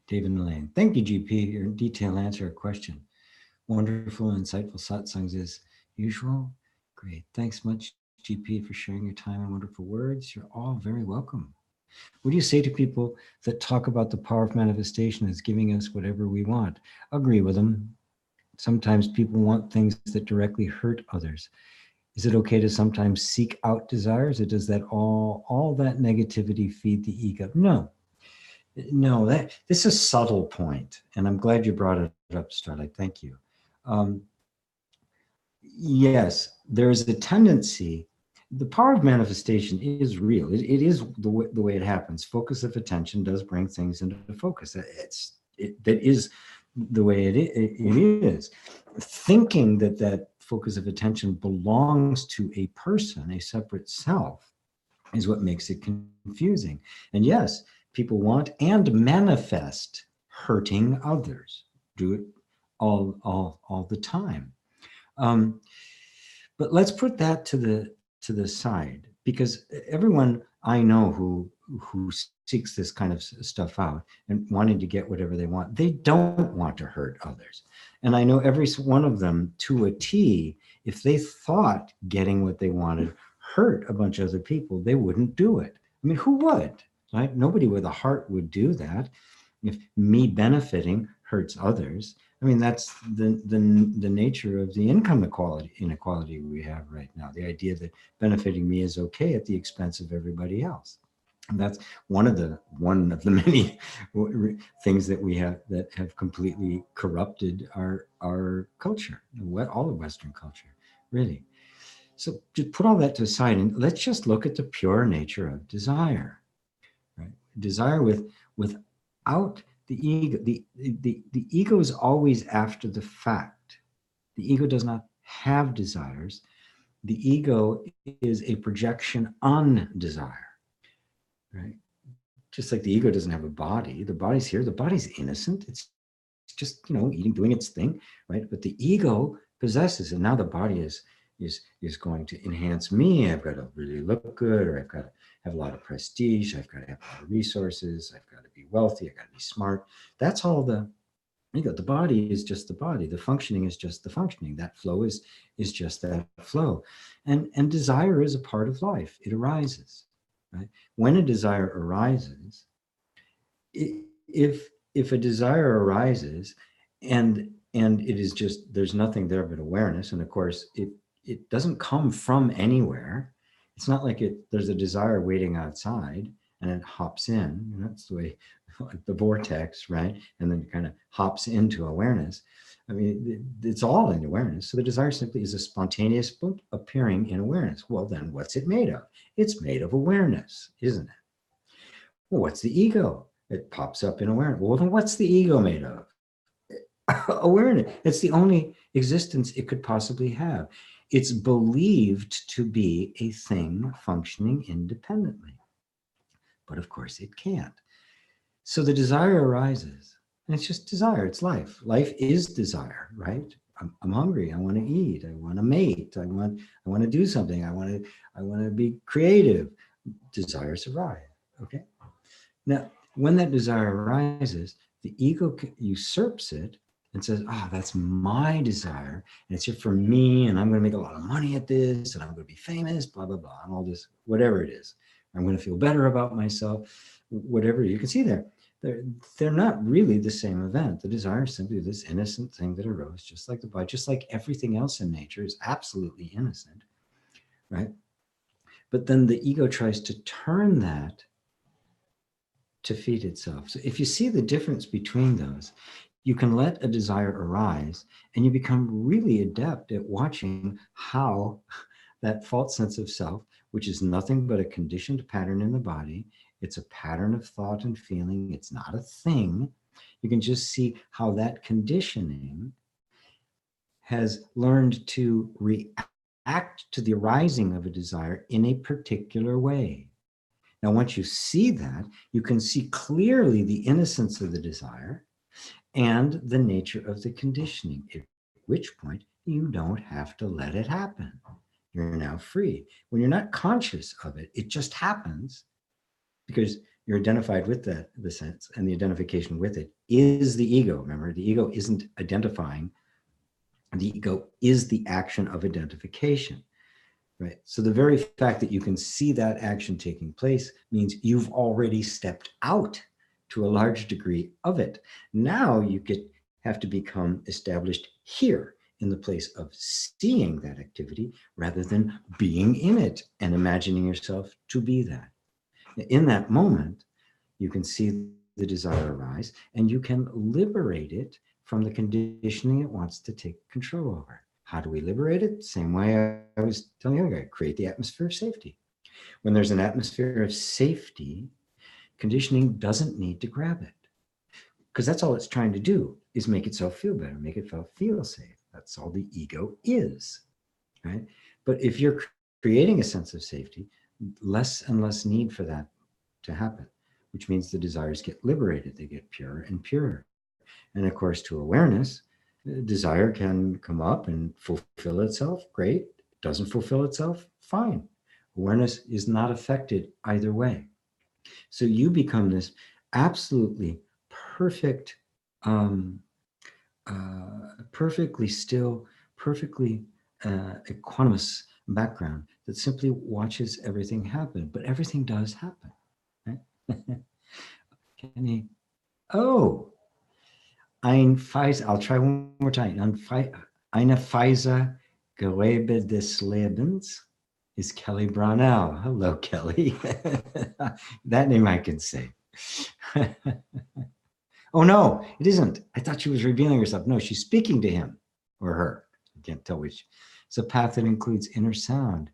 David Mullane. Thank you, GP. Your detailed answer a question. Wonderful, insightful satsangs as usual. Great. Thanks much, GP, for sharing your time and wonderful words. You're all very welcome. What do you say to people that talk about the power of manifestation as giving us whatever we want? Agree with them. Sometimes people want things that directly hurt others. Is it okay to sometimes seek out desires, or does that all that negativity feed the ego? No, this is a subtle point, and I'm glad you brought it up, Starlight. Thank you. Yes, there is a tendency. The power of manifestation is real. It is the way it happens. Focus of attention does bring things into focus. That is the way it is. Thinking that focus of attention belongs to a person, a separate self, is what makes it confusing. And yes, people want and manifest hurting others. Do it all the time. But let's put that to the side, because everyone I know who seeks this kind of stuff out and wanting to get whatever they want, they don't want to hurt others. And I know every one of them to a T, if they thought getting what they wanted hurt a bunch of other people, they wouldn't do it. I mean, who would? Right? Nobody with a heart would do that. If me benefiting hurts others, I mean, that's the nature of the income inequality we have right now. The idea that benefiting me is okay at the expense of everybody else. And that's one of the many things that we have that have completely corrupted our culture, all of Western culture, really. So just put all that to the side and let's just look at the pure nature of desire. Right? Desire without the ego. The ego is always after the fact. The ego does not have desires. The ego is a projection on desire. Right? Just like the ego doesn't have a body. The body's here. The body's innocent. It's just, eating, doing its thing, right? But the ego possesses, and now the body is going to enhance me. I've got to really look good, or I've got to have a lot of prestige. I've got to have a lot of resources. I've got to be wealthy. I've got to be smart. That's all the ego. The body is just the body. The functioning is just the functioning. That flow is just that flow. And desire is a part of life. It arises, right? When a desire arises, if a desire arises and it is just, there's nothing there but awareness. And of course, it doesn't come from anywhere. It's not like there's a desire waiting outside and it hops in. That's the way, like the vortex, right? And then it kind of hops into awareness. I mean, it's all in awareness. So the desire simply is a spontaneous appearing in awareness. Well, then what's it made of? It's made of awareness, isn't it? Well, what's the ego? It pops up in awareness. Well, then what's the ego made of? Awareness. It's the only existence it could possibly have. It's believed to be a thing functioning independently. But of course it can't. So the desire arises. And it's just desire. It's life. Life is desire, right? I'm hungry. I want to eat. I want to mate. I want to do something. I want to be creative. Desires arise. Okay. Now, when that desire arises, the ego usurps it and says, that's my desire. And it's here for me. And I'm going to make a lot of money at this. And I'm going to be famous, blah, blah, blah. And all this, whatever it is. I'm going to feel better about myself, whatever you can see there. they're not really the same event. The desire is simply this innocent thing that arose, just like the body, just like everything else in nature is absolutely innocent, right? But then the ego tries to turn that to feed itself. So if you see the difference between those, you can let a desire arise and you become really adept at watching how that false sense of self, which is nothing but a conditioned pattern in the body, it's a pattern of thought and feeling, it's not a thing. You can just see how that conditioning has learned to react to the arising of a desire in a particular way. Now, once you see that, you can see clearly the innocence of the desire and the nature of the conditioning, at which point you don't have to let it happen. You're now free. When you're not conscious of it, it just happens because you're identified with the sense, and the identification with it is the ego. Remember, the ego isn't identifying. The ego is the action of identification, right? So the very fact that you can see that action taking place means you've already stepped out to a large degree of it. Now you have to become established here in the place of seeing that activity rather than being in it and imagining yourself to be that. In that moment, you can see the desire arise and you can liberate it from the conditioning it wants to take control over. How do we liberate it? Same way I was telling you, I create the atmosphere of safety. When there's an atmosphere of safety, conditioning doesn't need to grab it, because that's all it's trying to do, is make itself feel better, make itself feel safe. That's all the ego is, right? But if you're creating a sense of safety, less and less need for that to happen, which means the desires get liberated, they get purer and purer. And of course, to awareness, desire can come up and fulfill itself, great. Doesn't fulfill itself, fine. Awareness is not affected either way. So you become this absolutely perfect, perfectly still, perfectly equanimous background that simply watches everything happen. But everything does happen, right? Can he? Oh, I'll try one more time. Eine Weise Gewebe des Lebens is Kelly Brownell. Hello, Kelly. That name I can say. Oh, no, it isn't. I thought she was revealing herself. No, she's speaking to him or her. I can't tell which. It's a path that includes inner sound.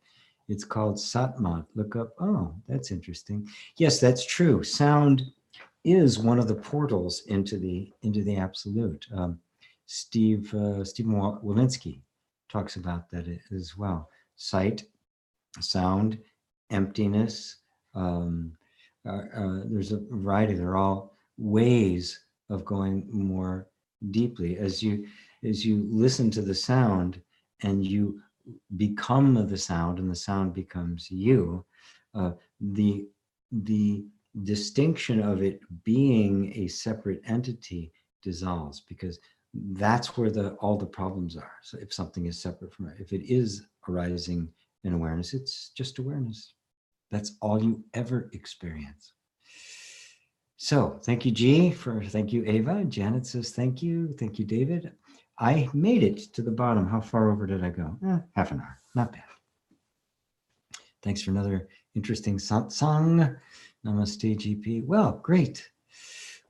It's called Satmat. Look up. Oh, that's interesting. Yes, that's true. Sound is one of the portals into the absolute. Steve Walensky talks about that as well. Sight, sound, emptiness. There's a variety. They're all ways of going more deeply as you listen to the sound and you become the sound, and the sound becomes you. The distinction of it being a separate entity dissolves, because that's where all the problems are. So if something is separate from it, if it is arising in awareness, it's just awareness. That's all you ever experience. So thank you, G, thank you, Ava. Janet says thank you. Thank you, David. I made it to the bottom. How far over did I go? Half an hour. Not bad. Thanks for another interesting satsang. Namaste, GP. Well, great.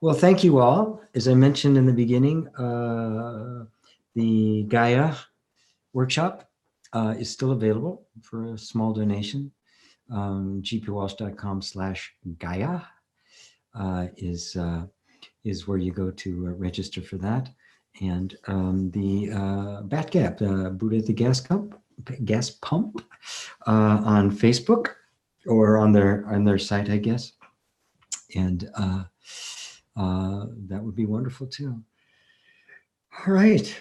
Well, thank you all. As I mentioned in the beginning, the Gaia workshop is still available for a small donation. gpwalsh.com/Gaia is where you go to register for that. And the Bat Gap, Buddha at the Gas Pump on Facebook or on their site, I guess. And that would be wonderful too. All right,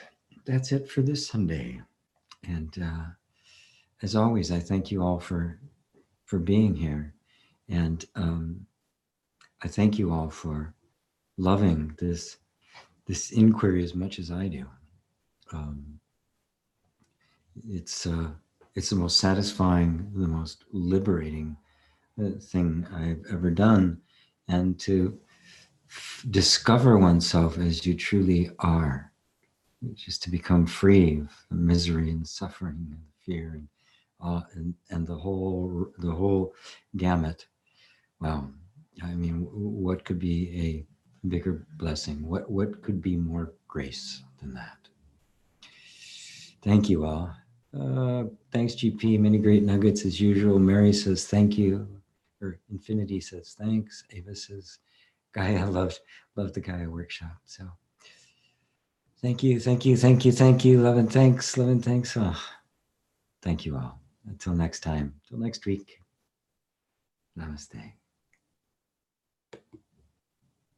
that's it for this Sunday. And as always, I thank you all for being here. And I thank you all for loving this inquiry as much as I do. It's the most satisfying, the most liberating thing I've ever done, and to discover oneself as you truly are, which is to become free of the misery and suffering and fear and the whole gamut. Wow. I mean, what could be a bigger blessing? What could be more grace than that? Thank you all. Thanks, GP. Many great nuggets as usual. Mary says thank you. Or Infinity says thanks. Ava says, Gaia loved the Gaia workshop. So thank you, thank you, thank you, thank you. Love and thanks, love and thanks. Oh, thank you all. Until next time, until next week. Namaste.